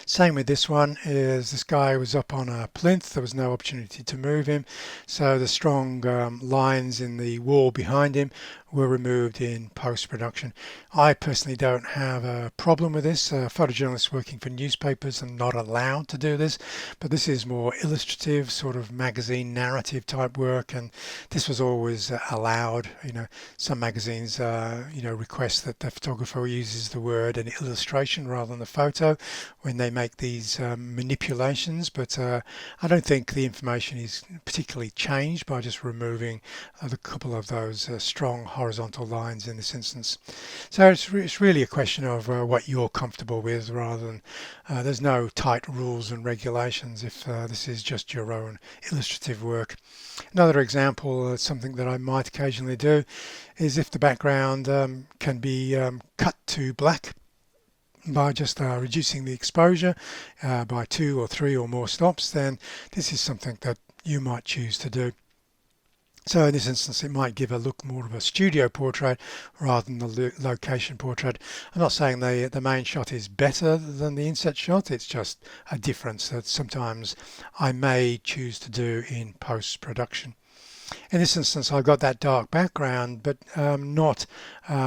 Same with this one. Is this guy was up on a plinth, there was no opportunity to move him, so the strong lines in the wall behind him were removed in post-production. I personally don't have a problem with this. Photojournalists working for newspapers are not allowed to do this, but this is more illustrative, sort of magazine narrative type work, and this was always allowed. You know, some magazines request that the photographer uses the word an illustration rather than the photo when they make these manipulations, but I don't think the information is particularly changed by just removing a couple of those strong horizontal lines in this instance. So it's really a question of what you're comfortable with, rather than there's no tight rules and regulations if this is just your own illustrative work. Another example, something that I might occasionally do, is if the background can be cut to black by just reducing the exposure by 2 or 3 or more stops, then this is something that you might choose to do. So in this instance, it might give a look more of a studio portrait rather than the location portrait. I'm not saying the main shot is better than the inset shot, it's just a difference that sometimes I may choose to do in post-production. In this instance, I've got that dark background, but not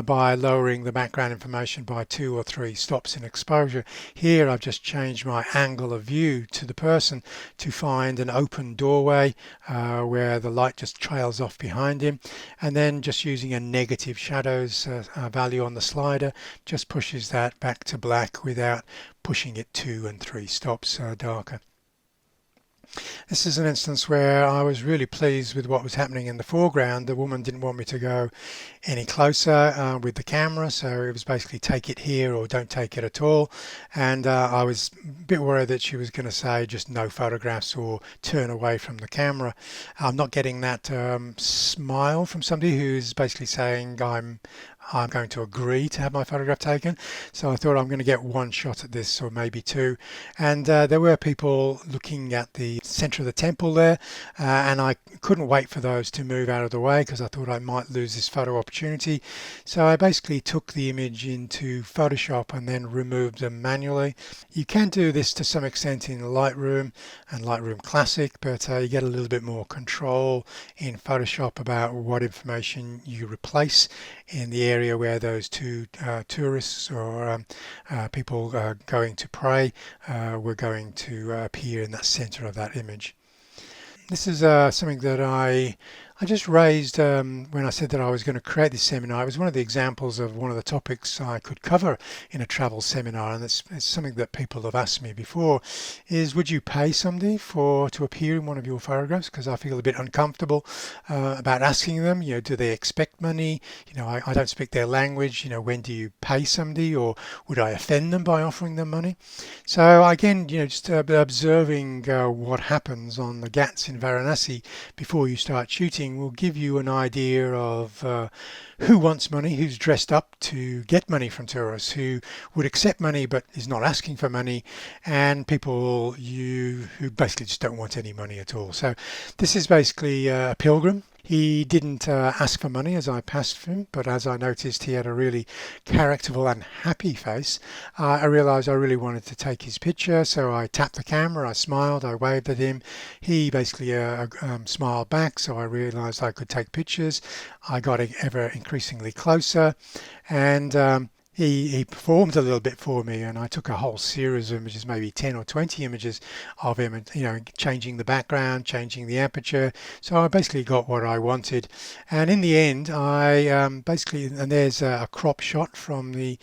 by lowering the background information by 2 or 3 stops in exposure. Here I've just changed my angle of view to the person to find an open doorway where the light just trails off behind him, and then just using a negative shadows value on the slider just pushes that back to black without pushing it 2 and 3 stops darker. This is an instance where I was really pleased with what was happening in the foreground. The woman didn't want me to go any closer with the camera, so it was basically take it here or don't take it at all. And I was a bit worried that she was going to say just no photographs or turn away from the camera. I'm not getting that smile from somebody who's basically saying I'm going to agree to have my photograph taken. So I thought I'm going to get 1 shot at this, or maybe 2. And there were people looking at the center of the temple there, and I couldn't wait for those to move out of the way because I thought I might lose this photo opportunity. So I basically took the image into Photoshop and then removed them manually. You can do this to some extent in Lightroom and Lightroom Classic, but you get a little bit more control in Photoshop about what information you replace in the area where those two tourists or people going to pray were going to appear in the center of that image. This is something that I just raised when I said that I was going to create this seminar. It was one of the examples of one of the topics I could cover in a travel seminar, and it's something that people have asked me before, is would you pay somebody to appear in one of your photographs? Because I feel a bit uncomfortable about asking them, do they expect money? I don't speak their language. When do you pay somebody, or would I offend them by offering them money? So again, just observing what happens on the Ghats in Varanasi before you start shooting will give you an idea of who wants money, who's dressed up to get money from tourists, who would accept money but is not asking for money, and people who basically just don't want any money at all. So this is basically a pilgrim. He didn't ask for money as I passed him, but as I noticed he had a really characterful and happy face, I realized I really wanted to take his picture, so I tapped the camera, I smiled, I waved at him. He basically smiled back, so I realized I could take pictures. I got ever increasingly closer, and he performed a little bit for me, and I took a whole series of images, maybe 10 or 20 images of him, and changing the background, changing the aperture. So I basically got what I wanted, and in the end I basically, and there's a crop shot from the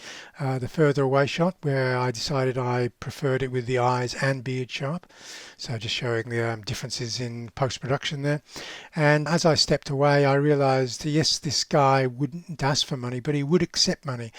further away shot where I decided I preferred it with the eyes and beard sharp, so just showing the differences in post-production there. And as I stepped away, I realized, yes, this guy wouldn't ask for money, but he would accept money,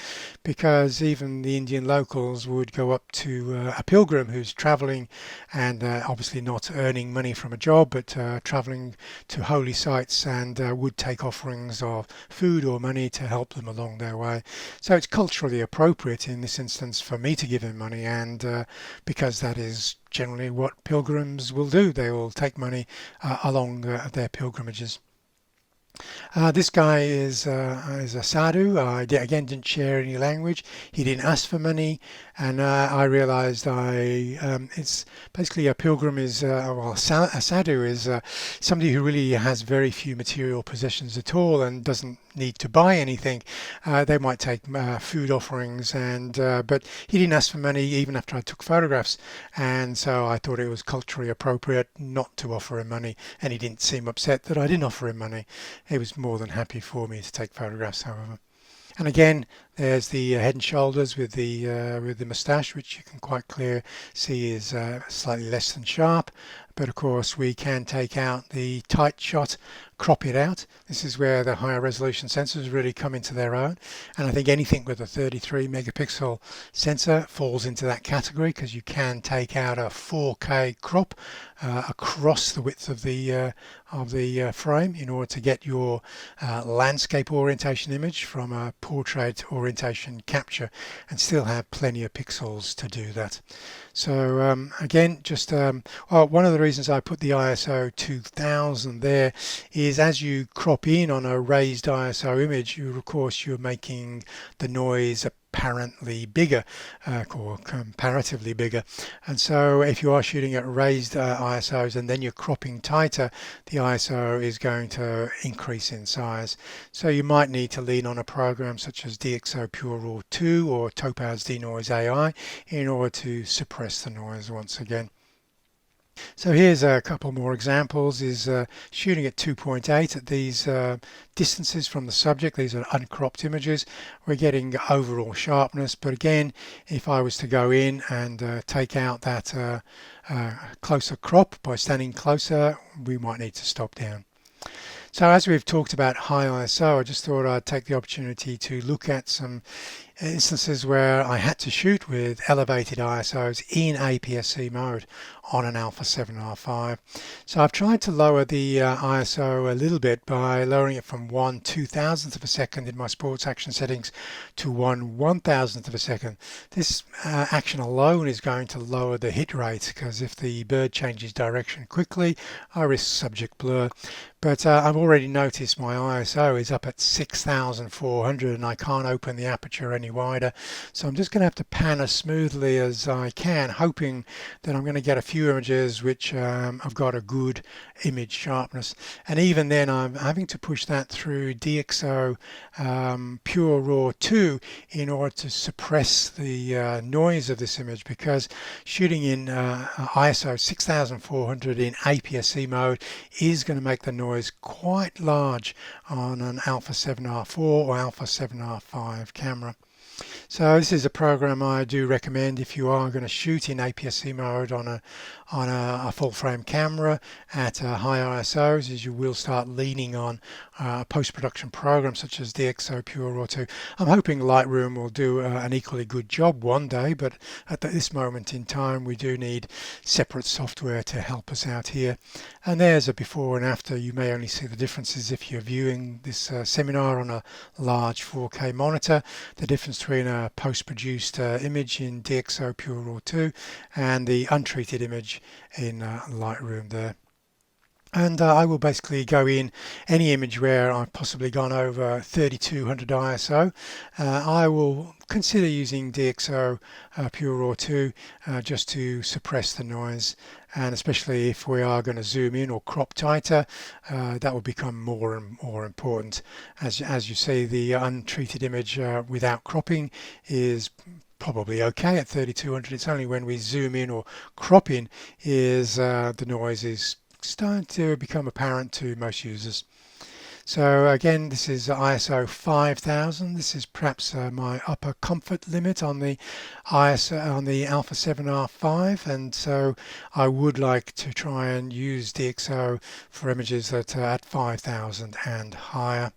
because even the Indian locals would go up to a pilgrim who's traveling and obviously not earning money from a job, but traveling to holy sites, and would take offerings of food or money to help them along their way. So it's culturally appropriate in this instance for me to give him money, and because that is generally what pilgrims will do. They will take money along their pilgrimages. This guy is a sadhu. Again, didn't share any language. He didn't ask for money, and I realized it's basically a pilgrim is a sadhu is somebody who really has very few material possessions at all and doesn't need to buy anything. They might take food offerings, but he didn't ask for money even after I took photographs, and so I thought it was culturally appropriate not to offer him money, and he didn't seem upset that I didn't offer him money. He was more than happy for me to take photographs, however. And again, there's the head and shoulders with the moustache, which you can quite clear see is slightly less than sharp. But of course, we can take out the tight shot, crop it out. This is where the higher resolution sensors really come into their own. And I think anything with a 33 megapixel sensor falls into that category, because you can take out a 4K crop across the width of the frame in order to get your landscape orientation image from a portrait orientation capture, and still have plenty of pixels to do that. So again, just one of the reasons I put the ISO 2000 there is, as you crop in on a raised ISO image, of course you're making the noise apparently bigger or comparatively bigger, and so if you are shooting at raised ISOs and then you're cropping tighter, the ISO is going to increase in size. So you might need to lean on a program such as DxO Pure Raw 2 or Topaz Denoise AI in order to suppress the noise once again. So here's a couple more examples. Is shooting at 2.8 at these distances from the subject. These are uncropped images. We're getting overall sharpness, but again, if I was to go in and take out that closer crop by standing closer, we might need to stop down. So as we've talked about high ISO, I just thought I'd take the opportunity to look at some instances where I had to shoot with elevated ISOs in APS-C mode on an Alpha 7R5. So I've tried to lower the ISO a little bit by lowering it from 1/2000th of a second in my sports action settings to 1/1000th of a second. This action alone is going to lower the hit rate, because if the bird changes direction quickly, I risk subject blur. But I've already noticed my ISO is up at 6400 and I can't open the aperture any wider. So I'm just going to have to pan as smoothly as I can, hoping that I'm going to get a few images which have got a good image sharpness. And even then I'm having to push that through DxO Pure Raw 2 in order to suppress the noise of this image, because shooting in ISO 6400 in APS-C mode is going to make the noise quite large on an Alpha 7R4 or Alpha 7R5 camera. So this is a program I do recommend if you are going to shoot in APS-C mode on a full frame camera at high ISOs, as you will start leaning on a post-production program such as DxO Pure Raw 2. I'm hoping Lightroom will do an equally good job one day, but at this moment in time we do need separate software to help us out here. And there's a before and after. You may only see the differences if you're viewing this seminar on a large 4K monitor. The difference between a post-produced image in DxO Pure Raw 2 and the untreated image in Lightroom there. And I will basically go in any image where I've possibly gone over 3200 ISO. I will consider using DxO Pure Raw 2 just to suppress the noise, and especially if we are going to zoom in or crop tighter, that will become more and more important. As you see, the untreated image without cropping is probably okay at 3200. It's only when we zoom in or crop in is the noise is starting to become apparent to most users. So again, this is ISO 5000. This is perhaps my upper comfort limit on the ISO on the Alpha 7R5, and so I would like to try and use DxO for images that are at 5000 and higher.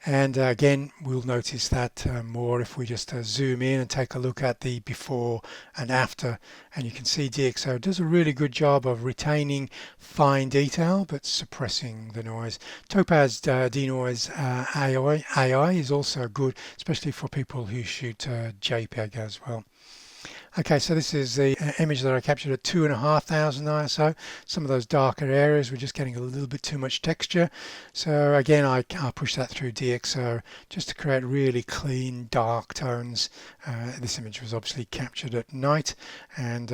And again, we'll notice that more if we just zoom in and take a look at the before and after. And you can see DxO does a really good job of retaining fine detail but suppressing the noise. Topaz Denoise AI is also good, especially for people who shoot JPEG as well. Okay, so this is the image that I captured at 2500 ISO. Some of those darker areas we're just getting a little bit too much texture. So again, I'll push that through DxO just to create really clean dark tones. This image was obviously captured at night, and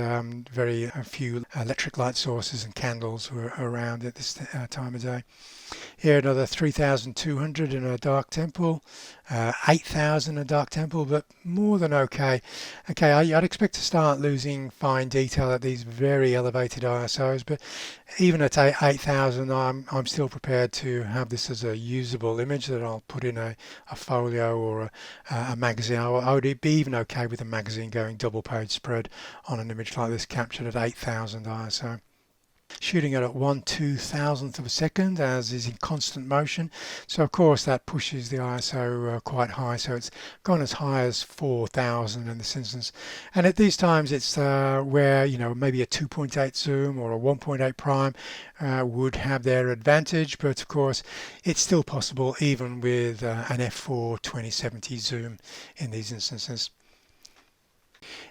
very few electric light sources and candles were around at this time of day. Here another 3200 in a dark temple, 8000 in a dark temple, but more than okay. Okay, I'd expect to start losing fine detail at these very elevated ISOs, but even at 8000 I'm still prepared to have this as a usable image that I'll put in a folio or a magazine. I would be even okay with a magazine going double page spread on an image like this captured at 8000 ISO. Shooting it at 1/2000th of a second, as is in constant motion, so of course that pushes the ISO quite high, so it's gone as high as 4000 in this instance. And at these times it's where, you know, maybe a 2.8 zoom or a 1.8 prime would have their advantage, but of course it's still possible even with an f4 2070 zoom in these instances.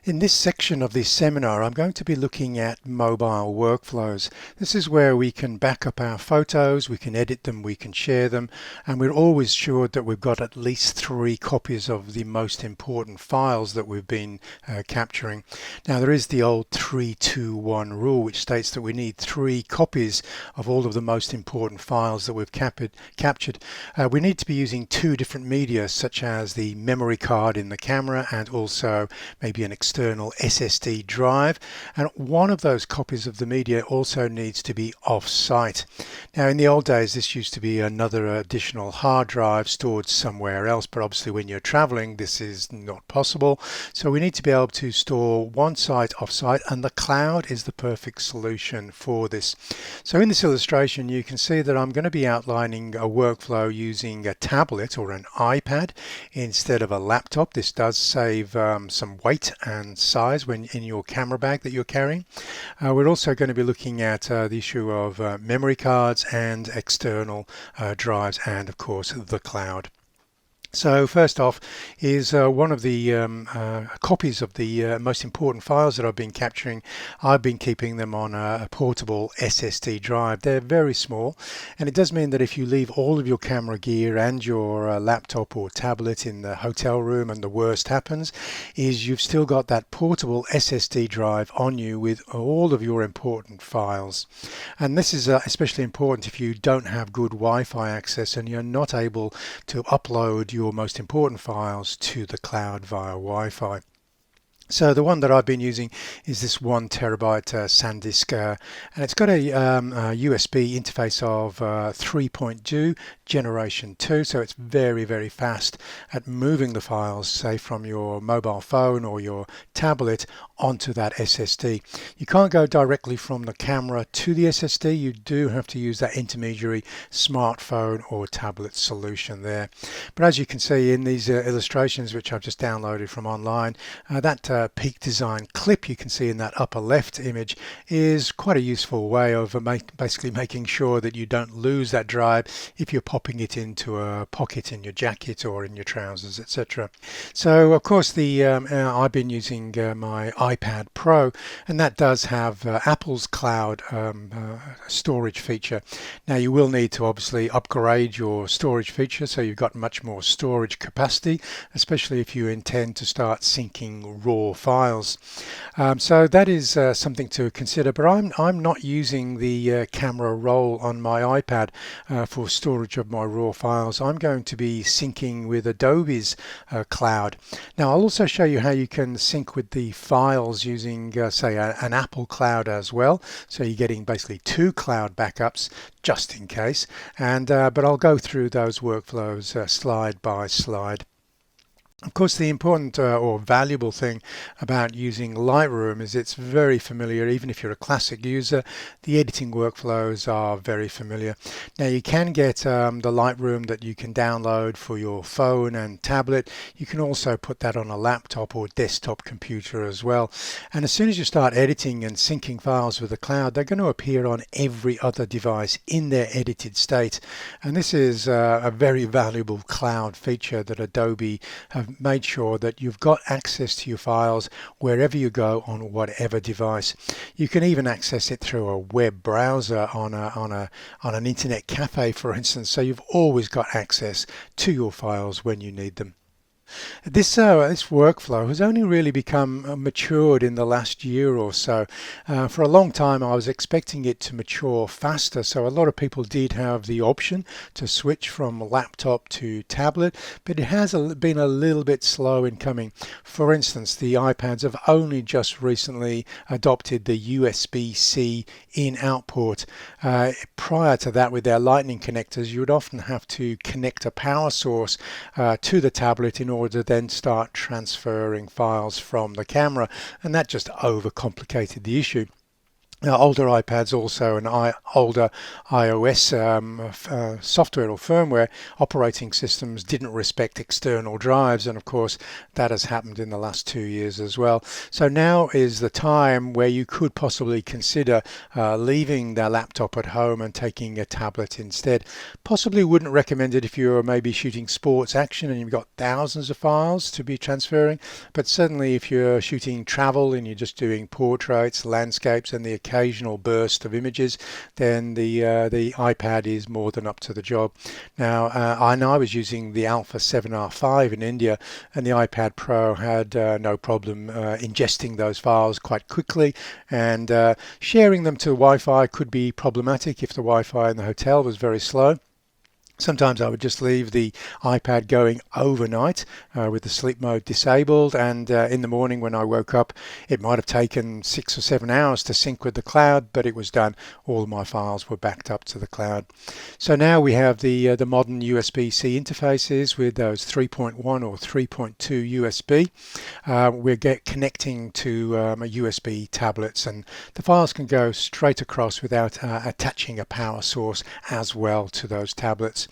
In this section of this seminar, I'm going to be looking at mobile workflows. This is where we can back up our photos, we can edit them, we can share them, and we're always sure that we've got at least 3 copies of the most important files that we've been capturing. Now, there is the old 3-2-1 rule, which states that we need 3 copies of all of the most important files that we've captured. We need to be using 2 different media, such as the memory card in the camera and also maybe an external SSD drive, and one of those copies of the media also needs to be off-site. Now in the old days this used to be another additional hard drive stored somewhere else, but obviously when you're traveling this is not possible, so we need to be able to store one site off-site, and the cloud is the perfect solution for this. So in this illustration you can see that I'm going to be outlining a workflow using a tablet or an iPad instead of a laptop. This does save some weight and size when in your camera bag that you're carrying. We're also going to be looking at the issue of memory cards and external drives, and of course the cloud. So first off is one of the copies of the most important files that I've been capturing. I've been keeping them on a portable SSD drive. They're very small, and it does mean that if you leave all of your camera gear and your laptop or tablet in the hotel room and the worst happens, is you've still got that portable SSD drive on you with all of your important files. And this is especially important if you don't have good Wi-Fi access and you're not able to upload your most important files to the cloud via Wi-Fi. So the one that I've been using is this 1 terabyte SanDisk, and it's got a USB interface of 3.2 generation 2, so it's very, very fast at moving the files, say from your mobile phone or your tablet onto that SSD. You can't go directly from the camera to the SSD. You do have to use that intermediary smartphone or tablet solution there. But as you can see in these illustrations which I've just downloaded from online, that peak design clip you can see in that upper left image is quite a useful way of basically making sure that you don't lose that drive if you're popping it into a pocket in your jacket or in your trousers, etc. So of course I've been using my iPad Pro, and that does have Apple's cloud storage feature. Now you will need to obviously upgrade your storage feature so you've got much more storage capacity, especially if you intend to start syncing raw files. So that is something to consider, but I'm not using the camera roll on my iPad for storage of my raw files. I'm going to be syncing with Adobe's cloud. Now I'll also show you how you can sync with the files using say an Apple cloud as well, so you're getting basically 2 cloud backups just in case, and but I'll go through those workflows slide by slide. Of course, the important or valuable thing about using Lightroom is it's very familiar. Even if you're a classic user, the editing workflows are very familiar. Now you can get the Lightroom that you can download for your phone and tablet. You can also put that on a laptop or desktop computer as well. And as soon as you start editing and syncing files with the cloud, they're going to appear on every other device in their edited state. And this is a very valuable cloud feature that Adobe have made sure that you've got access to your files wherever you go on whatever device. You can even access it through a web browser on an internet cafe, for instance, so you've always got access to your files when you need them. This workflow has only really become matured in the last year or so. For a long time I was expecting it to mature faster, so a lot of people did have the option to switch from laptop to tablet, but it has been a little bit slow in coming. For instance, the iPads have only just recently adopted the USB-C in-out port. Prior to that, with their Lightning connectors, you would often have to connect a power source to the tablet in order to then start transferring files from the camera, and that just overcomplicated the issue. Now, older iPads also and older iOS software or firmware operating systems didn't respect external drives, and of course that has happened in the last 2 years as well. So now is the time where you could possibly consider leaving the laptop at home and taking a tablet instead. Possibly wouldn't recommend it if you're maybe shooting sports action and you've got thousands of files to be transferring, but certainly if you're shooting travel and you're just doing portraits, landscapes and the occasional burst of images, then the iPad is more than up to the job. Now I was using the Alpha 7R5 in India, and the iPad Pro had no problem ingesting those files quite quickly, and sharing them to Wi-Fi could be problematic if the Wi-Fi in the hotel was very slow. Sometimes I would just leave the iPad going overnight with the sleep mode disabled, and in the morning when I woke up, it might have taken 6 or 7 hours to sync with the cloud, but it was done. All of my files were backed up to the cloud. So now we have the modern USB-C interfaces with those 3.1 or 3.2 USB. We're connecting to USB tablets, and the files can go straight across without attaching a power source as well to those tablets.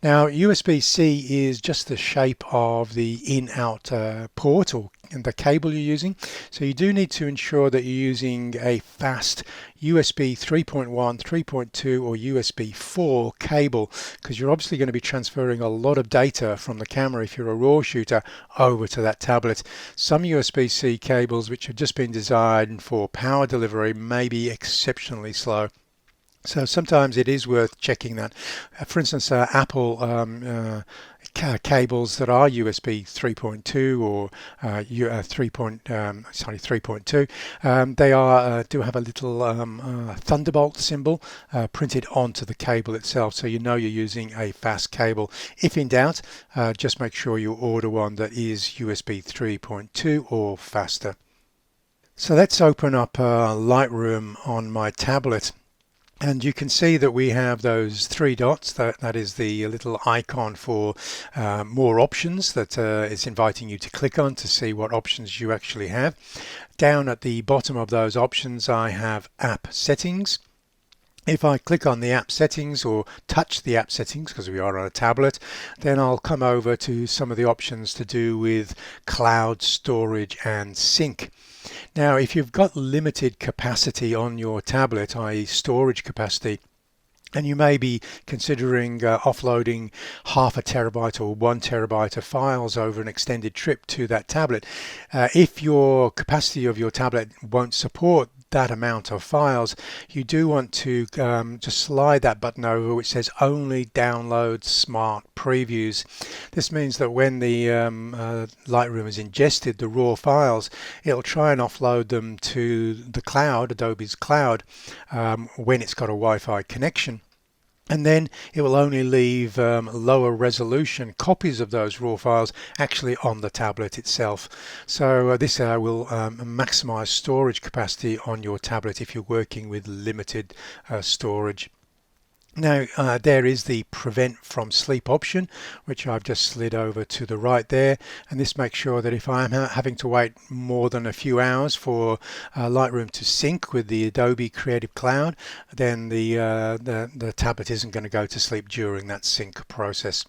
Now, USB-C is just the shape of the in-out port or the cable you're using. So you do need to ensure that you're using a fast USB 3.1, 3.2 or USB 4 cable, because you're obviously going to be transferring a lot of data from the camera if you're a RAW shooter over to that tablet. Some USB-C cables which have just been designed for power delivery may be exceptionally slow. So sometimes it is worth checking that. For instance, Apple cables that are USB 3.2 or 3.2, they do have a little Thunderbolt symbol printed onto the cable itself, so you know you're using a fast cable. If in doubt, just make sure you order one that is USB 3.2 or faster. So let's open up Lightroom on my tablet. And you can see that we have those three dots. That is the little icon for more options that is inviting you to click on to see what options you actually have. Down at the bottom of those options, I have app settings. If I click on the app settings or touch the app settings, because we are on a tablet, then I'll come over to some of the options to do with cloud storage and sync. Now, if you've got limited capacity on your tablet, i.e. storage capacity, and you may be considering offloading 0.5 terabyte or 1 terabyte of files over an extended trip to that tablet, if your capacity of your tablet won't support that amount of files, you do want to just slide that button over which says only download smart previews. This means that when the Lightroom has ingested the raw files, it'll try and offload them to the cloud, Adobe's cloud, when it's got a Wi-Fi connection. And then it will only leave lower resolution copies of those raw files actually on the tablet itself. So this will maximize storage capacity on your tablet if you're working with limited storage. Now there is the prevent from sleep option, which I've just slid over to the right there, and this makes sure that if I'm having to wait more than a few hours for Lightroom to sync with the Adobe Creative Cloud, then the tablet isn't going to go to sleep during that sync process.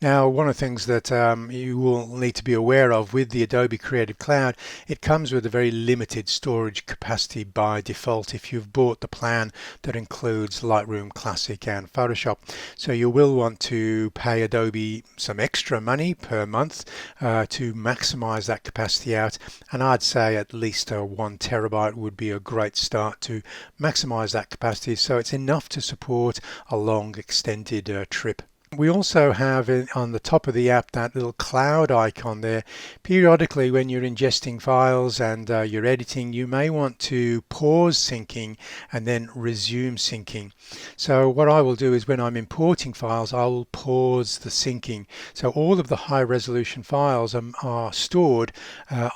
Now, one of the things that you will need to be aware of with the Adobe Creative Cloud, it comes with a very limited storage capacity by default if you've bought the plan that includes Lightroom Classic and Photoshop. So you will want to pay Adobe some extra money per month to maximize that capacity out, and I'd say at least 1 terabyte would be a great start to maximize that capacity so it's enough to support a long extended trip. We also have on the top of the app that little cloud icon there. Periodically when you're ingesting files and you're editing, you may want to pause syncing and then resume syncing. So what I will do is when I'm importing files, I will pause the syncing. So all of the high resolution files are stored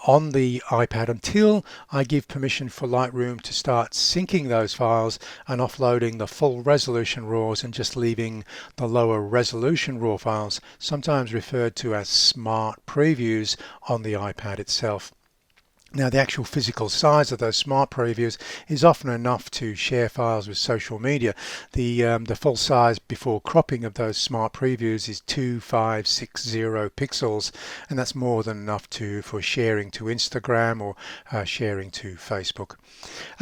on the iPad until I give permission for Lightroom to start syncing those files and offloading the full resolution RAWs and just leaving the lower resolution RAW files, sometimes referred to as smart previews, on the iPad itself. Now, the actual physical size of those smart previews is often enough to share files with social media. The full size before cropping of those smart previews is 2560 pixels, and that's more than enough for sharing to Instagram or sharing to Facebook.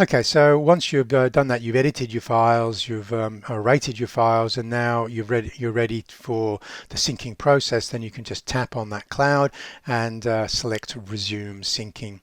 Okay, so once you've done that, you've edited your files, you've rated your files, and now you're ready for the syncing process. Then you can just tap on that cloud and select resume syncing.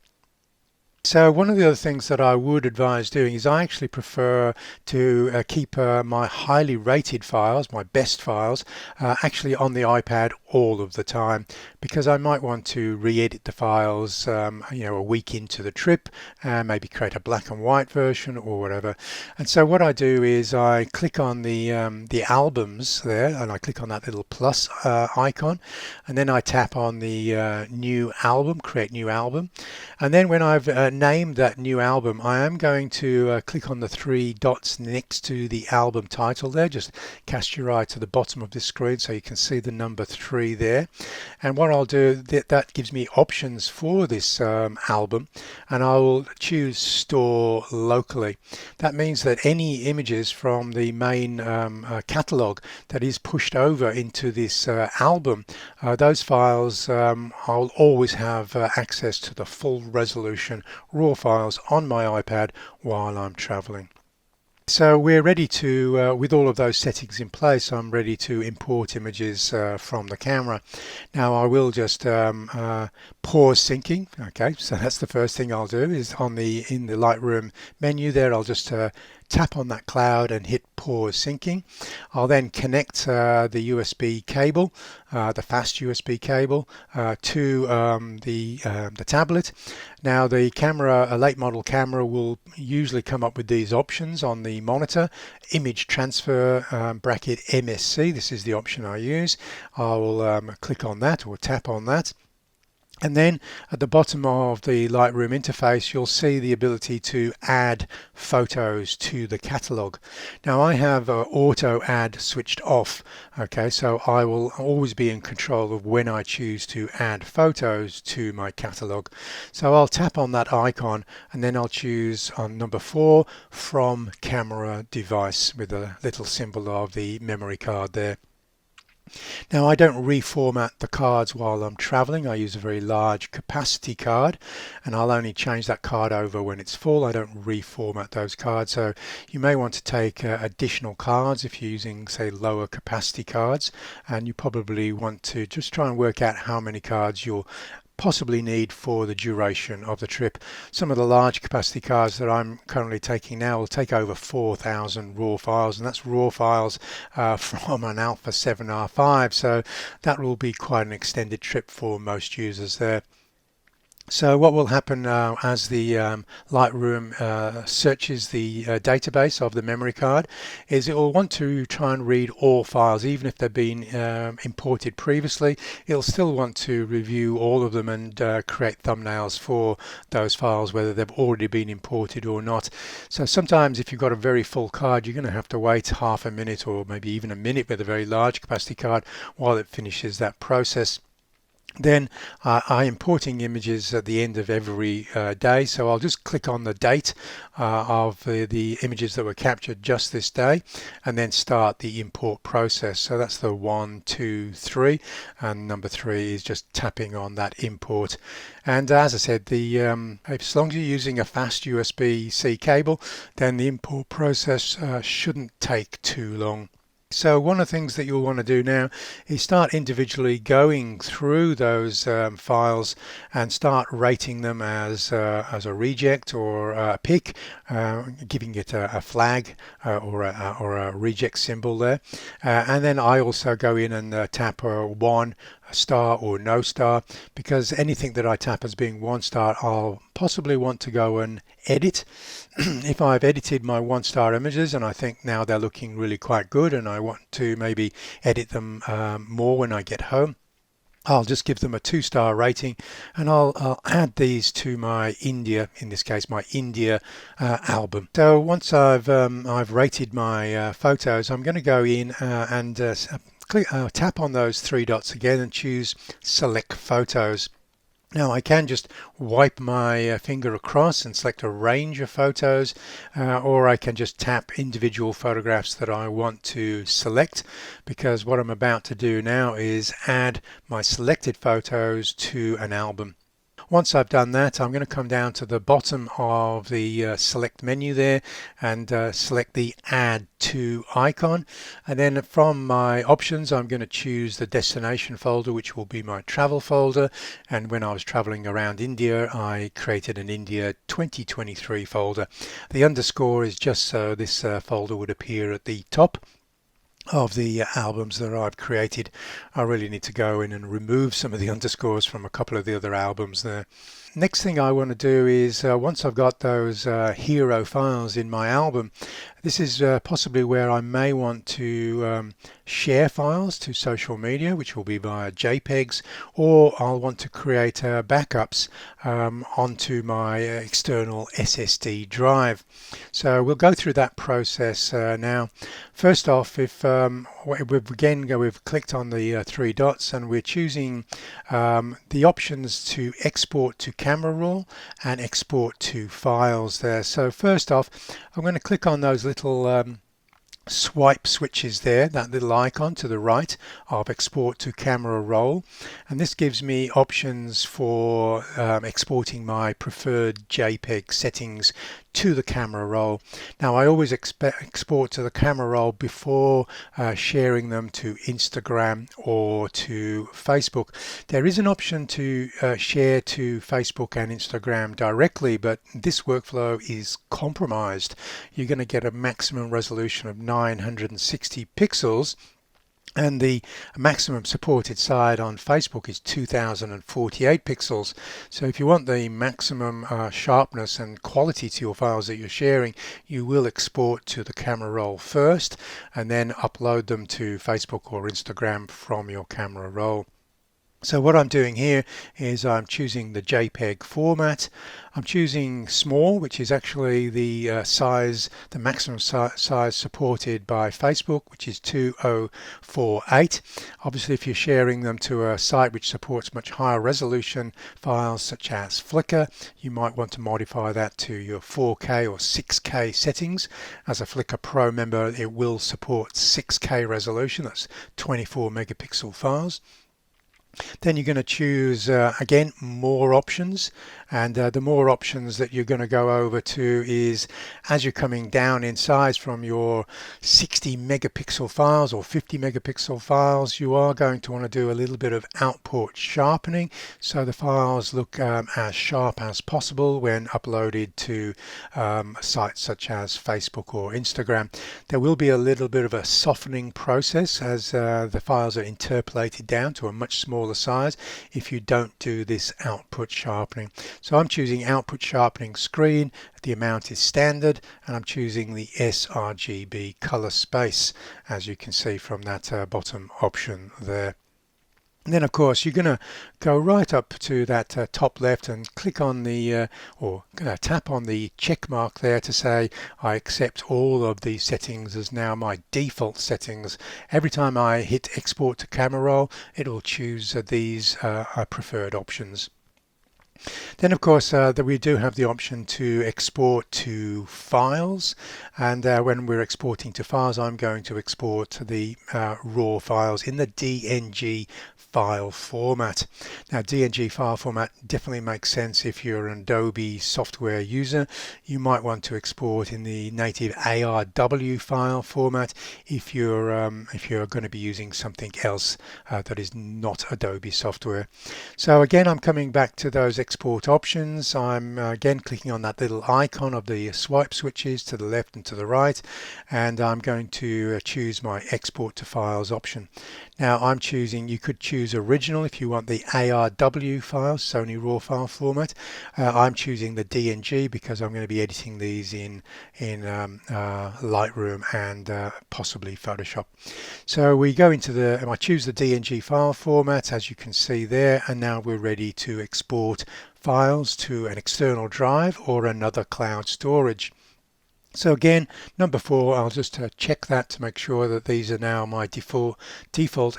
So one of the other things that I would advise doing is I actually prefer to keep my highly rated files, my best files, actually on the iPad all of the time, because I might want to re-edit the files, a week into the trip, and maybe create a black and white version or whatever. And so what I do is I click on the albums there, and I click on that little plus icon, and then I tap on the new album, create new album, and then when I've named that new album, I am going to click on the three dots next to the album title there. Just cast your eye to the bottom of this screen so you can see the number 3 there. And what I'll do, that gives me options for this album, and I will choose store locally. That means that any images from the main catalog that is pushed over into this album, those files, I'll always have access to the full resolution raw files on my iPad while I'm traveling. So we're ready to, with all of those settings in place, I'm ready to import images from the camera. Now I will just pause syncing. Okay, so that's the first thing I'll do is in the Lightroom menu there, I'll just tap on that cloud and hit pause syncing. I'll then connect the USB cable, the fast USB cable, to the tablet. Now the camera, a late model camera, will usually come up with these options on the monitor: image transfer bracket MSC. This is the option I use. I will click on that or tap on that. And then at the bottom of the Lightroom interface, you'll see the ability to add photos to the catalog. Now I have auto add switched off. Okay, so I will always be in control of when I choose to add photos to my catalog. So I'll tap on that icon, and then I'll choose on number 4, from camera device, with a little symbol of the memory card there. Now I don't reformat the cards while I'm traveling. I use a very large capacity card, and I'll only change that card over when it's full. I don't reformat those cards. So you may want to take additional cards if you're using, say, lower capacity cards, and you probably want to just try and work out how many cards you'll possibly need for the duration of the trip. Some of the large capacity cards that I'm currently taking now will take over 4,000 raw files, and that's raw files from an Alpha 7R5, so that will be quite an extended trip for most users there. So what will happen as the Lightroom searches the database of the memory card is it will want to try and read all files, even if they've been imported previously. It'll still want to review all of them and create thumbnails for those files, whether they've already been imported or not. So sometimes if you've got a very full card, you're going to have to wait half a minute or maybe even a minute with a very large capacity card while it finishes that process. Then I'm importing images at the end of every day, so I'll just click on the date of the images that were captured just this day, and then start the import process. So that's the 1, 2, 3, and number 3 is just tapping on that import. And as I said, as long as you're using a fast USB-C cable, then the import process shouldn't take too long. So one of the things that you'll want to do now is start individually going through those files and start rating them as a reject or a pick, giving it a flag or a reject symbol there. And then I also go in and tap 1 star or no star, because anything that I tap as being 1 star, I'll possibly want to go and edit. If I've edited my 1-star images and I think now they're looking really quite good and I want to maybe edit them more when I get home, I'll just give them a 2-star rating, and I'll add these to my India, in this case my India album. So once I've rated my photos, I'm going to go in and tap on those 3 dots again and choose select photos. Now I can just wipe my finger across and select a range of photos, or I can just tap individual photographs that I want to select, because what I'm about to do now is add my selected photos to an album. Once I've done that, I'm going to come down to the bottom of the select menu there and select the add to icon, and then from my options I'm going to choose the destination folder, which will be my travel folder. And when I was traveling around India, I created an India 2023 folder. The underscore is just so this folder would appear at the top of the albums that I've created. I really need to go in and remove some of the underscores from a couple of the other albums there. Next thing I want to do is once I've got those hero files in my album, this is possibly where I may want to share files to social media, which will be via JPEGs, or I'll want to create backups onto my external SSD drive. So we'll go through that process now. First off, if we've clicked on the three dots and we're choosing the options to export to camera raw and export to files there. So first off, I'm going to click on those little swipe switches there, that little icon to the right of export to camera roll, and this gives me options for exporting my preferred JPEG settings to the camera roll. Now I always export to the camera roll before sharing them to Instagram or to Facebook. There is an option to share to Facebook and Instagram directly, but this workflow is compromised. You're going to get a maximum resolution of 960 pixels, and the maximum supported size on Facebook is 2048 pixels. So if you want the maximum sharpness and quality to your files that you're sharing, you will export to the camera roll first and then upload them to Facebook or Instagram from your camera roll. So what I'm doing here is I'm choosing the JPEG format. I'm choosing small, which is actually the size, the maximum size supported by Facebook, which is 2048. Obviously, if you're sharing them to a site which supports much higher resolution files such as Flickr, you might want to modify that to your 4K or 6K settings. As a Flickr Pro member, it will support 6K resolution. That's 24 megapixel files. Then you're going to choose again more options, and the more options that you're going to go over to is as you're coming down in size from your 60 megapixel files or 50 megapixel files, you are going to want to do a little bit of output sharpening so the files look as sharp as possible when uploaded to sites such as Facebook or Instagram. There will be a little bit of a softening process as the files are interpolated down to a much smaller size if you don't do this output sharpening. So I'm choosing output sharpening screen, the amount is standard, and I'm choosing the sRGB color space, as you can see from that bottom option there. And then of course you're going to go right up to that top left and click on the tap on the check mark there to say I accept all of these settings as now my default settings. Every time I hit export to camera roll, it will choose these preferred options. Then of course we do have the option to export to files, and when we're exporting to files, I'm going to export the raw files in the DNG file format. Now DNG file format definitely makes sense if you're an Adobe software user. You might want to export in the native ARW file format if you're going to be using something else that is not Adobe software. So again, I'm coming back to those export options. I'm again clicking on that little icon of the swipe switches to the left and to the right, and I'm going to choose my export to files option. Now I'm choosing, you could choose original if you want the ARW file, Sony raw file format. I'm choosing the DNG because I'm going to be editing these in Lightroom and possibly Photoshop. So we go into I choose the DNG file format, as you can see there, and now we're ready to export files to an external drive or another cloud storage. So again, number 4, I'll just check that to make sure that these are now my default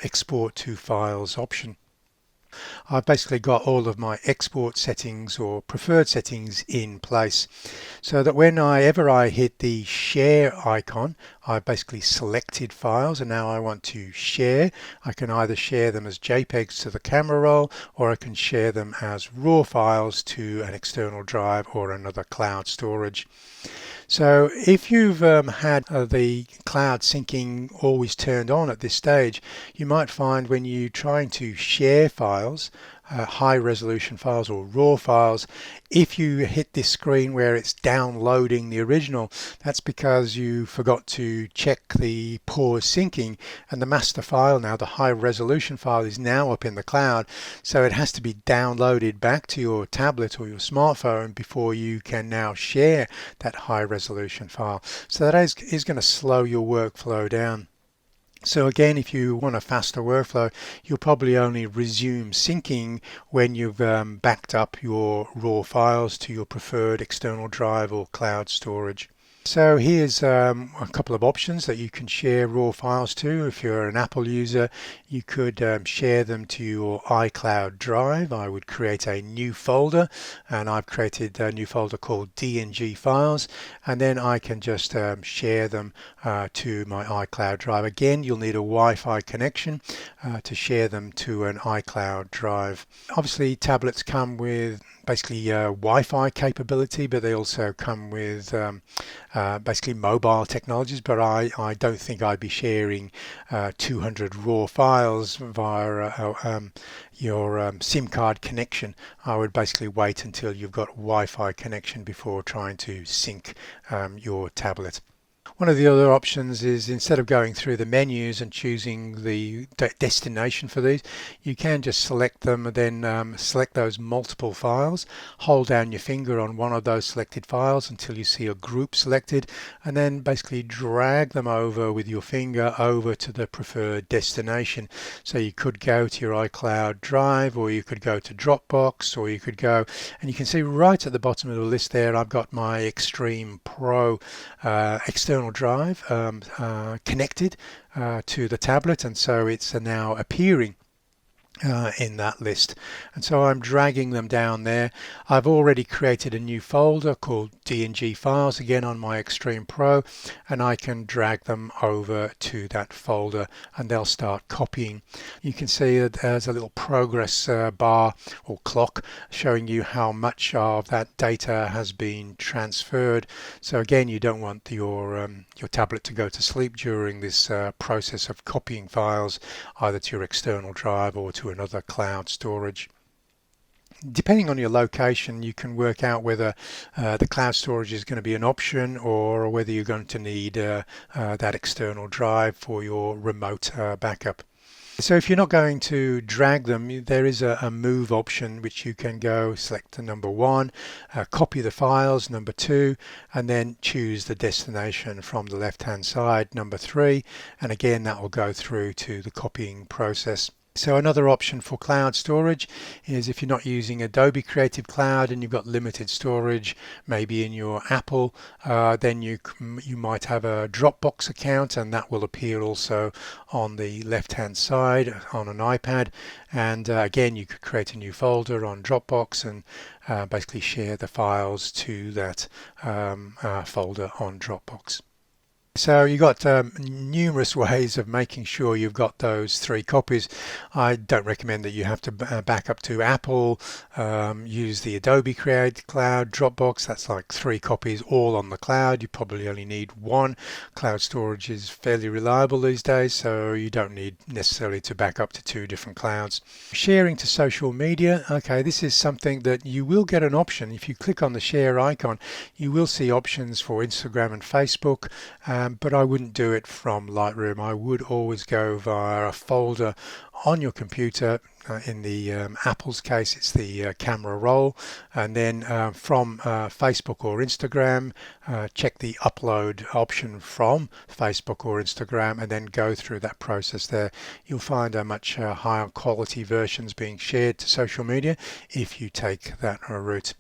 export to files option. I've basically got all of my export settings or preferred settings in place so that whenever I hit the share icon, I've basically selected files and now I want to share. I can either share them as JPEGs to the camera roll, or I can share them as raw files to an external drive or another cloud storage. So if you've had the cloud syncing always turned on at this stage, you might find when you're trying to share files, high resolution files or raw files, if you hit this screen where it's downloading the original, that's because you forgot to check the pause syncing, and the master file now, the high resolution file, is now up in the cloud, so it has to be downloaded back to your tablet or your smartphone before you can now share that high resolution file. So that is going to slow your workflow down. So again, if you want a faster workflow, you'll probably only resume syncing when you've backed up your raw files to your preferred external drive or cloud storage. So here's a couple of options that you can share raw files to. If you're an Apple user, you could share them to your iCloud drive. I would create a new folder, and I've created a new folder called DNG files, and then I can just share them to my iCloud drive. Again, you'll need a Wi-Fi connection to share them to an iCloud drive. Obviously, tablets come with basically Wi-Fi capability, but they also come with basically mobile technologies, but I don't think I'd be sharing 200 raw files via your SIM card connection. I would basically wait until you've got Wi-Fi connection before trying to sync your tablet. One of the other options is, instead of going through the menus and choosing the destination for these, you can just select them and then select those multiple files, hold down your finger on one of those selected files until you see a group selected, and then basically drag them over with your finger over to the preferred destination. So you could go to your iCloud drive, or you could go to Dropbox, or you could go, and you can see right at the bottom of the list there, I've got my Extreme Pro external drive connected to the tablet, and so it's now appearing in that list, and so I'm dragging them down there. I've already created a new folder called DNG files again on my Extreme Pro, and I can drag them over to that folder and they'll start copying. You can see that there's a little progress bar or clock showing you how much of that data has been transferred. So again, you don't want your tablet to go to sleep during this process of copying files either to your external drive or to another cloud storage. Depending on your location, you can work out whether the cloud storage is going to be an option or whether you're going to need that external drive for your remote backup. So if you're not going to drag them, there is a move option which you can go select the number 1, copy the files, number 2, and then choose the destination from the left hand side, number 3, and again that will go through to the copying process. So another option for cloud storage is, if you're not using Adobe Creative Cloud and you've got limited storage, maybe in your Apple, then you might have a Dropbox account, and that will appear also on the left hand side on an iPad. And again, you could create a new folder on Dropbox and basically share the files to that folder on Dropbox. So you've got numerous ways of making sure you've got those 3 copies. I don't recommend that you have to back up to Apple, use the Adobe Creative Cloud, Dropbox. That's like 3 copies all on the cloud. You probably only need 1. Cloud storage is fairly reliable these days, so you don't need necessarily to back up to 2 different clouds. Sharing to social media. Okay, this is something that you will get an option. If you click on the share icon, you will see options for Instagram and Facebook. But I wouldn't do it from Lightroom. I would always go via a folder on your computer. In the Apple's case, it's the camera roll, and then from Facebook or Instagram, check the upload option from Facebook or Instagram, and then go through that process there. You'll find a much higher quality versions being shared to social media if you take that route.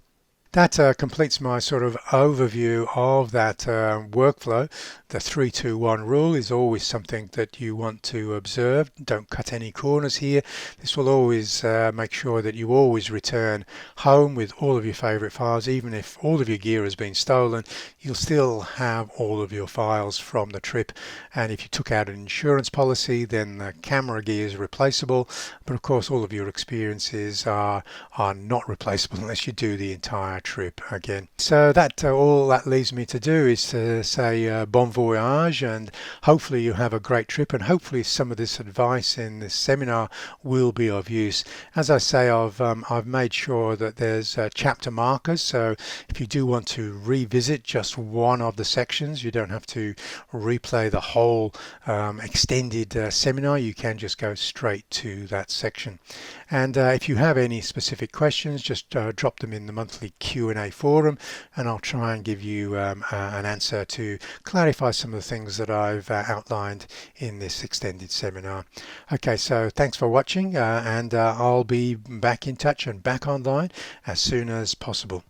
That completes my sort of overview of that workflow. The 3-2-1 rule is always something that you want to observe. Don't cut any corners here. This will always make sure that you always return home with all of your favorite files. Even if all of your gear has been stolen, you'll still have all of your files from the trip. And if you took out an insurance policy, then the camera gear is replaceable. But of course, all of your experiences are not replaceable unless you do the entire trip again. So that all that leaves me to do is to say bon voyage, and hopefully you have a great trip, and hopefully some of this advice in this seminar will be of use. As I say, I've made sure that there's chapter markers, so if you do want to revisit just one of the sections, you don't have to replay the whole extended seminar. You can just go straight to that section. And if you have any specific questions, just drop them in the monthly Q&A forum, and I'll try and give you an answer to clarify some of the things that I've outlined in this extended seminar. Okay, so thanks for watching, and I'll be back in touch and back online as soon as possible.